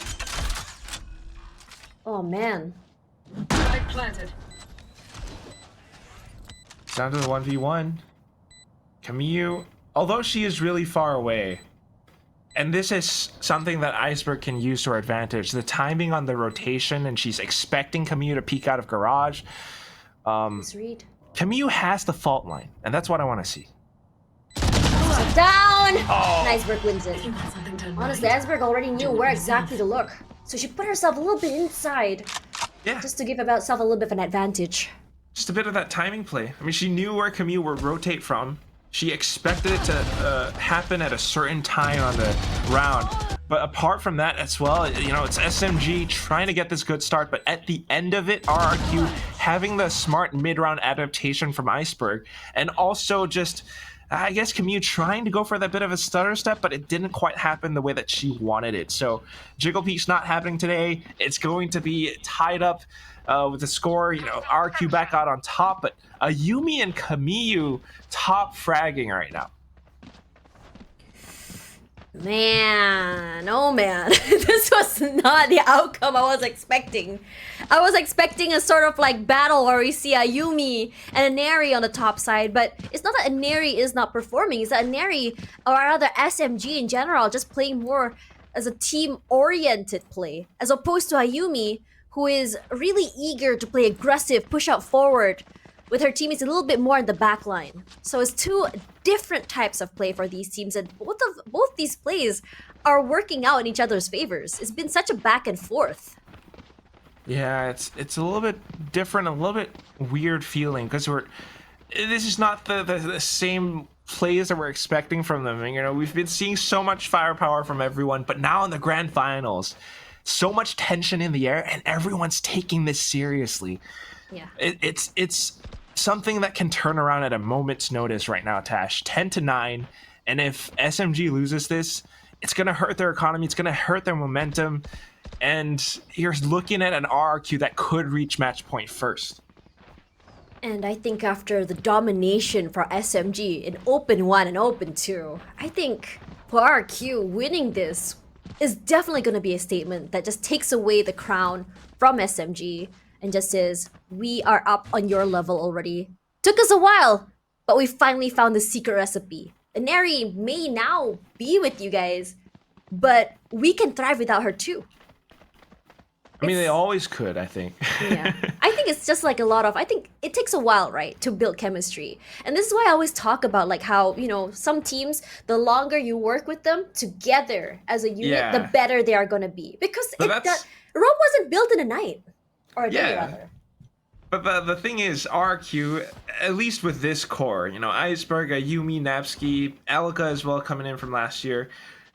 Oh man. Planted. It's down to the 1v1. Camille, although she is really far away, and this is something that Iceberg can use to her advantage, the timing on the rotation, and she's expecting Camille to peek out of garage. Let's read. Camille has the fault line, and that's what I want to see. Down! Oh. And Iceberg wins it. Honestly, Iceberg already knew where exactly to look. So she put herself a little bit inside. Yeah. Just to give herself a little bit of an advantage. Just a bit of that timing play. I mean, she knew where Camille would rotate from. She expected it to happen at a certain time on the round. But apart from that as well, it's SMG trying to get this good start. But at the end of it, RRQ having the smart mid-round adaptation from Iceberg. And also just, I guess, Camille trying to go for that bit of a stutter step, but it didn't quite happen the way that she wanted it. So Jiggle Peak's not happening today. It's going to be tied up with the score, RQ back out on top, but Ayumi and Camille top fragging right now. Man, oh man, this was not the outcome I was expecting. I was expecting a sort of like battle where we see Ayumi and a Neri on the top side, but it's not that a Neri is not performing, it's that a Neri, or rather SMG in general, just playing more as a team-oriented play, as opposed to Ayumi, who is really eager to play aggressive, push out forward, with her teammates a little bit more in the back line. So it's two different types of play for these teams, and both these plays are working out in each other's favors. It's been such a back and forth. Yeah, it's a little bit different, a little bit weird feeling, because this is not the same plays that we're expecting from them. And, we've been seeing so much firepower from everyone, but now in the grand finals, so much tension in the air, and everyone's taking this seriously. Yeah. It's something that can turn around at a moment's notice right now, Tash. 10-9, and if SMG loses this, it's going to hurt their economy, it's going to hurt their momentum, and you're looking at an RRQ that could reach match point first. And I think after the domination for SMG in Open 1 and Open 2, I think for RRQ winning this is definitely going to be a statement that just takes away the crown from SMG and just says, we are up on your level already. Took us a while, but we finally found the secret recipe. Inari may now be with you guys, but we can thrive without her too. I mean, they always could, I think. Yeah. I think it's just like a lot of, I think it takes a while, right, to build chemistry. And this is why I always talk about like how, you know, some teams, the longer you work with them together as a unit, the better they are going to be. Because Rome wasn't built in a night. Or a day, rather. But the thing is, RRQ, at least with this core, you know, Iceberg, Yumi, Napsky, Alika as well coming in from last year,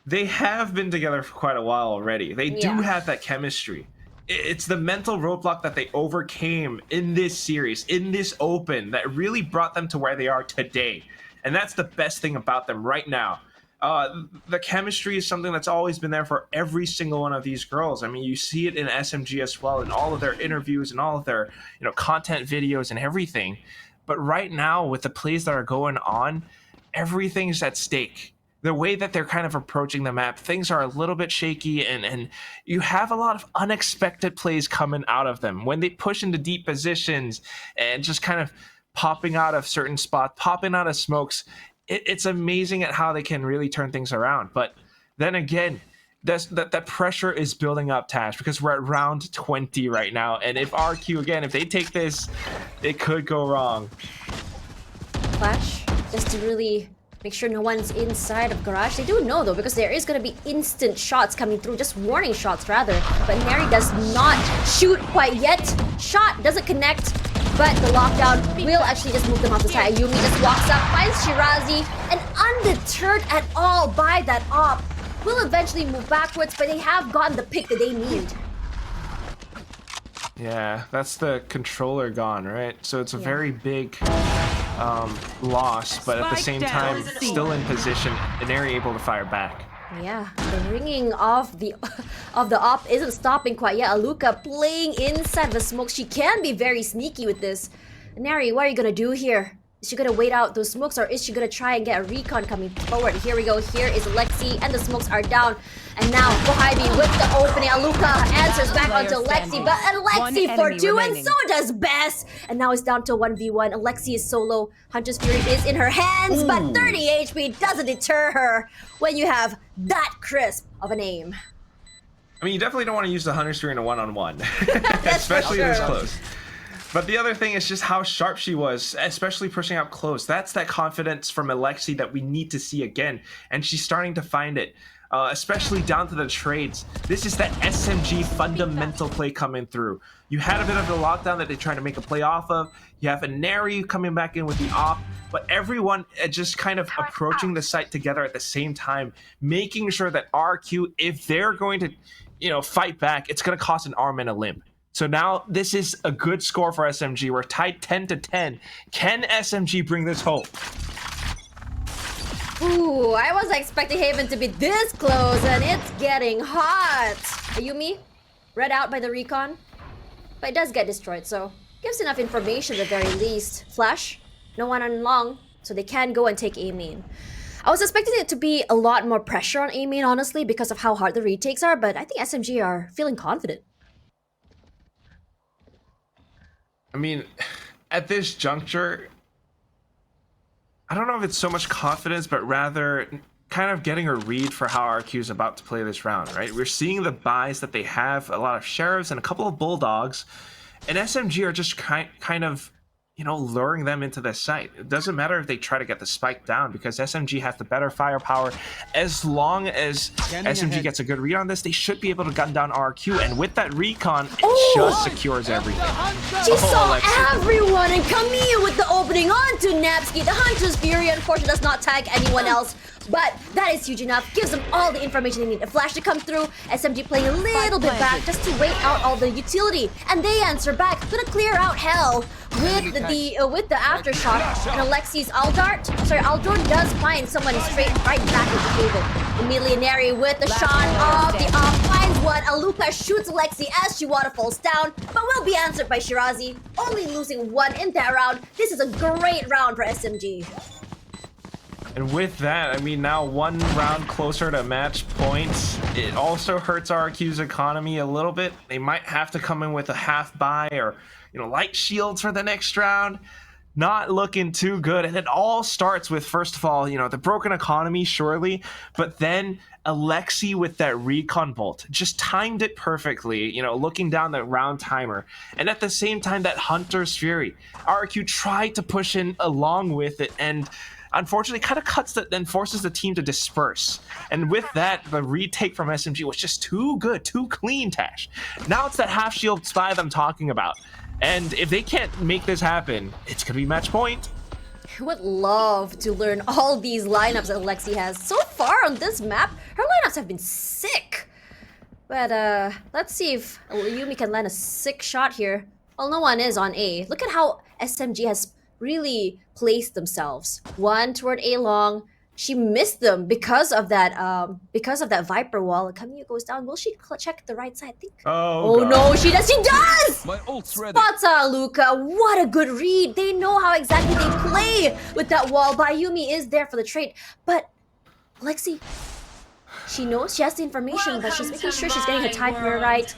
they have been together for quite a while already. They do have that chemistry. It's the mental roadblock that they overcame in this series, in this open, that really brought them to where they are today. And that's the best thing about them right now. The chemistry is something that's always been there for every single one of these girls. I mean, you see it in SMG as well, in all of their interviews and all of their, you know, content videos and everything. But right now, with the plays that are going on, everything's at stake. The way that they're kind of approaching the map, things are a little bit shaky, and you have a lot of unexpected plays coming out of them. When they push into deep positions and just kind of popping out of certain spots, popping out of smokes, it's amazing at how they can really turn things around. But then again, that pressure is building up, Tash, because we're at round 20 right now. And if RQ, again, if they take this, it could go wrong. Flash, just to really make sure no one's inside of garage. They do know though, because there is going to be instant shots coming through, just warning shots rather. But Neri does not shoot quite yet. Shot doesn't connect, but the lockdown will actually just move them off the side. Yumi just walks up, finds Shirazi, and undeterred at all by that op, will eventually move backwards, but they have gotten the pick that they need. Yeah, that's the controller gone, right? So it's a very big loss, but at the same time, still in position, and they're able to fire back. Yeah, the ringing of the op isn't stopping quite yet. Aluka playing inside the smoke. She can be very sneaky with this. Nari, what are you gonna do here? Is she gonna wait out those smokes, or is she gonna try and get a recon coming forward? Here we go. Here is Lexi, and the smokes are down. And now Kohabi with the opening. Aluka answers back onto Lexi, but Alexi for 2, and so does Bess. And now it's down to 1v1. Alexi is solo. Hunter's Fury is in her hands, but 30 HP doesn't deter her when you have that crisp of an aim. I mean, you definitely don't want to use the Hunter's Fury in a one-on-one, especially this close. But the other thing is just how sharp she was, especially pushing up close. That's that confidence from Alexi that we need to see again, and she's starting to find it. Especially down to the trades. This is that SMG fundamental play coming through. You had a bit of the lockdown that they tried to make a play off of. You have Inari coming back in with the op, but everyone just kind of approaching the site together at the same time, making sure that RQ, if they're going to, you know, fight back, it's going to cost an arm and a limb. So now this is a good score for SMG. We're tied 10-10. Can SMG bring this home? Ooh, I wasn't expecting Haven to be this close, and it's getting hot. Ayumi, read out by the recon, but it does get destroyed, so gives enough information at the very least. Flash, no one on long, so they can go and take A main. I was expecting it to be a lot more pressure on A main, honestly, because of how hard the retakes are, but I think SMG are feeling confident. I mean, at this juncture, I don't know if it's so much confidence, but rather kind of getting a read for how RQ is about to play this round, right? We're seeing the buys that they have, a lot of Sheriffs and a couple of Bulldogs, and SMG are just kind of, you know, luring them into this site. It doesn't matter if they try to get the spike down, because SMG has the better firepower. As long as SMG gets a good read on this, they should be able to gun down RQ, and with that recon, it just secures everything. She saw everyone, and Camille with the opening onto Napsky. The Hunter's Fury, unfortunately, does not tag anyone else, but that is huge enough. Gives them all the information they need. A flash to come through. SMG playing a little bit back just to wait out all the utility, and they answer back. Gonna clear out hell with the aftershock. And Alexi's Aldron does find someone straight right back into David. Immediately with the shot of the off finds one. Aluka shoots Alexi as she waterfalls down, but will be answered by Shirazi, only losing one in that round. This is a great round for SMG. And with that, I mean, now one round closer to match points. It also hurts RRQ's economy a little bit. They might have to come in with a half buy or, light shields for the next round. Not looking too good. And it all starts with, first of all, the broken economy, surely, but then Alexi with that recon bolt just timed it perfectly, looking down the round timer. And at the same time, that Hunter's Fury. RRQ tried to push in along with it, and unfortunately kind of cuts that, then forces the team to disperse. And with that, the retake from SMG was just too good, too clean, Tash. Now it's that half shield spy that I'm talking about. And if they can't make this happen, it's gonna be match point. I would love to learn all these lineups that Alexi has. So far on this map, her lineups have been sick. But let's see if Yumi can land a sick shot here. Well, no one is on A. Look at how SMG has really placed themselves. One toward A long. She missed them because of that Viper wall. Kaguy goes down. Will she check the right side? I think. Oh God. No, she does! She does! My ult's ready. Spots Luca. What a good read. They know how exactly they play with that wall. Bayumi is there for the trade. But Alexi, she knows she has the information, but she's making sure she's getting her time right.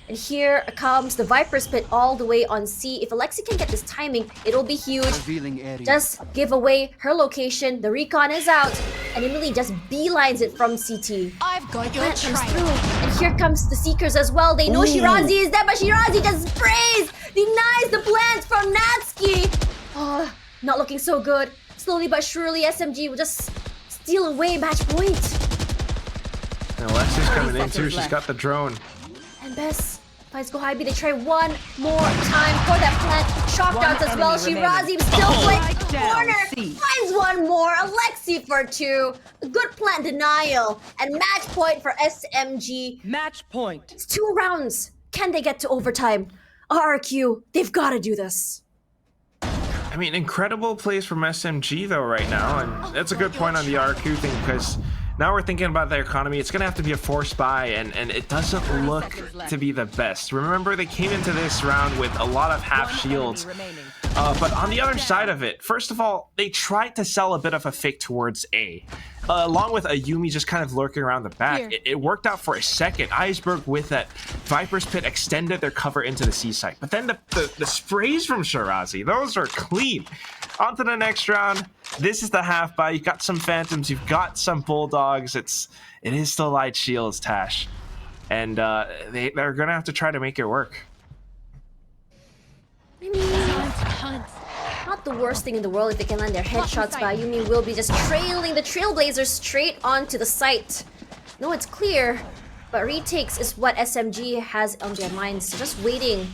And here comes the Viper's Pit all the way on C. If Alexi can get this timing, it'll be huge. Revealing area. Just give away her location. The recon is out. And Emily just beelines it from CT. I've got your Plant comes trail. through. And here comes the Seekers as well. They know Shirazi is there, but Shirazi just sprays! Denies the plants from Natsuki! Oh, not looking so good. Slowly but surely, SMG will just steal away match point. And Alexi's coming in too. She's got the drone. And Bess finds Kohabi. They try one more time for that plant. Shock darts as well. Shirazi still flanks the corner. Finds one more. Alexi for two. A good plant denial. And match point for SMG. Match point. It's 2 rounds. Can they get to overtime? RRQ, they've got to do this. I mean, incredible plays from SMG though right now, and that's a good point on the RRQ thing, because now we're thinking about their economy. It's gonna have to be a forced buy, and it doesn't look to be the best. Remember, they came into this round with a lot of half shields, but on the other side of it, first of all, they tried to sell a bit of a fake towards A. Along with a Yumi just kind of lurking around the back. It worked out for a second. Iceberg with that Viper's Pit extended their cover into the C site. But then the sprays from Shirazi, those are clean. On to the next round. This is the half buy. You've got some Phantoms, you've got some Bulldogs. It is still light shields, Tash. And they're gonna have to try to make it work. Not the worst thing in the world if they can land their headshots. Bayumi will be just trailing the Trailblazers straight onto the site. No, it's clear, but retakes is what SMG has on their minds. So just waiting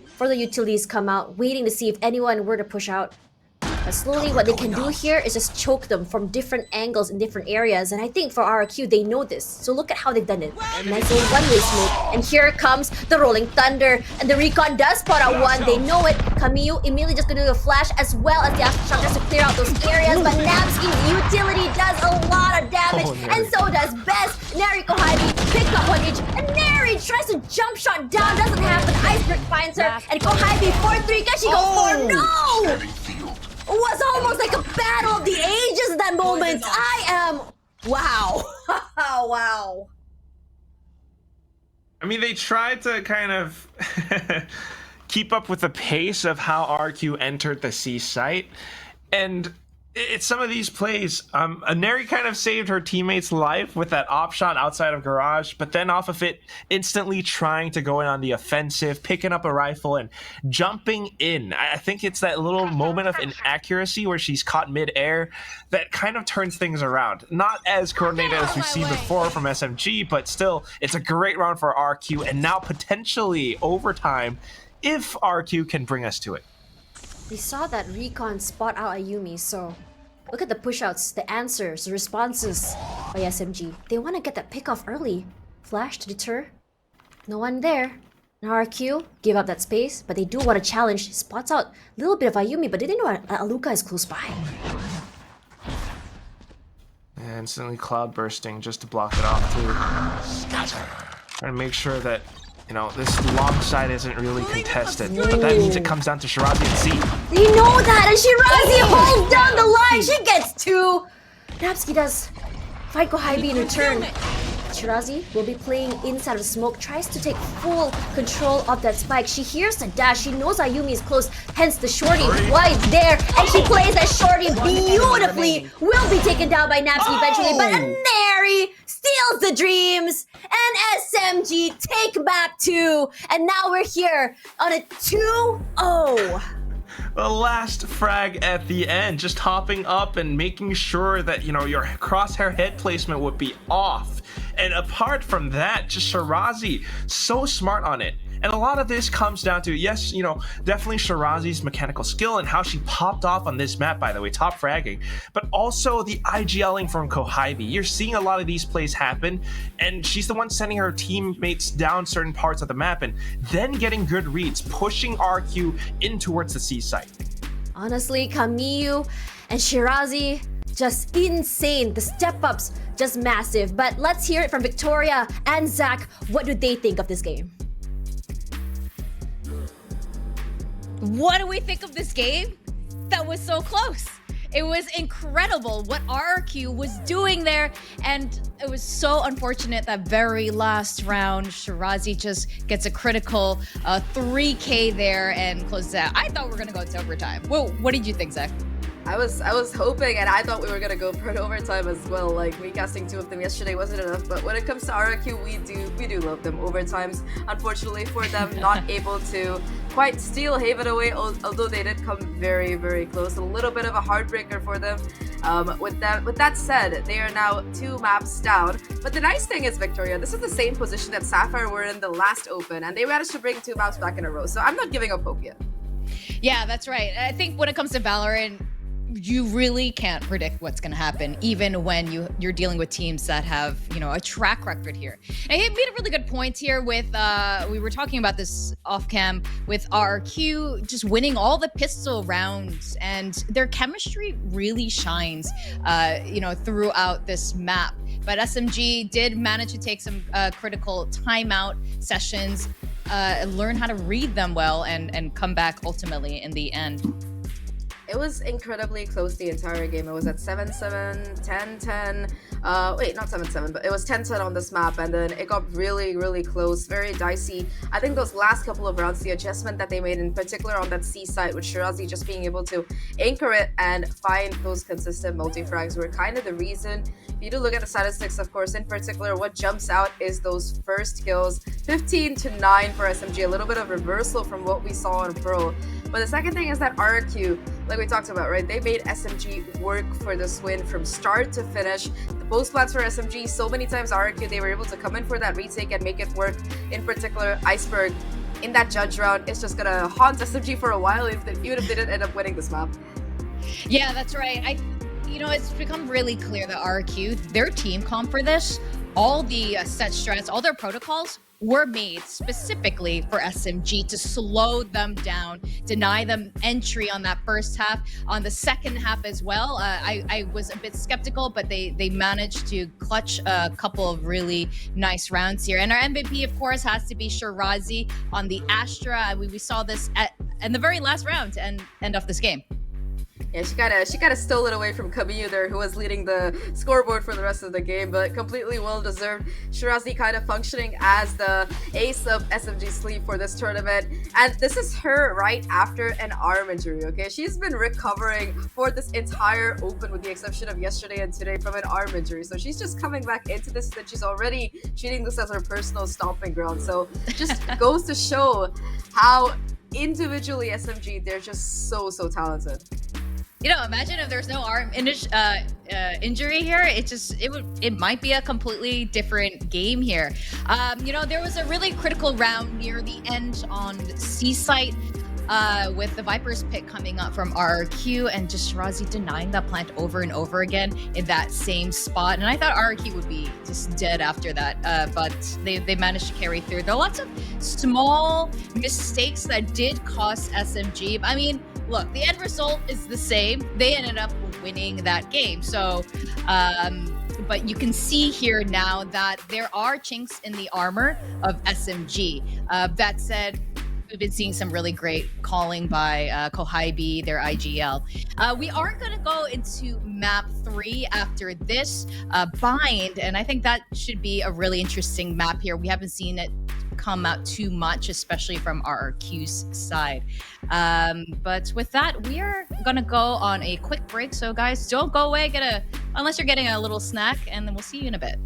for the utilities come out, waiting to see if anyone were to push out. But slowly what they can do here is just choke them from different angles in different areas. And I think for RRQ, they know this. So look at how they've done it. Nice little one-way smoke. And here comes the Rolling Thunder. And the Recon does spot out one. They know it. Kamiyu immediately just gonna do a flash as well as the Aftershock just to clear out those areas. But Napski's utility does a lot of damage. And so does Bess. Neri Kohabi pick up one each. And Neri tries to jump shot down. Doesn't happen. Iceberg finds her. And Kohabi 4-3. Can she go 4? No! It was almost like a battle of the ages in that moment. I am... Wow. Wow. I mean, they tried to kind of keep up with the pace of how RQ entered the C site. And it's some of these plays. Neri kind of saved her teammate's life with that op shot outside of garage, but then off of it, instantly trying to go in on the offensive, picking up a rifle and jumping in. I think it's that little moment of inaccuracy where she's caught mid-air that kind of turns things around. Not as coordinated as we've seen before from SMG, but still, it's a great round for RQ, and now potentially overtime if RQ can bring us to it. We saw that Recon spot out Ayumi, so Look at the push-outs, the answers, the responses by SMG. They want to get that pick off early. Flash to deter. No one there. Now RRQ give up that space, but they do want to challenge. Spots out a little bit of Ayumi, but they didn't know Aluka is close by. And instantly cloud bursting just to block it off too. Trying to make sure that, you know, this long side isn't really contested. But that means it comes down to Shirazi and C. You know that, and Shirazi holds down the line. She gets 2. Napsky does fight Kohybe in return. Shirazi will be playing inside of smoke, tries to take full control of that spike. She hears the dash, she knows Ayumi is close, hence the shorty wide there, and she plays that shorty beautifully. Will be taken down by Napsky eventually, but Neri steals the dreams, and SMG take back 2, and now we're here on a 2-0. The last frag at the end, just hopping up and making sure that, you know, your crosshair head placement would be off. And apart from that, just Shirazi, so smart on it. And a lot of this comes down to, yes, you know, definitely Shirazi's mechanical skill and how she popped off on this map, by the way, top fragging, but also the IGLing from Kohybe. You're seeing a lot of these plays happen, and she's the one sending her teammates down certain parts of the map and then getting good reads, pushing RQ in towards the C site. Honestly, Kamiyu and Shirazi, just insane. The step-ups, just massive. But let's hear it from Victoria and Zach. What do they think of this game? What do we think of this game? That was so close. It was incredible what RRQ was doing there, and it was so unfortunate that very last round, Shirazi just gets a critical 3K there and closes out. I thought we were gonna go to overtime. Whoa, what did you think, Zach? I was hoping, and I thought we were gonna go for an overtime as well. Like, recasting 2 of them yesterday wasn't enough, but when it comes to RRQ, we do love them overtimes. Unfortunately for them, not able to quite steal Haven away, although they did come very, very close. A little bit of a heartbreaker for them. With that said, they are now 2 maps down. But the nice thing is, Victoria, this is the same position that Sapphire were in the last Open, and they managed to bring 2 maps back in a row. So I'm not giving up hope yet. Yeah, that's right. I think when it comes to Valorant, you really can't predict what's going to happen, even when you're dealing with teams that have, you know, a track record here. And he made a really good point here with, we were talking about this off cam with RRQ just winning all the pistol rounds, and their chemistry really shines, you know, throughout this map. But SMG did manage to take some critical timeout sessions, learn how to read them well, and come back ultimately in the end. It was incredibly close the entire game. It was at 7-7, 10-10. Wait, not 7-7, but it was 10-10 on this map, and then it got really, really close, very dicey. I think those last couple of rounds, the adjustment that they made in particular on that C side with Shirazi just being able to anchor it and find those consistent multi-frags were kind of the reason. If you do look at the statistics, of course, in particular, what jumps out is those first kills, 15-9 for SMG, a little bit of reversal from what we saw in Pro. But the second thing is that RRQ, like we talked about, right? They made SMG work for this win from start to finish. The post plans for SMG, so many times RRQ, they were able to come in for that retake and make it work. In particular, Iceberg, in that judge round, it's just gonna haunt SMG for a while, even if they didn't end up winning this map. Yeah, that's right. You know, it's become really clear that RRQ, their team comp for this, all the set strats, all their protocols were made specifically for SMG to slow them down, deny them entry on that first half. On the second half as well, I was a bit skeptical, but they managed to clutch a couple of really nice rounds here. And our MVP, of course, has to be Shirazi on the Astra. We saw this in the very last round to end off this game. Yeah, she kind of stole it away from Kaguy there, who was leading the scoreboard for the rest of the game, but completely well-deserved. Shirazi kind of functioning as the ace of SMG sleep for this tournament, and this is her right after an arm injury, okay? She's been recovering for this entire Open with the exception of yesterday and today from an arm injury, so she's just coming back into this, and she's already treating this as her personal stomping ground, so just goes to show how individually SMG, they're just so talented. You know, imagine if there's no arm injury here. It might be a completely different game here. You know, there was a really critical round near the end on C site. with the Viper's pick coming up from RRQ and just Shirazi denying that plant over and over again in that same spot. And I thought RRQ would be just dead after that, but they managed to carry through. There are lots of small mistakes that did cost SMG. I mean, look, the end result is the same. They ended up winning that game. So, but you can see here now that there are chinks in the armor of SMG. That said, we've been seeing some really great calling by Kohaibee, their IGL. We are going to go into map 3 after this, Bind, and I think that should be a really interesting map here. We haven't seen it come out too much, especially from RRQ's side. But with that, we are gonna go on a quick break. So guys, don't go away, unless you're getting a little snack, and then we'll see you in a bit.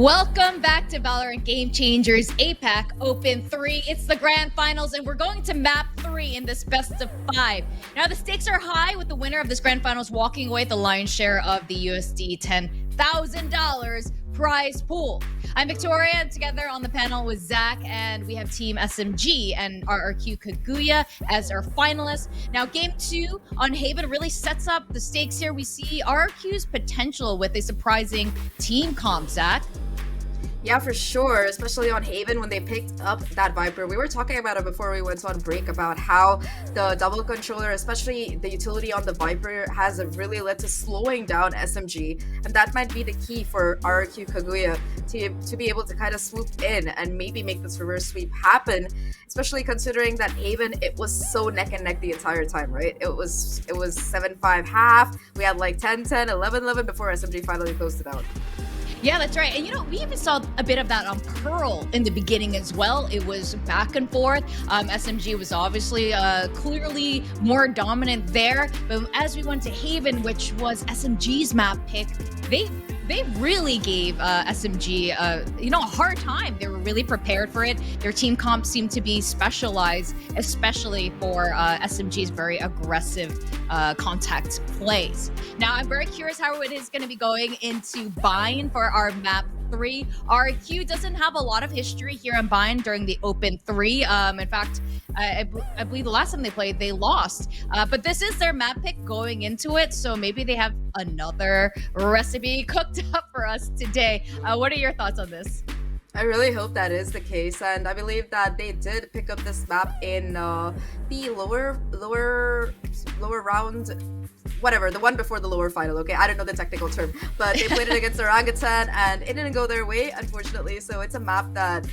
Welcome back to Valorant Game Changers APAC Open 3. It's the grand finals, and we're going to map 3 in this best of 5. Now, the stakes are high with the winner of this grand finals walking away with the lion's share of the USD $10,000 prize pool. I'm Victoria, and together on the panel with Zach, and we have Team SMG and RRQ Kaguya as our finalists. Now, Game 2 on Haven really sets up the stakes here. We see RRQ's potential with a surprising team comp, Zach. Yeah, for sure, especially on Haven when they picked up that Viper. We were talking about it before we went on break about how the double controller, especially the utility on the Viper, has really led to slowing down SMG, and that might be the key for RRQ Kaguya to be able to kind of swoop in and maybe make this reverse sweep happen, especially considering that Haven, it was so neck and neck the entire time, right? It was 7-5 half, we had like 10-10, 11-11 before SMG finally closed it out. Yeah, that's right. And we even saw a bit of that on Pearl in the beginning as well. It was back and forth. SMG was obviously clearly more dominant there. But as we went to Haven, which was SMG's map pick, they really gave SMG a hard time. They were really prepared for it. Their team comp seemed to be specialized, especially for SMG's very aggressive contact plays. Now, I'm very curious how it is going to be going into Bind for our map 3. RRQ doesn't have a lot of history here in Bind during the Open 3. In fact, I believe the last time they played, they lost. But this is their map pick going into it, so maybe they have another recipe cooked up for us today. What are your thoughts on this? I really hope that is the case, and I believe that they did pick up this map in the lower round, whatever, the one before the lower final, okay? I don't know the technical term, but they played it against Orangutan, and it didn't go their way, unfortunately, so it's a map that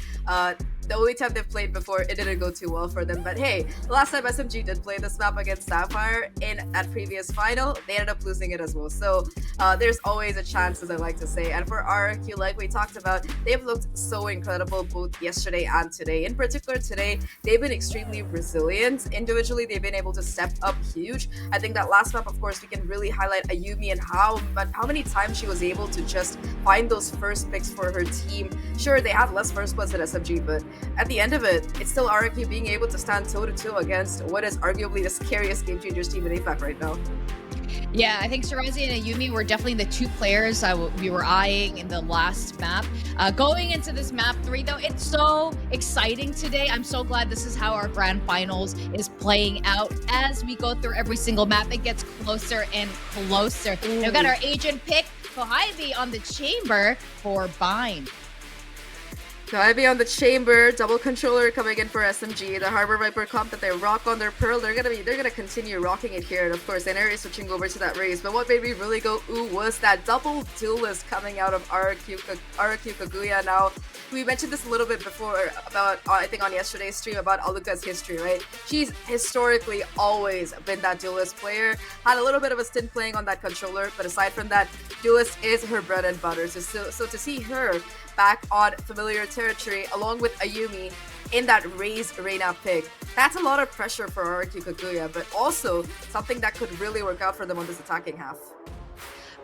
the only time they've played before, it didn't go too well for them. But hey, the last time SMG did play this map against Sapphire in that previous final, they ended up losing it as well. So there's always a chance, as I like to say. And for RRQ, like we talked about, they've looked so incredible both yesterday and today. In particular, today, they've been extremely resilient. Individually, they've been able to step up huge. I think that last map, of course, we can really highlight Ayumi and how many times she was able to just find those first picks for her team. Sure, they had less first bloods than SMG, but at the end of it, it's still RRQ being able to stand toe-to-toe against what is arguably the scariest Game Changers team in APAC right now. Yeah, I think Shirazi and Ayumi were definitely the two players we were eyeing in the last map. Going into this map 3, though, it's so exciting today. I'm so glad this is how our grand finals is playing out. As we go through every single map, it gets closer and closer. We've got our agent pick, Kaguy, on the chamber for Bind. Kaguy on the chamber, double controller coming in for SMG. The Harbor Viper comp that they rock on their Pearl, they're gonna continue rocking it here. And of course, NRA is switching over to that Raze. But what made me really go ooh was that double duelist coming out of RRQ Kaguya. Now, we mentioned this a little bit before about I think on yesterday's stream about Aluka's history, right? She's historically always been that duelist player. Had a little bit of a stint playing on that controller, but aside from that, duelist is her bread and butter. So to see her back on familiar territory along with Ayumi in that Raze Reina pick, that's a lot of pressure for RRQ Kaguya, but also something that could really work out for them on this attacking half.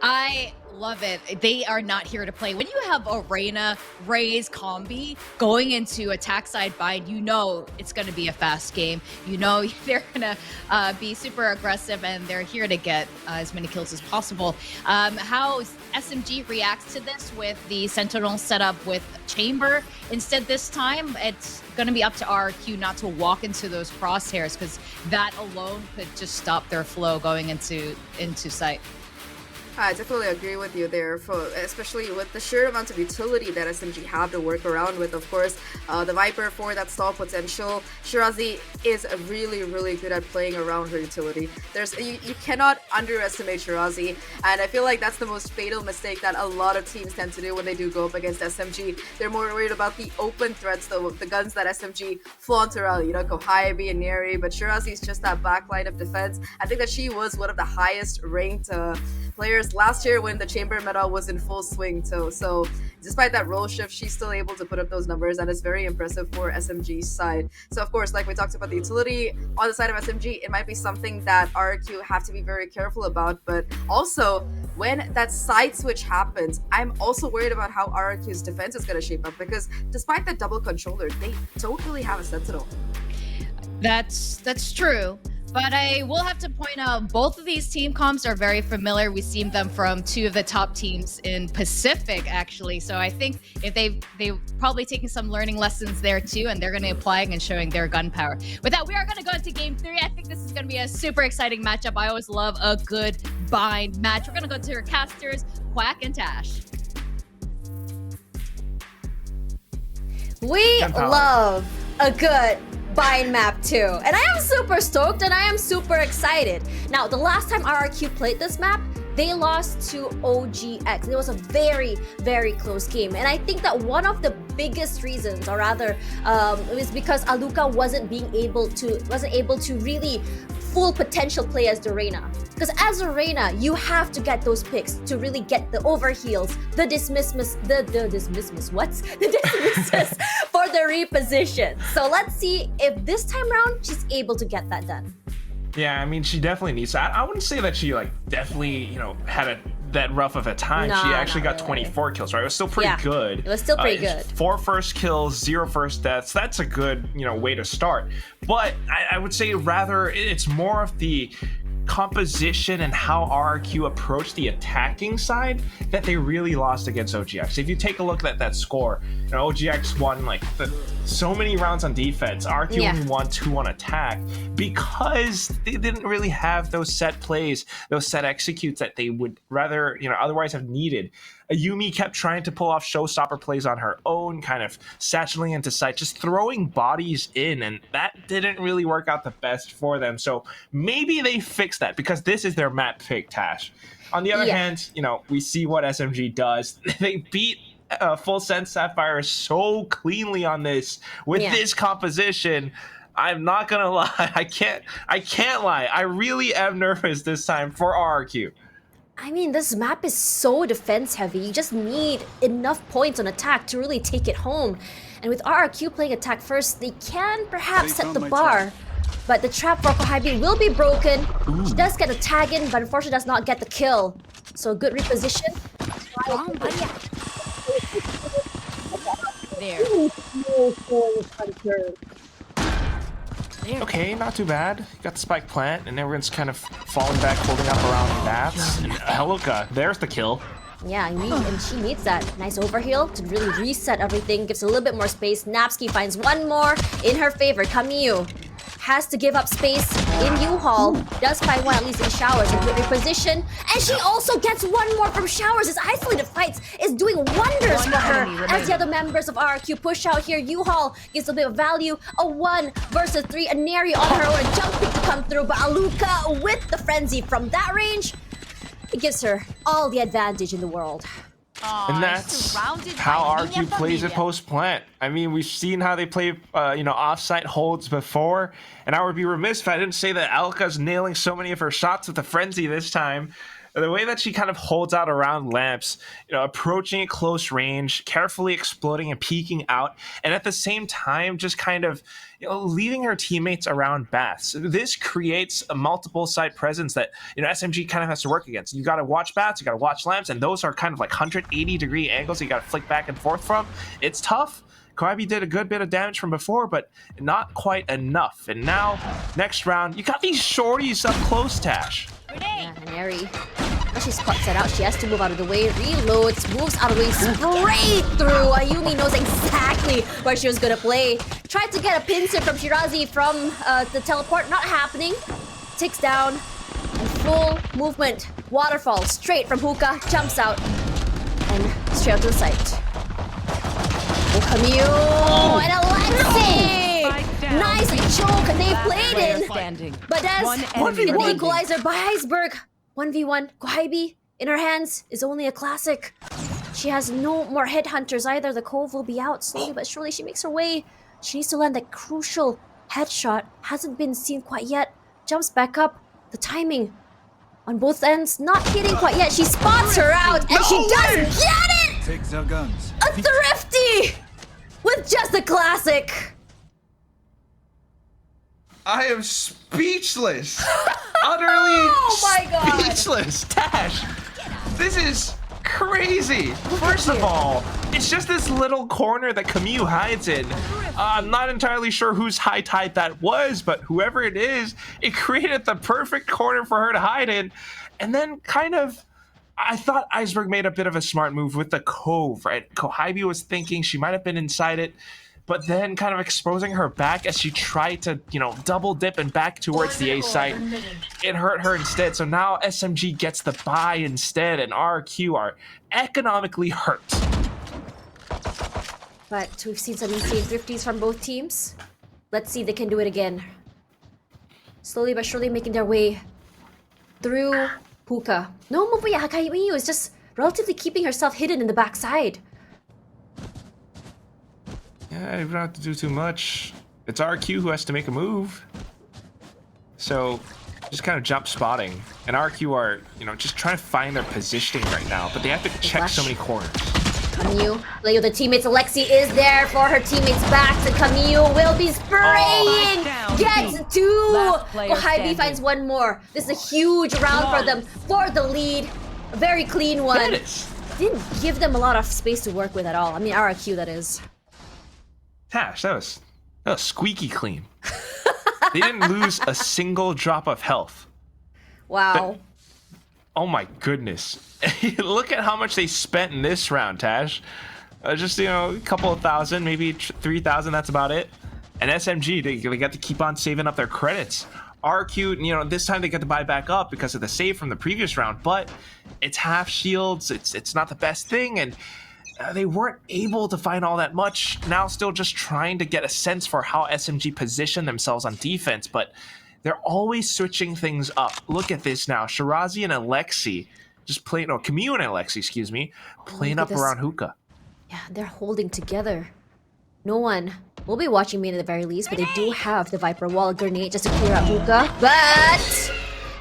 I love it. They are not here to play. When you have a Reina Raze combi going into attack side Bind, you know it's going to be a fast game. You know they're going to be super aggressive, and they're here to get as many kills as possible. How SMG reacts to this with the Sentinel setup with Chamber instead this time, it's going to be up to RRQ not to walk into those crosshairs, because that alone could just stop their flow going into sight. I definitely agree with you there, especially with the sheer amount of utility that SMG have to work around with. Of course, the Viper for that stall potential. Shirazi is really, really good at playing around her utility. You cannot underestimate Shirazi, and I feel like that's the most fatal mistake that a lot of teams tend to do when they do go up against SMG. They're more worried about the open threats, though, the guns that SMG flaunt around, Kaguy and Neri, but Shirazi is just that back line of defense. I think that she was one of the highest ranked players last year when the chamber meta was in full swing too. So despite that role shift, she's still able to put up those numbers, and it's very impressive for SMG's side. So of course, like we talked about the utility on the side of SMG, it might be something that RRQ have to be very careful about. But also, when that side switch happens, I'm also worried about how RRQ's defense is going to shape up, because despite that double controller, they don't really have a sentinel. That's true. But I will have to point out both of these team comps are very familiar. We've seen them from two of the top teams in Pacific, actually. So I think if they've probably taken some learning lessons there too, and they're going to be applying and showing their gun power. With that, we are going to go into game 3. I think this is going to be a super exciting matchup. I always love a good bind match. We're going to go to our casters, Quack and Tash. We love a good bind map too, and I am super stoked and I am super excited. Now, the last time RRQ played this map, they lost to OGX. It was a very, very close game, and I think that one of the biggest reasons, or rather, it was because Aluka wasn't able to really full potential play as the Reina. Because as a Reina, you have to get those picks to really get the overheals, the dismisses for the reposition. So let's see if this time around she's able to get that done. Yeah, I mean, she definitely needs that. I wouldn't say that she definitely, had that rough of a time. She actually got 24 kills, right? It was still pretty good. It was still pretty good. 4 first kills, 0 first deaths. That's a good, way to start. But I would say rather it's more of the composition and how RRQ approached the attacking side that they really lost against OGX. If you take a look at that score, OGX won so many rounds on defense. RRQ only won 2 on attack because they didn't really have those set plays, those set executes that they would rather, otherwise have needed. Ayumi kept trying to pull off showstopper plays on her own, kind of satcheling into sight, just throwing bodies in, and that didn't really work out the best for them. So maybe they fix that, because this is their map pick, Tash. On the other hand, we see what SMG does. They beat Full Sense Sapphire so cleanly on this with this composition. I'm not gonna lie, I can't lie. I really am nervous this time for RRQ. I mean, this map is so defense heavy. You just need enough points on attack to really take it home. And with RRQ playing attack first, they can perhaps set the bar. But the trap for Kaguy will be broken. She does get a tag in, but unfortunately does not get the kill. So good reposition. Okay, not too bad. Got the spike plant, and everyone's kind of falling back, holding up around bats. And Heluka, there's the kill. Yeah, and she needs that nice overheal to really reset everything. Gives a little bit more space. Napsky finds one more in her favor. Kamiyu has to give up space in U-Haul. Does find one at least in Showers. A good reposition. And she also gets one more from Showers. This isolated fights is doing wonders for her. As the other members of RRQ push out here, U-Haul gives a bit of value. A 1 versus 3. A Neri on her own. A jump pick to come through. But Aluka with the frenzy from that range, it gives her all the advantage in the world. And that's how RRQ plays it post-plant. I mean, we've seen how they play, off-site holds before, and I would be remiss if I didn't say that Alka's nailing so many of her shots with the frenzy this time. The way that she kind of holds out around lamps, approaching at close range, carefully exploding and peeking out, and at the same time, just kind of, leaving her teammates around bats. This creates a multiple side presence that, SMG kind of has to work against. You got to watch bats, you got to watch lamps, and those are kind of like 180-degree angles you got to flick back and forth from. It's tough. Kawaii did a good bit of damage from before, but not quite enough. And now, next round, you got these shorties up close, Tash. Yeah, Neri. Once she spots that out, she has to move out of the way, reloads, moves out of the way, straight through. Ayumi knows exactly where she was gonna play. Tried to get a pincer from Shirazi from the teleport, not happening. Ticks down, and full movement. Waterfall, straight from Hookah, jumps out, and straight out to the site. Kamiyu and Alexei! Nice choke, they played in. But as an equalizer by Iceberg, 1v1, Kaguy in her hands is only a classic. She has no more headhunters either. The Cove will be out slowly but surely. She makes her way. She needs to land that crucial headshot. Hasn't been seen quite yet. Jumps back up. The timing on both ends. Not hitting quite yet. She spots her out, and she does get it! Take their guns. A thrifty! With just a classic. I am speechless. Utterly Oh my God. speechless. Tash, this is crazy. First of all, it's just this little corner that Camus hides in. I'm not entirely sure whose high tide that was, but whoever it is, it created the perfect corner for her to hide in. And then kind of, I thought Iceberg made a bit of a smart move with the cove, right? Kohibi was thinking she might have been inside it, but then kind of exposing her back as she tried to, you know, double dip and back towards the A site. It hurt her instead. So now SMG gets the buy instead, and RRQ are economically hurt. But we've seen some insane thrifties from both teams. Let's see if they can do it again. Slowly but surely making their way through Hookah. No, Mabuya Hakaimiyu is just relatively keeping herself hidden in the backside. Yeah, you don't have to do too much. It's RQ who has to make a move. So, just kind of jump spotting. And RQ are, you know, just trying to find their positioning right now, but they have to check so many corners. Camus, play with the teammates. Alexi is there for her teammates back to Camus. Will be spraying. Gets two. Kohibi finds one more. This is a huge round for them for the lead. A very clean one. Goodness. Didn't give them a lot of space to work with at all. I mean, RRQ that is. Tash, that was squeaky clean. They didn't lose a single drop of health. Wow. Oh my goodness. Look at how much they spent in this round, Tash. Just, you know, a couple of thousand, maybe 3,000, that's about it. And SMG, they got to keep on saving up their credits. RQ, you know, this time they get to buy back up because of the save from the previous round, but it's half shields, it's not the best thing, and they weren't able to find all that much. Now still just trying to get a sense for how SMG position themselves on defense, but they're always switching things up. Look at this now. Shirazi and Alexi just playing, no, Camus and Alexi, excuse me, playing up around Hookah. Yeah, they're holding together. No one will be watching me at the very least, but they do have the Viper Wall grenade just to clear out Hookah. But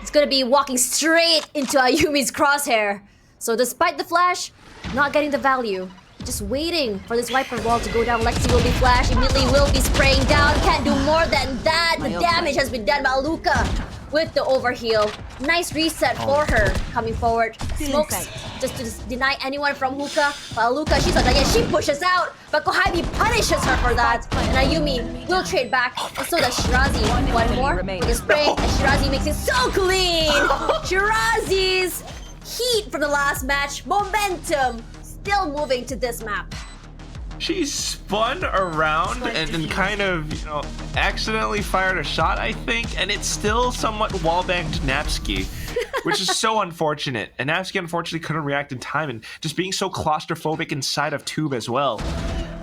it's gonna be walking straight into Ayumi's crosshair. So despite the flash, not getting the value. Just waiting for this Viper Wall to go down. Lexi will be flashed, immediately will be spraying down. Can't do more than that. The damage has been done by Luca with the overheal. Nice reset for her coming forward. Smokes just to deny anyone from Hookah. But Luca, she's not done yet. She pushes out, but Kohibi punishes her for that. And Ayumi will trade back. And so does Shirazi. One more with the spray. And Shirazi makes it so clean. Shirazi's heat from the last match. Momentum still moving to this map. She spun around and then kind of, you know, accidentally fired a shot, I think, and it still somewhat wallbanged Napsky, which is so unfortunate. And Napsky unfortunately couldn't react in time, and just being so claustrophobic inside of Tube as well.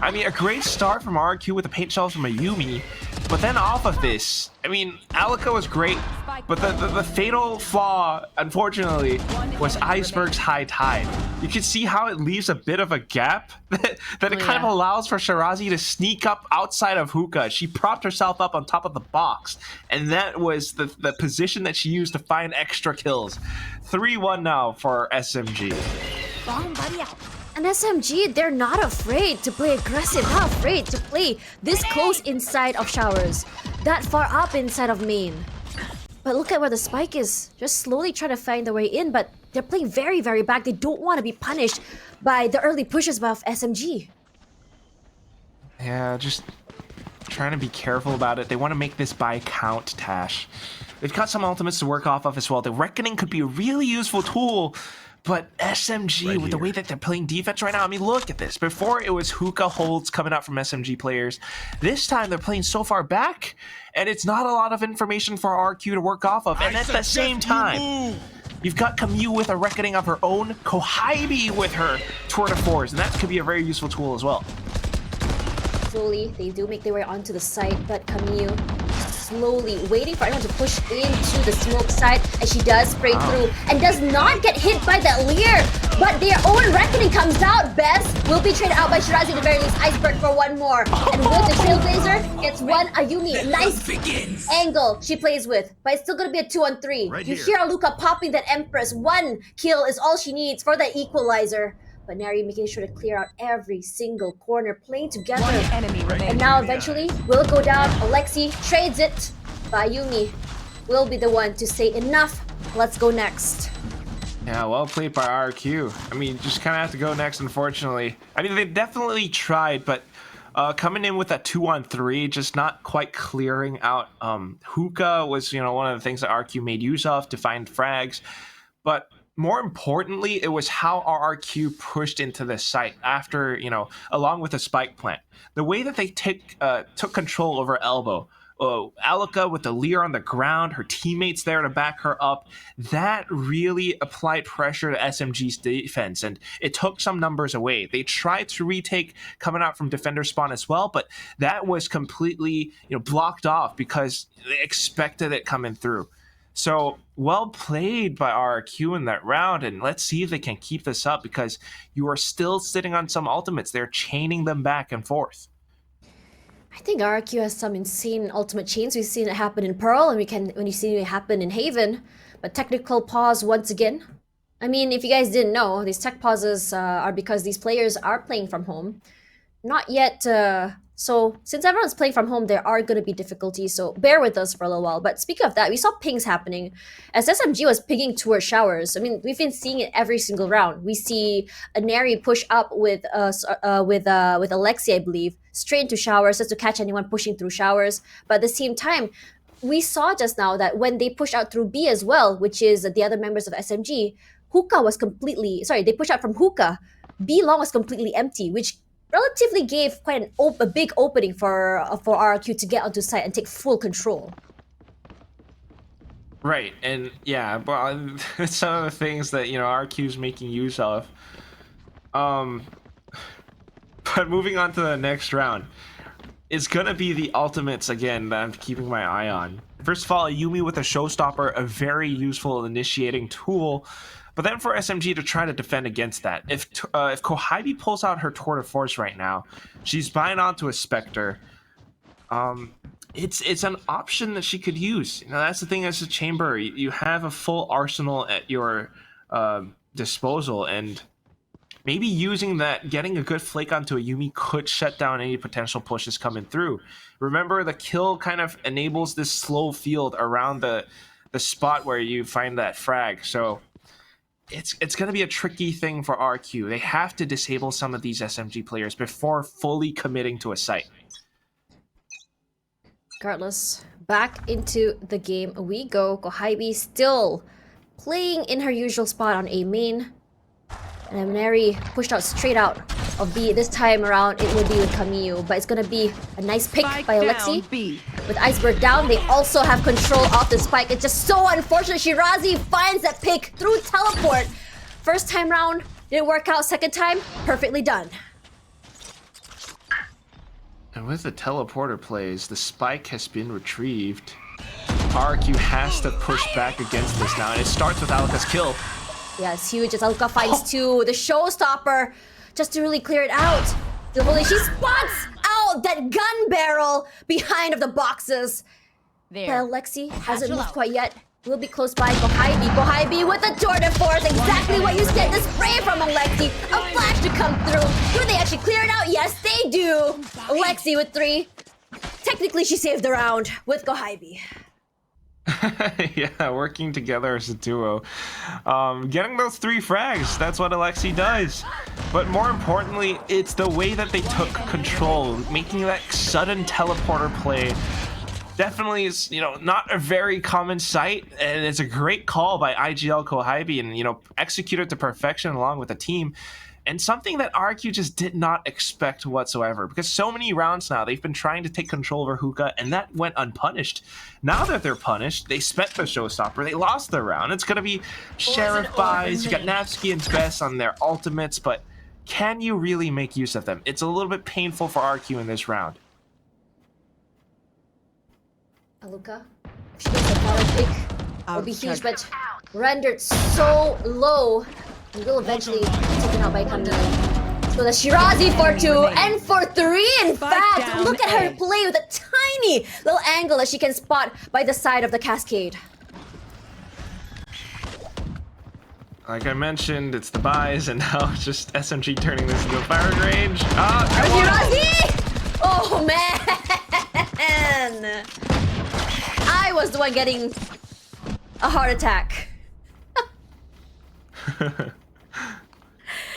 I mean, a great start from RQ with the paint shells from Ayumi, but then off of this, I mean, Alika was great, but the fatal flaw, unfortunately, was Iceberg's high tide. You can see how it leaves a bit of a gap that it kind of allows for Shirazi to sneak up outside of Hookah. She propped herself up on top of the box, and that was the position that she used to find extra kills. 3-1 now for SMG. And SMG, they're not afraid to play aggressive, not afraid to play this close inside of showers, that far up inside of main. But look at where the spike is, just slowly trying to find their way in, but they're playing very, very back. They don't want to be punished by the early pushes by SMG. Yeah, just trying to be careful about it. They want to make this buy count, Tash. They've got some ultimates to work off of as well. The Reckoning could be a really useful tool, but SMG, with the way that they're playing defense right now, I mean, look at this. Before, it was Hookah holds coming out from SMG players. This time, they're playing so far back, and it's not a lot of information for RQ to work off of. And at the same time, you've got Camus with a Reckoning of her own, Kohibi with her Tour de Force, and that could be a very useful tool as well. Slowly, they do make their way onto the site, but Camus slowly waiting for anyone to push into the smoke side, and she does spray through and does not get hit by that Lear. But their own reckoning comes out. Bess will be traded out by Shirazi at the very least. Iceberg for one more. And with the Trailblazer, it's one Ayumi. Nice angle she plays with. But it's still going to be a 2-on-3. Right You here. hear Luca popping that Empress. One kill is all she needs for that equalizer. But Neri making sure to clear out every single corner, playing together. And now eventually will go down. Alexi trades it. But Ayumi will be the one to say enough. Let's go next. Yeah, well played by RRQ. I mean, just kind of have to go next, unfortunately. I mean, they definitely tried, but coming in with that 2-on-3, just not quite clearing out. Hookah was, one of the things that RRQ made use of to find frags. But more importantly, it was how RRQ pushed into the site after, along with the spike plant. The way that they took control over Elbow. Alika with the Lear on the ground, her teammates there to back her up, that really applied pressure to SMG's defense, and it took some numbers away. They tried to retake coming out from defender spawn as well, but that was completely blocked off because they expected it coming through. So well played by RRQ in that round, and let's see if they can keep this up because you are still sitting on some ultimates. They're chaining them back and forth. I think RRQ has some insane ultimate chains. We've seen it happen in Pearl, and when you see it happen in Haven. But technical pause once again. I mean, if you guys didn't know, these tech pauses are because these players are playing from home. Not yet. So since everyone's playing from home, there are going to be difficulties. So bear with us for a little while. But speaking of that, we saw pings happening as SMG was pinging towards showers. I mean, we've been seeing it every single round. We see a Neri push up with Alexi, I believe, straight into showers just to catch anyone pushing through showers. But at the same time, we saw just now that when they push out through B as well, which is the other members of SMG, they pushed out from Hookah. B long was completely empty, which relatively gave quite a big opening for RRQ to get onto site and take full control. Right, and yeah, well, some of the things that RQ's making use of. But moving on to the next round, it's gonna be the ultimates again that I'm keeping my eye on. First of all, Ayumi with a showstopper, a very useful initiating tool. But then for SMG to try to defend against that, if Kohabi pulls out her tour de force right now, she's buying onto a Spectre. It's an option that she could use. That's the thing as a chamber. You have a full arsenal at your disposal, and maybe using that, getting a good flake onto a Yumi could shut down any potential pushes coming through. Remember, the kill kind of enables this slow field around the spot where you find that frag. So it's going to be a tricky thing for RQ. They have to disable some of these SMG players before fully committing to a site. Regardless, back into the game we go. Kohabi still playing in her usual spot on A main. And Neri pushed out straight out of B. This time around, it will be with Kamiyu. But it's going to be a nice pick by Alexi. With Iceberg down, they also have control of the spike. It's just so unfortunate. Shirazi finds that pick through teleport. First time round, didn't work out. Second time, perfectly done. And with the teleporter plays, the spike has been retrieved. RQ has to push back against this now, and it starts with Alika's kill. Yeah, it's huge as Alka finds two. The showstopper, just to really clear it out. She spots out that gun barrel behind of the boxes. There. But Alexi hasn't moved quite yet. Will be close by. Kohabi with a tour de force. Exactly what you said. The spray from Alexi. A flash to come through. Do they actually clear it out? Yes, they do. Alexi with 3. Technically, she saved the round with Kohabi. Yeah, working together as a duo. Getting those 3 frags, that's what Alexi does. But more importantly, it's the way that they took control, making that sudden teleporter play. Definitely is, not a very common sight, and it's a great call by IGL Kohabi and, executed to perfection along with the team. And something that RQ just did not expect whatsoever, because so many rounds now they've been trying to take control over Hookah, and that went unpunished. Now that they're punished, they spent the showstopper, they lost the round. It's going to be Sheriff buys, you got Navsky and Bess on their ultimates, but can you really make use of them? It's a little bit painful for RQ in this round. Aluka, if she gets a power pick, it'll be huge, but rendered so low, and will eventually be taken out by Kaguy. So the Shirazi for 2 and for 3, in fact. Look at her play with a tiny little angle that she can spot by the side of the cascade. Like I mentioned, it's the buys, and now it's just SMG turning this into a firing range. Ah, Shirazi! Oh man! I was the one getting a heart attack. A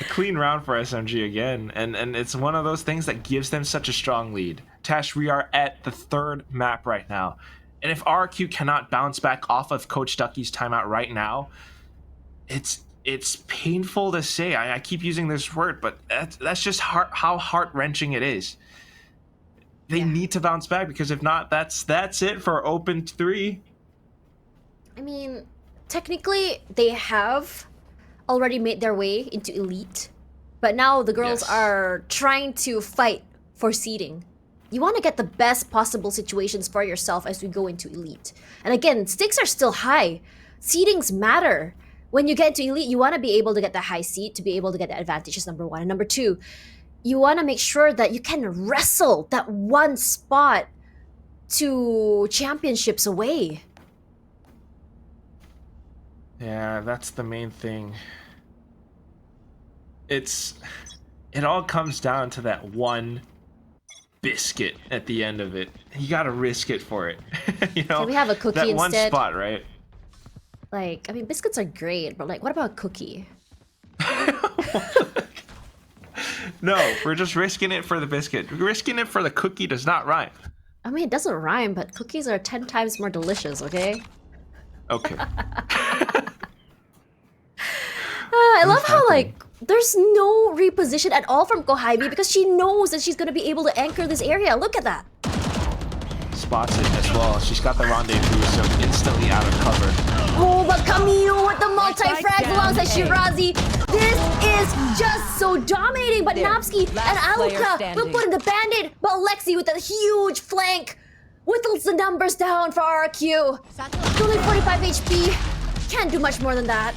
clean round for SMG again, and it's one of those things that gives them such a strong lead. Tash, we are at the 3rd map right now, and if RRQ cannot bounce back off of Coach Ducky's timeout right now, it's painful to say. I keep using this word, but that's just how heart-wrenching it is. They need to bounce back, because if not, that's it for Open 3. I mean, technically, they have already made their way into Elite, but now the girls are trying to fight for seeding. You want to get the best possible situations for yourself as we go into Elite. And again, stakes are still high. Seedings matter. When you get into Elite, you want to be able to get the high seed to be able to get the advantages, number 1. And number 2, you want to make sure that you can wrestle that one spot to championships away. Yeah, that's the main thing. It all comes down to that one biscuit at the end of it. You gotta risk it for it. You know, can we have a cookie that instead? one spot, right? Like, I mean, biscuits are great, but like, what about a cookie? No, we're just risking it for the biscuit. Risking it for the cookie does not rhyme. I mean, it doesn't rhyme, but cookies are 10 times more delicious, okay? Okay. I love how, like, there's no reposition at all from Kohaimi because she knows that she's gonna be able to anchor this area. Look at that. Spots it as well. She's got the rendezvous, so instantly out of cover. Oh, but Camille with the multi-frag alongside Shirazi. This is just so dominating. But Napski and Aluka will put in the band-aid. But Lexi with a huge flank whittles the numbers down for RRQ. Only 45 HP. Can't do much more than that.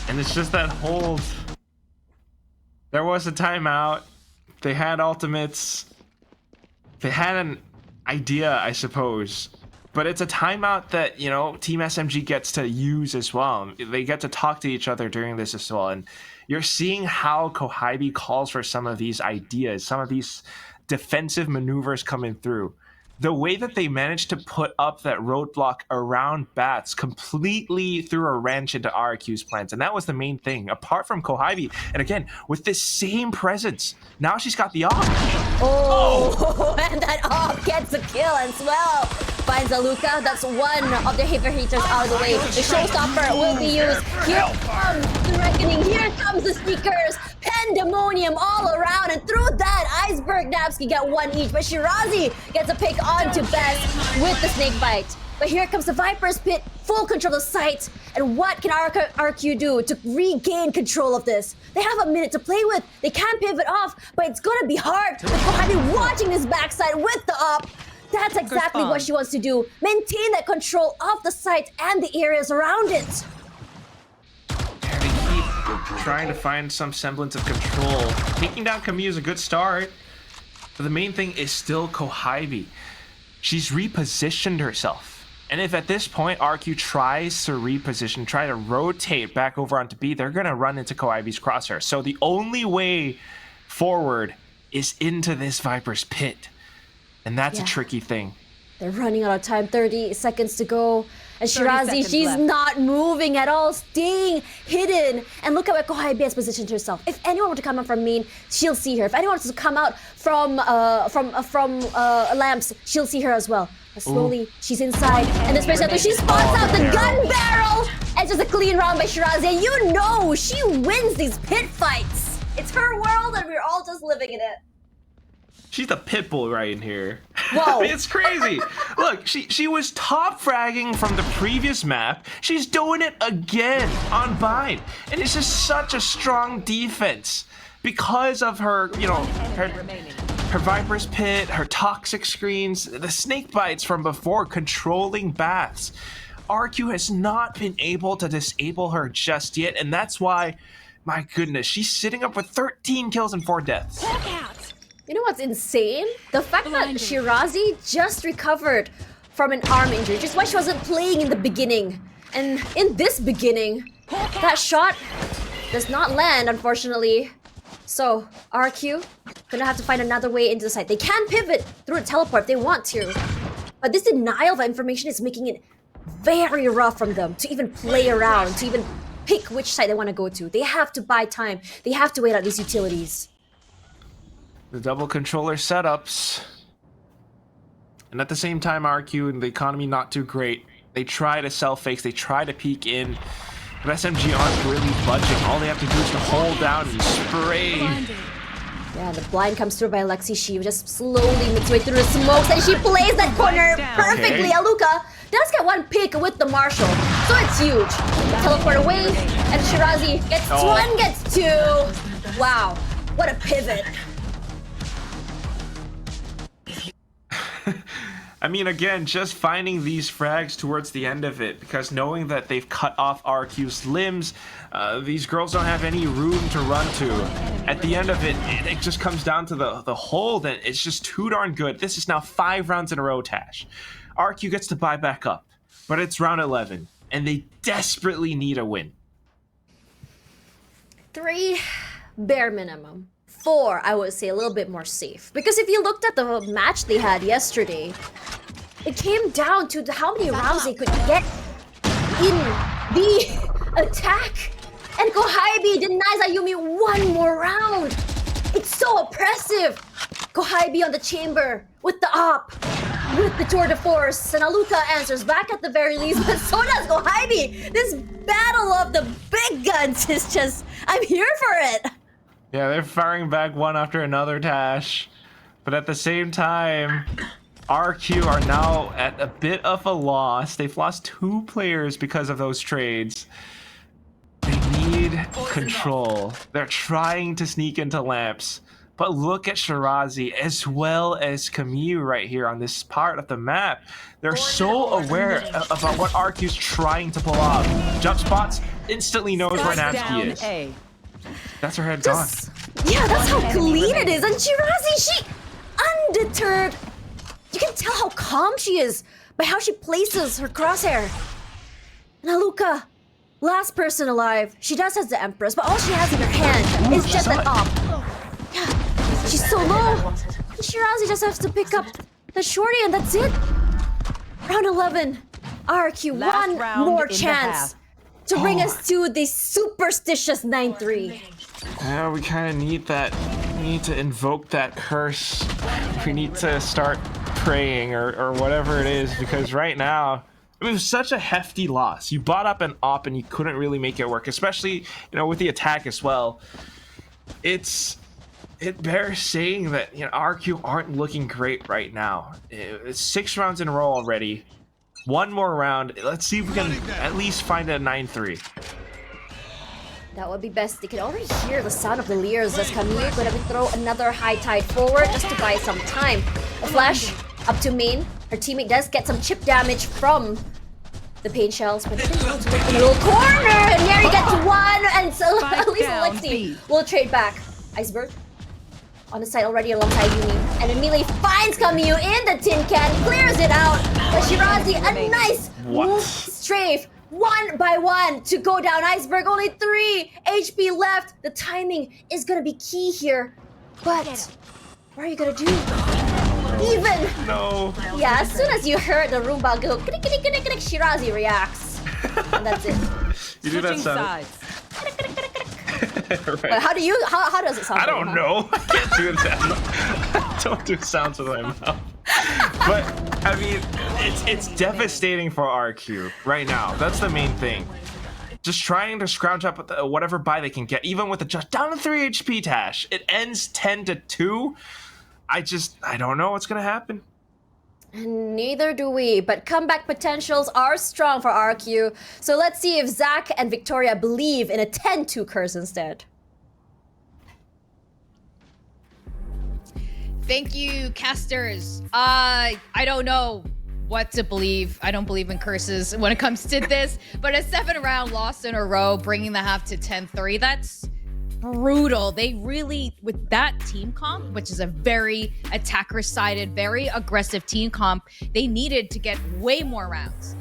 And it's just that hold. There was a timeout. They had ultimates. They had an idea, I suppose. But it's a timeout that, you know, Team SMG gets to use as well. They get to talk to each other during this as well. And you're seeing how Kohaimi calls for some of these ideas, some of these defensive maneuvers coming through. The way that they managed to put up that roadblock around Bats completely threw a wrench into RRQ's plans. And that was the main thing, apart from Kohaimi. And again, with this same presence, now she's got the op. Oh, and that op gets a kill as well. Finds Aluka. That's one of the heavy hitters out of the way. The showstopper will be used. Here comes the reckoning. Here comes the sneakers. Pandemonium all around. And through that, Iceberg Napski get one each. But Shirazi gets a pick onto Best with the snake bite. But here comes the Viper's Pit. Full control of the site. And what can RRQ do to regain control of this? They have a minute to play with. They can pivot off, but it's gonna be hard. With Kohaimi watching this backside with the op. That's exactly what she wants to do. Maintain that control of the site and the areas around it. They keep trying to find some semblance of control. Taking down Camille is a good start. But the main thing is still Kohaimi. She's repositioned herself. And if at this point RQ tries to reposition, try to rotate back over onto B, they're going to run into Kohaimi's crosshair. So the only way forward is into this Viper's Pit. And that's a tricky thing. They're running out of time, 30 seconds to go. And Shirazi, she's not moving at all, staying hidden. And look at where Kohaimi has positioned herself. If anyone were to come out from main, she'll see her. If anyone were to come out from lamps, she'll see her as well. But slowly, she's inside. And this person, she spots out the gun barrel. And it's just a clean round by Shirazi. And you know, she wins these pit fights. It's her world and we're all just living in it. She's the pit bull right in here. Whoa. It's crazy. Look, she was top fragging from the previous map. She's doing it again on Bind. And it's just such a strong defense because of her, you know, Her Viper's Pit, her toxic screens, the snake bites from before, controlling baths. RRQ has not been able to disable her just yet, and that's why, my goodness, she's sitting up with 13 kills and 4 deaths. You know what's insane? The fact that Shirazi just recovered from an arm injury, just why she wasn't playing in the beginning. And in this beginning, that shot does not land, unfortunately. So, RRQ gonna have to find another way into the site. They can pivot through a teleport if they want to. But this denial of information is making it very rough from them to even play around, to even pick which site they want to go to. They have to buy time. They have to wait out these utilities. The double controller setups. And at the same time, RRQ and the economy not too great. They try to sell fakes, they try to peek in. But SMG aren't really budging. All they have to do is to hold down and spray. Yeah, the blind comes through by Alexi. She just slowly makes her way through the smokes and she plays that corner perfectly. Okay. Aluka does get one pick with the Marshall, so it's huge. Teleport away, and Shirazi gets one, gets two. Wow, what a pivot. I mean, again, just finding these frags towards the end of it, because knowing that they've cut off RRQ's limbs, these girls don't have any room to run to. At the end of it, it just comes down to the hold, and it's just too darn good. This is now 5 rounds in a row, Tash. RRQ gets to buy back up, but it's round 11, and they desperately need a win. 3, bare minimum. 4, I would say a little bit more safe. Because if you looked at the match they had yesterday, it came down to how many rounds they could get in the attack. And Kohaibee denies Ayumi one more round. It's so oppressive. Kohaibee on the chamber with the op, with the tour de force, and Aluka answers back at the very least, but so does Kohaibee. This battle of the big guns is just, I'm here for it. Yeah, they're firing back one after another, Tash. But at the same time, RRQ are now at a bit of a loss. They've lost 2 players because of those trades. They need control. They're trying to sneak into lamps. But look at Shirazi as well as Kaguy right here on this part of the map. They're so aware about what RRQ's trying to pull off. Jump spots, instantly knows where Namski is. That's her head gone. Yeah, that's how clean it is. And Shirazi, she undeterred. You can tell how calm she is by how she places her crosshair. And Aluka, last person alive. She does have the Empress, but all she has in her hand is just an op. Yeah, she's so low. And Shirazi just has to pick up the shorty, and that's it. Round 11. RRQ, one more chance to bring us to the superstitious 9-3. Yeah, we kind of need that. We need to invoke that curse. We need to start praying or whatever it is, because right now it was such a hefty loss. You bought up an op and you couldn't really make it work, especially, with the attack as well. It bears saying that, RRQ aren't looking great right now. It's 6 rounds in a row already. One more round. Let's see if we can at least find a 9-3. That would be best. They can already hear the sound of the Leers as Kaguy gonna throw another high tide forward just to buy some time. A flash up to main. Her teammate does get some chip damage from the pain shells, but in a little corner, and Neri gets one, and so at least Alexi will trade back. Iceberg on the side already alongside Yumi, and immediately finds Kaguy in the tin can, clears it out. But Shirazi, a nice move strafe. 1 by 1 to go down. Iceberg, only 3 HP left. The timing is gonna be key here. But what are you gonna do? Even. No. Yeah, as soon as you heard the Roomba go, click, click, click, click, Shirazi reacts. And that's it. You do that sound. Right. But how does it sound? I don't know. I can't do that. Don't do sounds with my mouth. But I mean, it's devastating for RRQ right now. That's the main thing. Just trying to scrounge up with whatever buy they can get, even with the just down to 3 HP, Tash. It ends 10-2. I don't know what's gonna happen. And neither do we, but comeback potentials are strong for RRQ. So let's see if Zach and Victoria believe in a 10-2 curse instead. Thank you, casters. I don't know what to believe. I don't believe in curses when it comes to this, but a 7-round loss in a row, bringing the half to 10-3, that's brutal. They really, with that team comp, which is a very attacker-sided, very aggressive team comp, they needed to get way more rounds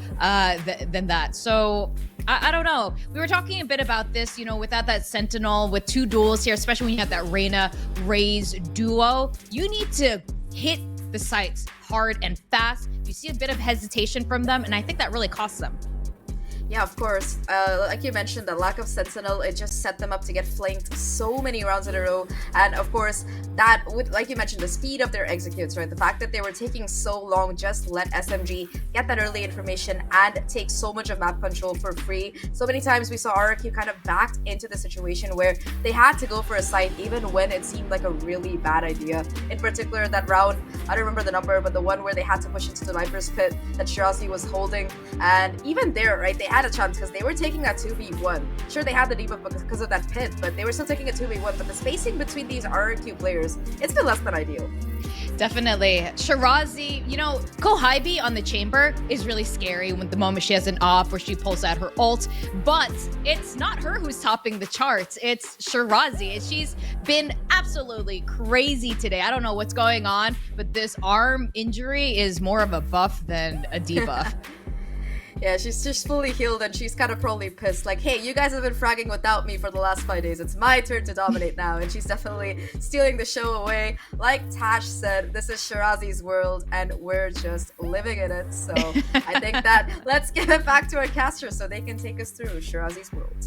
than that. So I don't know. We were talking a bit about this, you know, without that Sentinel, with 2 duels here, especially when you have that Reyna-Raze duo, you need to hit the sites hard and fast. You see a bit of hesitation from them, and I think that really costs them. Yeah, of course. Like you mentioned, the lack of Sentinel, it just set them up to get flanked so many rounds in a row. And of course, that would, like you mentioned, the speed of their executes, right? The fact that they were taking so long, just let SMG get that early information and take so much of map control for free. So many times we saw RRQ kind of backed into the situation where they had to go for a site even when it seemed like a really bad idea. In particular, that round, I don't remember the number, but the one where they had to push into the Viper's pit that Shirazi was holding. And even there, right, they had a chance because they were taking that 2v1. Sure, they had the debuff because of that pit, but they were still taking a 2v1. But the spacing between these RRQ players, it's still less than ideal. Definitely. Shirazi, you know, Kaguy on the chamber is really scary when the moment she has an op where she pulls out her ult, but it's not her who's topping the charts. It's Shirazi, and she's been absolutely crazy today. I don't know what's going on, but this arm injury is more of a buff than a debuff. Yeah, she's just fully healed and she's kind of probably pissed. Like, hey, you guys have been fragging without me for the last 5 days. It's my turn to dominate now. And she's definitely stealing the show away. Like Tash said, this is Shirazi's world and we're just living in it. So I think that let's give it back to our casters so they can take us through Shirazi's world.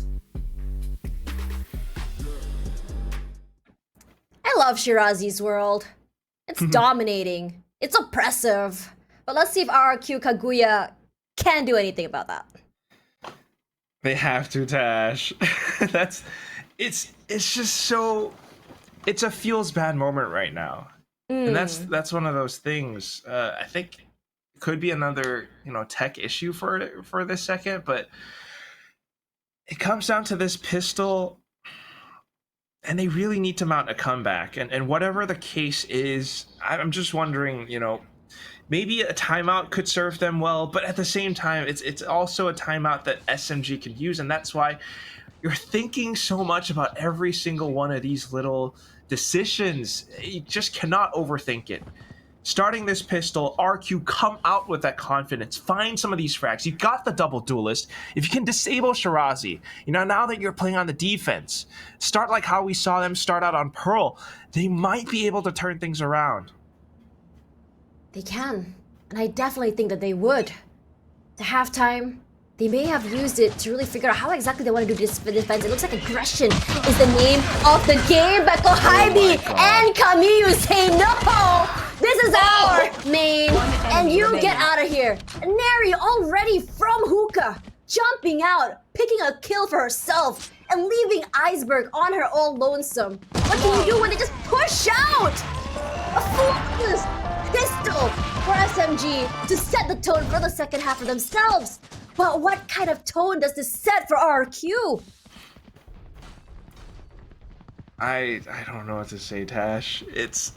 I love Shirazi's world. It's dominating. It's oppressive. But let's see if RRQ Kaguya can do anything about that. They have to, Tash. It's just so, it's a feels bad moment right now. And that's one of those things. I think it could be another, you know, tech issue for this second, but it comes down to this pistol and they really need to mount a comeback. And whatever the case is, I'm just wondering, you know, maybe a timeout could serve them well, but at the same time, it's also a timeout that SMG can use, and that's why you're thinking so much about every single one of these little decisions. You just cannot overthink it. Starting this pistol, RQ, come out with that confidence. Find some of these frags. You got the double duelist. If you can disable Shirazi, you know, now that you're playing on the defense, start like how we saw them start out on Pearl. They might be able to turn things around. They can, and I definitely think that they would. The halftime, they may have used it to really figure out how exactly they want to do this defense. It looks like aggression is the name of the game, but Kaguy and Kamiyu say no! This is our main, and you get out of here. Neri already from hookah, jumping out, picking a kill for herself, and leaving Iceberg on her all lonesome. What can you do when they just push out? A flawless pistol for SMG to set the tone for the second half of themselves. But what kind of tone does this set for RRQ? I don't know what to say, Tash. It's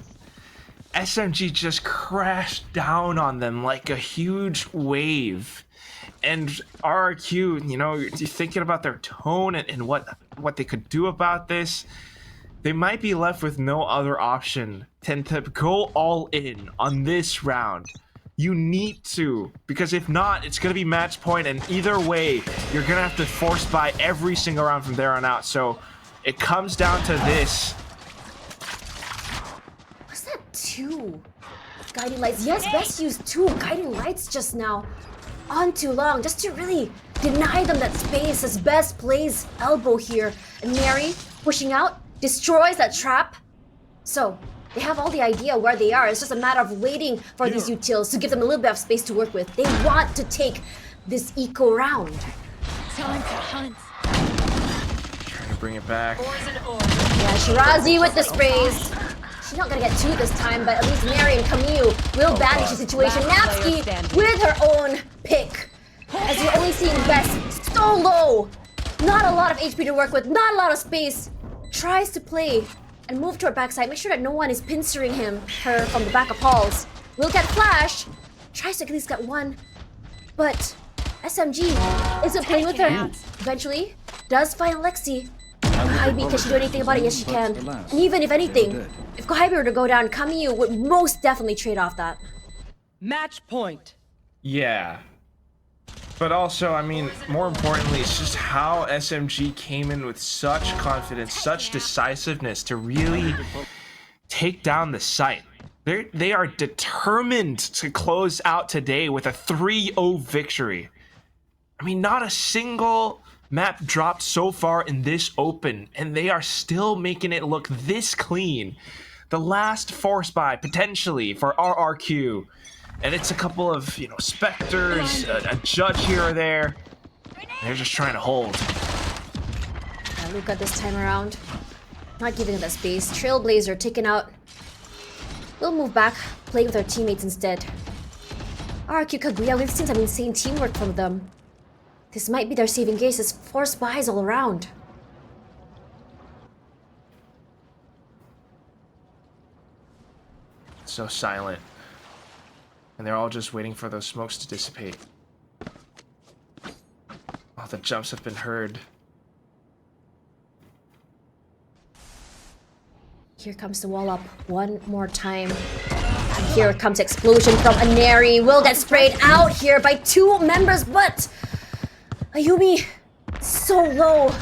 SMG just crashed down on them like a huge wave. And RRQ, you know, you're thinking about their tone and what they could do about this. They might be left with no other option than to go all in on this round. You need to, because if not, it's going to be match point, and either way, you're going to have to force buy every single round from there on out. So it comes down to this. What's that? 2 guiding lights. Yes, Best used 2 guiding lights just now. On too long, just to really deny them that space as Best plays elbow here. And Neri pushing out, destroys that trap. So they have all the idea where they are. It's just a matter of waiting for these utils to give them a little bit of space to work with. They want to take this eco round. Time to hunt. Trying to bring it back. Yeah, Shirazi with the sprays. She's not gonna get 2 this time, but at least Mary and Kamiyu will bandage the situation. Napsky with her own pick. As you're only seeing Best so low. Not a lot of HP to work with, not a lot of space. Tries to play and move to her backside. Make sure that no one is pincering her from the back of halls. Will get flash. Tries to at least get one. But SMG isn't playing with her. Eventually, does find Lexi. Kaguy, can she do anything about it? Yes, she can. And even if anything, if Kaguy were to go down, Kamiyu would most definitely trade off that. Match point. Yeah. But also, I mean, more importantly, it's just how SMG came in with such confidence, such decisiveness to really take down the site. They are determined to close out today with a 3-0 victory. I mean, not a single map dropped so far in this open, and they are still making it look this clean. The last force buy, potentially, for RRQ. And it's a couple of, you know, specters, a judge here or there. They're just trying to hold. Luca this time around. Not giving it that space. Trailblazer taken out. We'll move back, playing with our teammates instead. RRQ Kaguya, we've seen some insane teamwork from them. This might be their saving grace as force buys all around. So silent. And they're all just waiting for those smokes to dissipate. All the jumps have been heard. Here comes the wall up one more time. And here comes explosion from Aneri. Will get sprayed out here by 2 members, but Ayumi so low.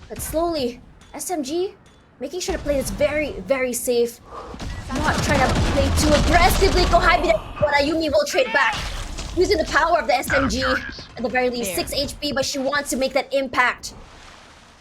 But slowly, SMG making sure to play this very, very safe. Not trying to play too aggressively. Kohabi, but Ayumi will trade back. Using the power of the SMG. At the very least, 6 HP, but she wants to make that impact.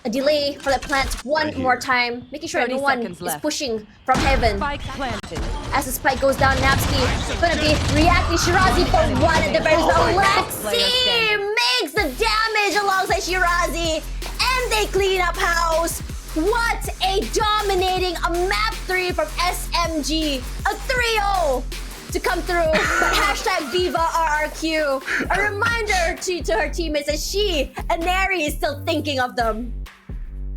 A delay for the plant one more time. Making sure that no one is pushing from heaven. Spike planted. As the spike goes down, Napsky gonna be reacting. Shirazi for one at the very least. Lexi makes the damage alongside Shirazi. And they clean up house. What a dominating map 3 from SMG. A 3-0 to come through. But hashtag Viva RRQ. A reminder to her teammates that she, Aneri, is still thinking of them.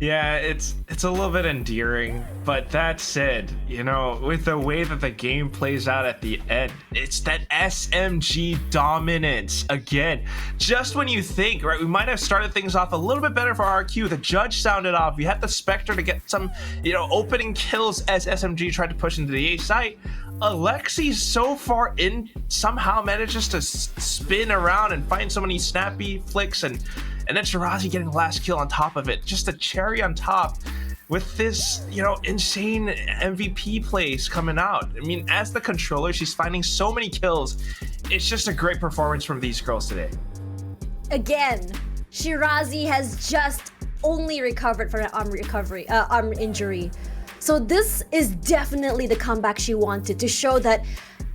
Yeah, it's a little bit endearing, but that said, you know, with the way that the game plays out at the end, it's that SMG dominance again. Just when you think, right, we might have started things off a little bit better for RQ, the judge sounded off, we had the Spectre to get some, you know, opening kills as SMG tried to push into the A site. Alexi so far in somehow manages to spin around and find so many snappy flicks, and then Shirazi getting the last kill on top of it. Just a cherry on top with this, you know, insane MVP plays coming out. I mean, as the controller, she's finding so many kills. It's just a great performance from these girls today. Again, Shirazi has just only recovered from an arm injury. So this is definitely the comeback she wanted, to show that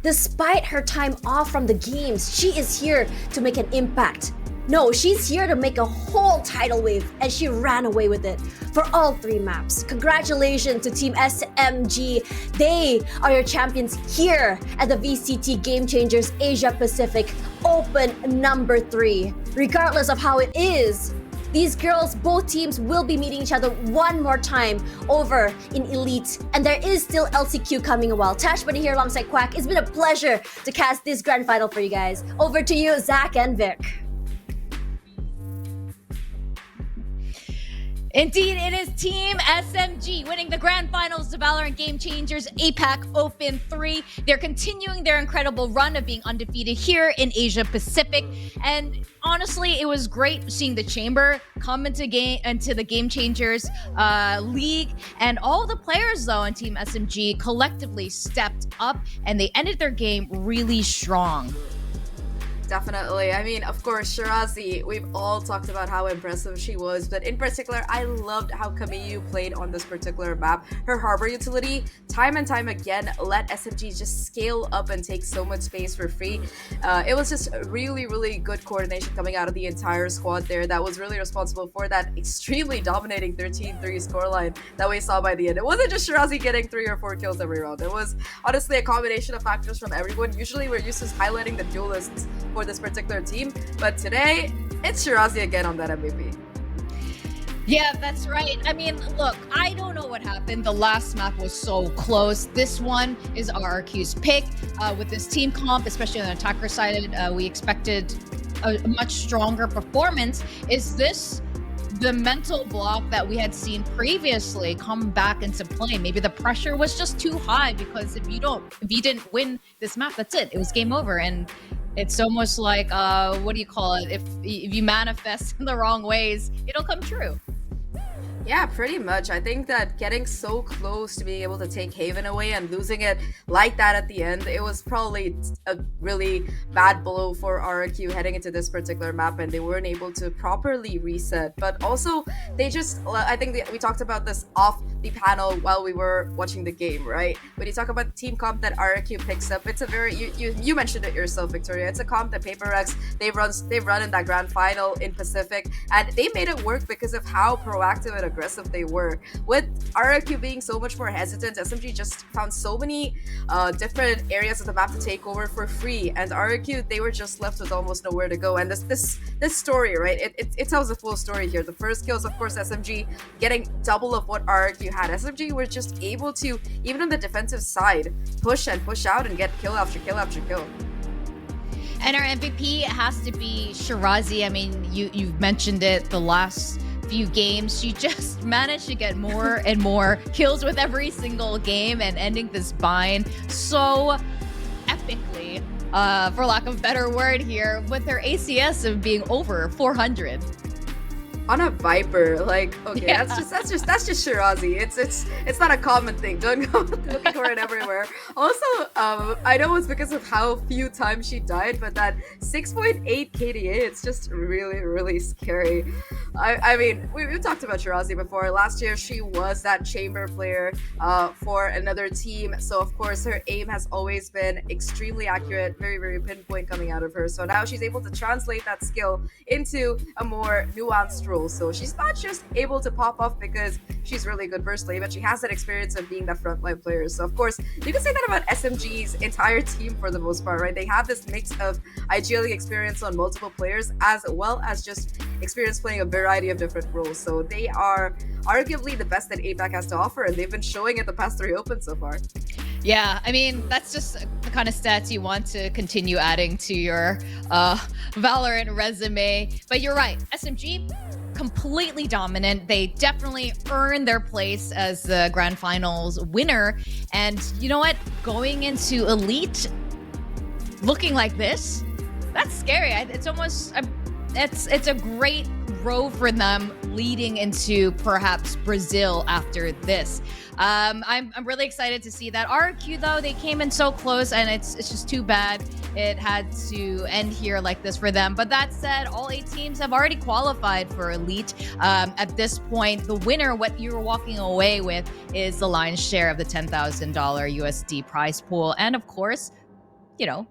despite her time off from the games, she is here to make an impact. No, she's here to make a whole tidal wave, and she ran away with it for all 3 maps. Congratulations to Team SMG. They are your champions here at the VCT Game Changers Asia Pacific Open number 3. Regardless of how it is, these girls, both teams, will be meeting each other one more time over in Elite. And there is still LCQ coming a while. Tash Bunny here alongside Quack. It's been a pleasure to cast this grand final for you guys. Over to you, Zach and Vic. Indeed, it is Team SMG winning the grand finals of Valorant Game Changers APAC Open 3. They're continuing their incredible run of being undefeated here in Asia Pacific. And honestly, it was great seeing the Chamber come into the Game Changers League. And all the players, though, on Team SMG collectively stepped up, and they ended their game really strong. Definitely. I mean, of course, Shirazi, we've all talked about how impressive she was, but in particular, I loved how Kamiyu played on this particular map. Her harbor utility, time and time again, let SMG just scale up and take so much space for free. It was just really, really good coordination coming out of the entire squad there that was really responsible for that extremely dominating 13-3 scoreline that we saw by the end. It wasn't just Shirazi getting 3 or 4 kills every round. It was honestly a combination of factors from everyone. Usually, we're used to highlighting the duelists for this particular team, but today it's Shirazi again on that MVP. Yeah, that's right. I mean, look, I don't know what happened. The last map was so close. This one is RRQ's pick. With this team comp, especially on the attacker side, we expected a much stronger performance. Is this the mental block that we had seen previously come back into play? Maybe the pressure was just too high, because if you didn't win this map, that's it. It was game over. And it's almost like, what do you call it? If you manifest in the wrong ways, it'll come true. Yeah, pretty much. I think that getting so close to being able to take Haven away and losing it like that at the end, it was probably a really bad blow for RRQ heading into this particular map, and they weren't able to properly reset. But also, they just, I think we talked about this off the panel while we were watching the game, right? When you talk about the team comp that RRQ picks up, it's a very, you mentioned it yourself, Victoria. It's a comp that PaperX, they've run in that grand final in Pacific, and they made it work because of how proactive and aggressive they were. With RRQ being so much more hesitant, SMG just found so many different areas of the map to take over for free, and RRQ, they were just left with almost nowhere to go. And this story, right, it tells a full story here. The first kills, of course, SMG getting double of what RRQ had. SMG were just able to, even on the defensive side, push and push out and get kill after kill after kill. And our MVP has to be Shirazi. I mean, you've mentioned it the last few games. She just managed to get more and more kills with every single game, and ending this bind so epically, for lack of a better word here, with her ACS of being over 400. On a Viper, like, okay, Yeah. that's just Shirazi. It's not a common thing. Don't go looking for it everywhere. Also, I know it's because of how few times she died, but that 6.8 KDA, it's just really, really scary. I mean, we've talked about Shirazi before. Last year, she was that chamber player for another team. So, of course, her aim has always been extremely accurate, very, very pinpoint coming out of her. So now she's able to translate that skill into a more nuanced role. So she's not just able to pop off because she's really good personally, but she has that experience of being that frontline player. So, of course, you can say that about SMG's entire team for the most part, right? They have this mix of ideally experience on multiple players, as well as just experience playing a variety of different roles. So they are arguably the best that APAC has to offer, and they've been showing it the past 3 opens so far. Yeah, I mean, that's just the kind of stats you want to continue adding to your Valorant resume. But you're right, SMG, completely dominant. They definitely earned their place as the grand finals winner. And you know what? Going into Elite looking like this, that's scary. It's almost, it's a great row for them leading into perhaps Brazil after this. I'm really excited to see that. RRQ, though, they came in so close, and it's just too bad it had to end here like this for them. But that said, all 8 teams have already qualified for Elite. At this point, the winner, what you're walking away with, is the lion's share of the $10,000 USD prize pool, and of course, you know,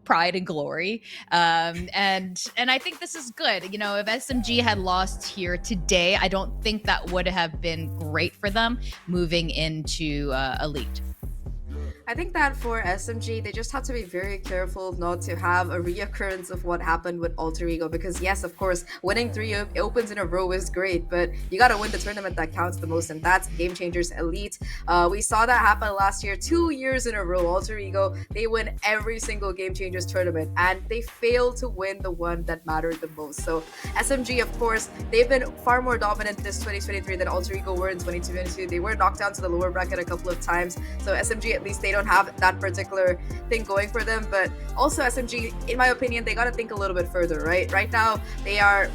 pride and glory. And I think this is good. You know, if SMG had lost here today, I don't think that would have been great for them moving into Elite. I think that for SMG, they just have to be very careful not to have a reoccurrence of what happened with Alter Ego, because yes, of course, winning 3 opens in a row is great, but you gotta win the tournament that counts the most, and that's Game Changers Elite. We saw that happen last year, 2 years in a row. Alter Ego, they win every single Game Changers tournament, and they fail to win the one that mattered the most. So SMG, of course, they've been far more dominant this 2023 than Alter Ego were in 2022. They were knocked down to the lower bracket a couple of times, so SMG, at least they don't have that particular thing going for them. But also SMG, in my opinion, they got to think a little bit further, right? Right now, they are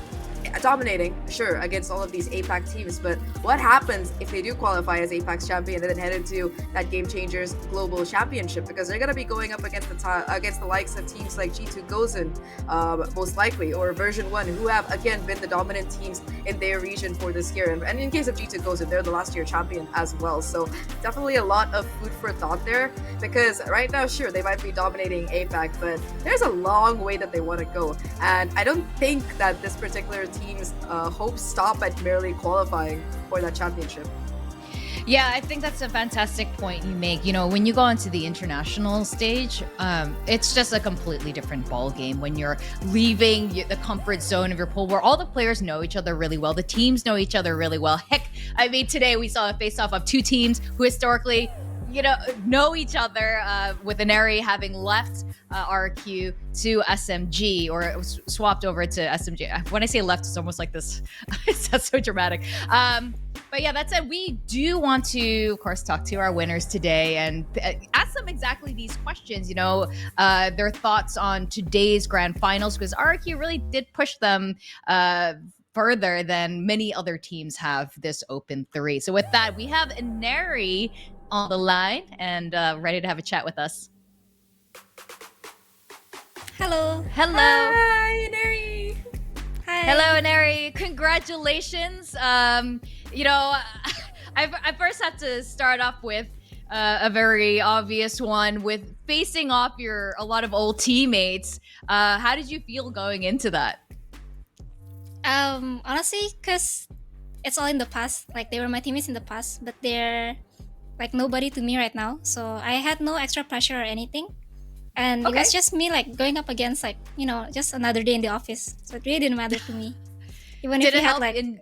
dominating, sure, against all of these APAC teams, but what happens if they do qualify as APAC's champion and then head into that Game Changers Global Championship? Because they're going to be going up against the likes of teams like G2 Gozen, most likely, or Version 1, who have, again, been the dominant teams in their region for this year. And in case of G2 Gozen, they're the last year champion as well. So definitely a lot of food for thought there, because right now, sure, they might be dominating APAC, but there's a long way that they want to go. And I don't think that this particular team's hopes stop at merely qualifying for that championship. Yeah, I think that's a fantastic point you make. You know, when you go into the international stage, it's just a completely different ball game when you're leaving the comfort zone of your pool, where all the players know each other really well. The teams know each other really well. Heck, I mean, today we saw a face-off of two teams who historically, know each other, with Inari having left RRQ to SMG, or it was swapped over to SMG. When I say left, it's almost like this. It's so dramatic. But yeah, that said, we do want to, of course, talk to our winners today and ask them exactly these questions, their thoughts on today's grand finals, because RRQ really did push them further than many other teams have this Open 3. So with that, we have Inari on the line and ready to have a chat with us. Hello. Hello. Hi, Inari. Hi. Hello, Inari. Congratulations. I first have to start off with a very obvious one with facing off a lot of old teammates. How did you feel going into that? Honestly, because it's all in the past. Like, they were my teammates in the past, but they're like nobody to me right now. So I had no extra pressure or anything. And Okay. it was just me, like, going up against, like, just another day in the office. So it really didn't matter to me. Even Did if we it had, help like... in?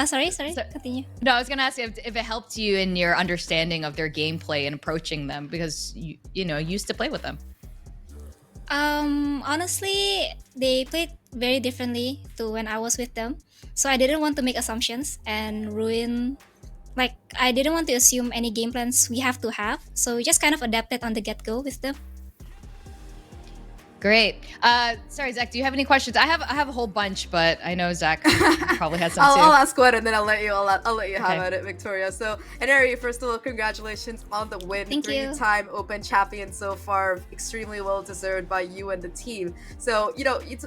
Sorry, So- continue. No, I was gonna ask if it helped you in your understanding of their gameplay and approaching them, because you used to play with them. Honestly, they played very differently to when I was with them. So I didn't want to make assumptions and ruin... Like, I didn't want to assume any game plans we have to have. So we just kind of adapted on the get-go with them. Great. Sorry, Zach, do you have any questions? I have a whole bunch, but I know Zach probably has some I'll too. ask one and then I'll let you have Okay. at it, Victoria. So, Inari, first of all, congratulations on the win. Thank you. Three-time Open champion so far, extremely well deserved by you and the team. So,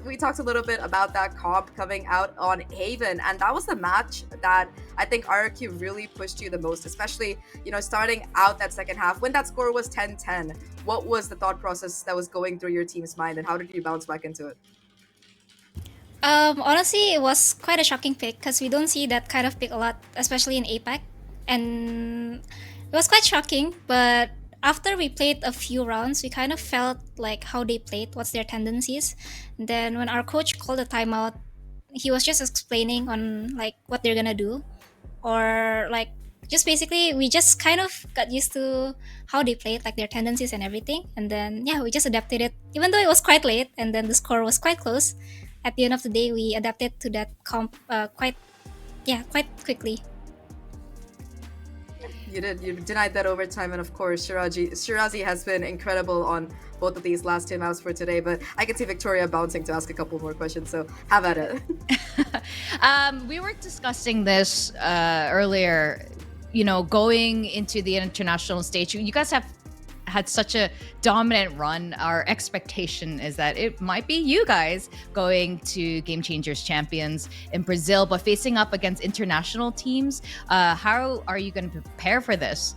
we talked a little bit about that comp coming out on Haven, and that was the match that I think RRQ really pushed you the most, especially starting out that second half when that score was 10-10. What was the thought process that was going through your team's mind, and how did you bounce back into it? Honestly, it was quite a shocking pick because we don't see that kind of pick a lot, especially in APAC. And it was quite shocking, but after we played a few rounds, we kind of felt like how they played, what's their tendencies. And then when our coach called a timeout, he was just explaining on like what they're gonna do, or like just basically we just kind of got used to how they played, like their tendencies and everything. And then we just adapted it, even though it was quite late and then the score was quite close. At the end of the day, we adapted to that comp quite quickly. You did. You denied that overtime, and of course, Shirazi has been incredible on both of these last two maps for today. But I can see Victoria bouncing to ask a couple more questions, so have at it. We were discussing this earlier. Going into the international stage, you guys have had such a dominant run. Our expectation is that it might be you guys going to Game Changers champions in Brazil, but facing up against international teams. How are you going to prepare for this?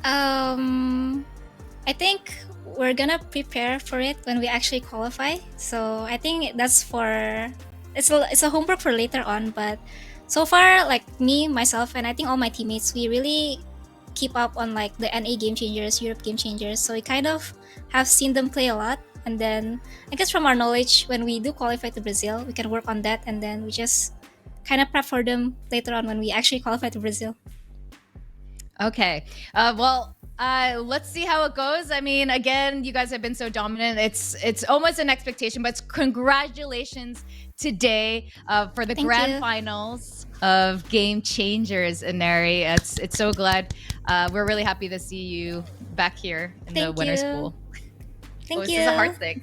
I think we're gonna prepare for it when we actually qualify. So I think that's it's a homework for later on. But so far, like me, myself, and I think all my teammates, we really keep up on like the NA Game Changers, Europe Game Changers. So we kind of have seen them play a lot. And then I guess from our knowledge, when we do qualify to Brazil, we can work on that. And then we just kind of prep for them later on when we actually qualify to Brazil. Okay. Let's see how it goes. I mean, again, you guys have been so dominant. It's almost an expectation, but congratulations today for the Thank grand you. finals of Game Changers, Inari. It's so glad. We're really happy to see you back here in the Thank winners you. pool. Thank This you. is a heart thing.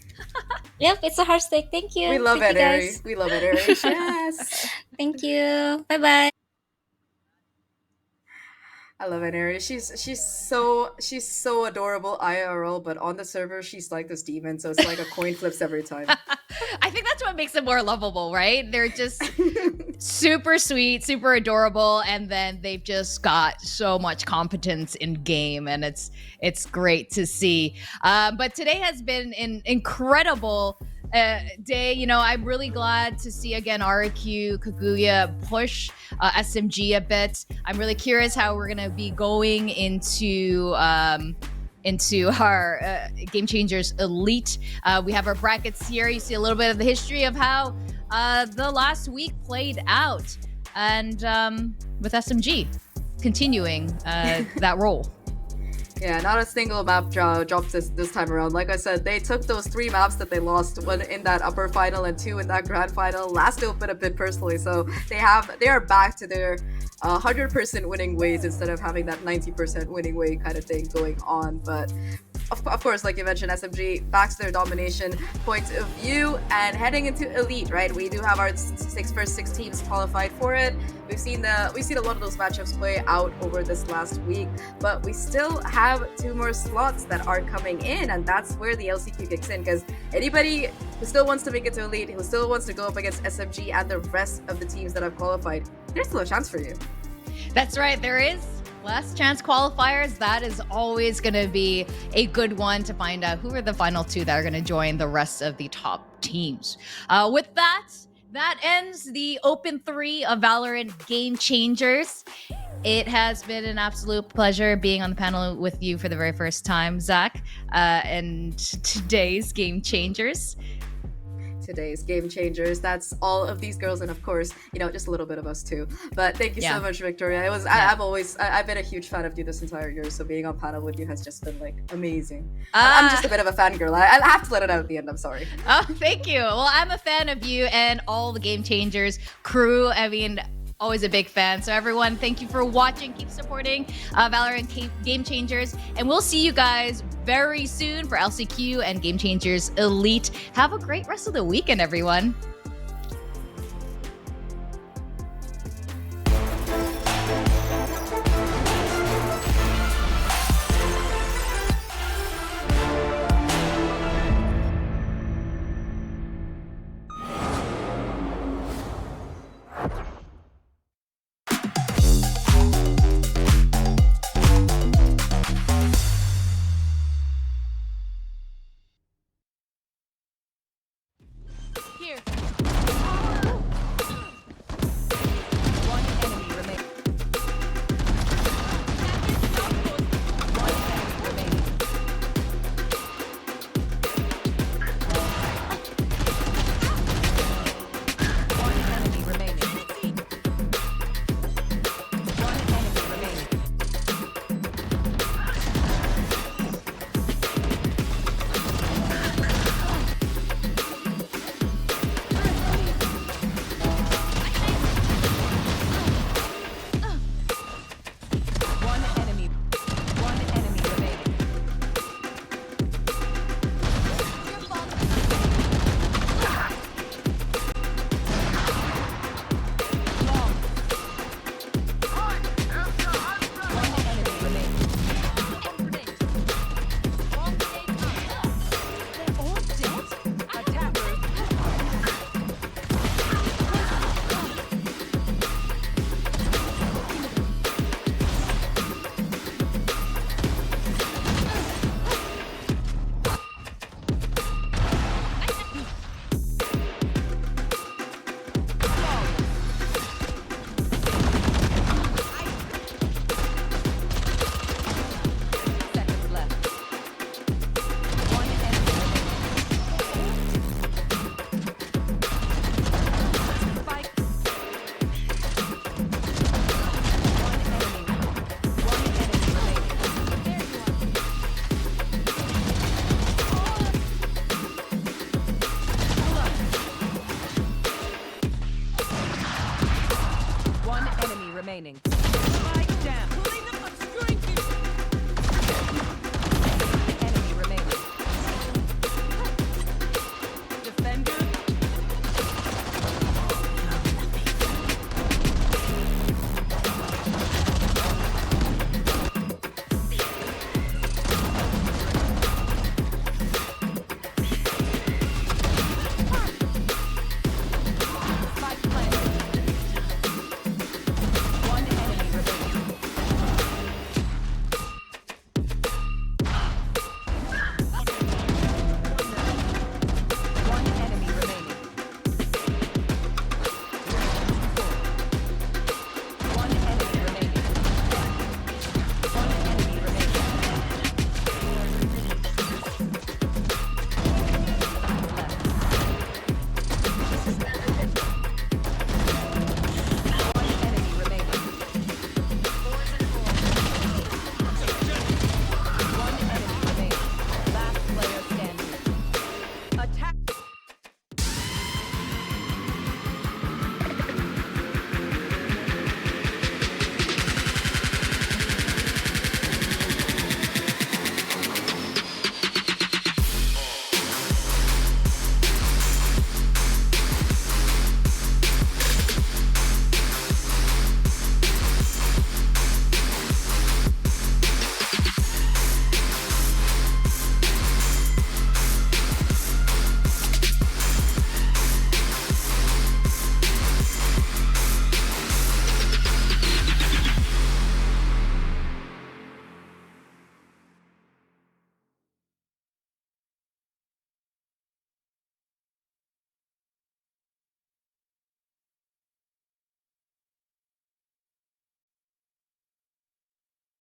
Yep, it's a heart steak. Thank you. We love Thank it, you, Ari. guys. We love it, Ari. Yes. Thank you. Bye bye. I love it, Ari. She's so adorable IRL, but on the server she's like this demon, so it's like a coin flips every time. I think that's what makes them more lovable, right? They're just super sweet, super adorable, and then they've just got so much competence in game, and it's great to see. But today has been an incredible day. You know, I'm really glad to see again RRQ Kaguya push SMG a bit. I'm really curious how we're gonna be going into our Game Changers Elite. We have our brackets here. You see a little bit of the history of how the last week played out, and with SMG continuing that role. Yeah, not a single map dropped this time around. Like I said, they took those 3 maps that they lost, one in that upper final and 2 in that grand final, last open a bit personally. So they are back to their 100% winning ways instead of having that 90% winning way kind of thing going on. But of course, like you mentioned, SMG back to their domination point of view and heading into Elite, right? We do have our first 6 teams qualified for it. We've seen a lot of those matchups play out over this last week, but we still have 2 more slots that are coming in, and that's where the LCQ kicks in, because anybody who still wants to make it to Elite, who still wants to go up against SMG and the rest of the teams that have qualified, there's still a chance for you. That's right, there is last chance qualifiers. That is always going to be a good one to find out who are the final 2 that are going to join the rest of the top teams. With that ends the Open 3 of Valorant Game Changers. It has been an absolute pleasure being on the panel with you for the very first time, Zach, and today's Game Changers. Today's Game Changers. That's all of these girls, and of course, you know, just a little bit of us too. But thank you so much, Victoria. I've been a huge fan of you this entire year, so being on panel with you has just been like amazing. I'm just a bit of a fangirl. I have to let it out at the end. I'm sorry. Oh, thank you. Well, I'm a fan of you and all the Game Changers crew. I mean, always a big fan. So everyone, thank you for watching. Keep supporting Valorant Game Changers, and we'll see you guys very soon for LCQ and Game Changers Elite. Have a great rest of the weekend, everyone.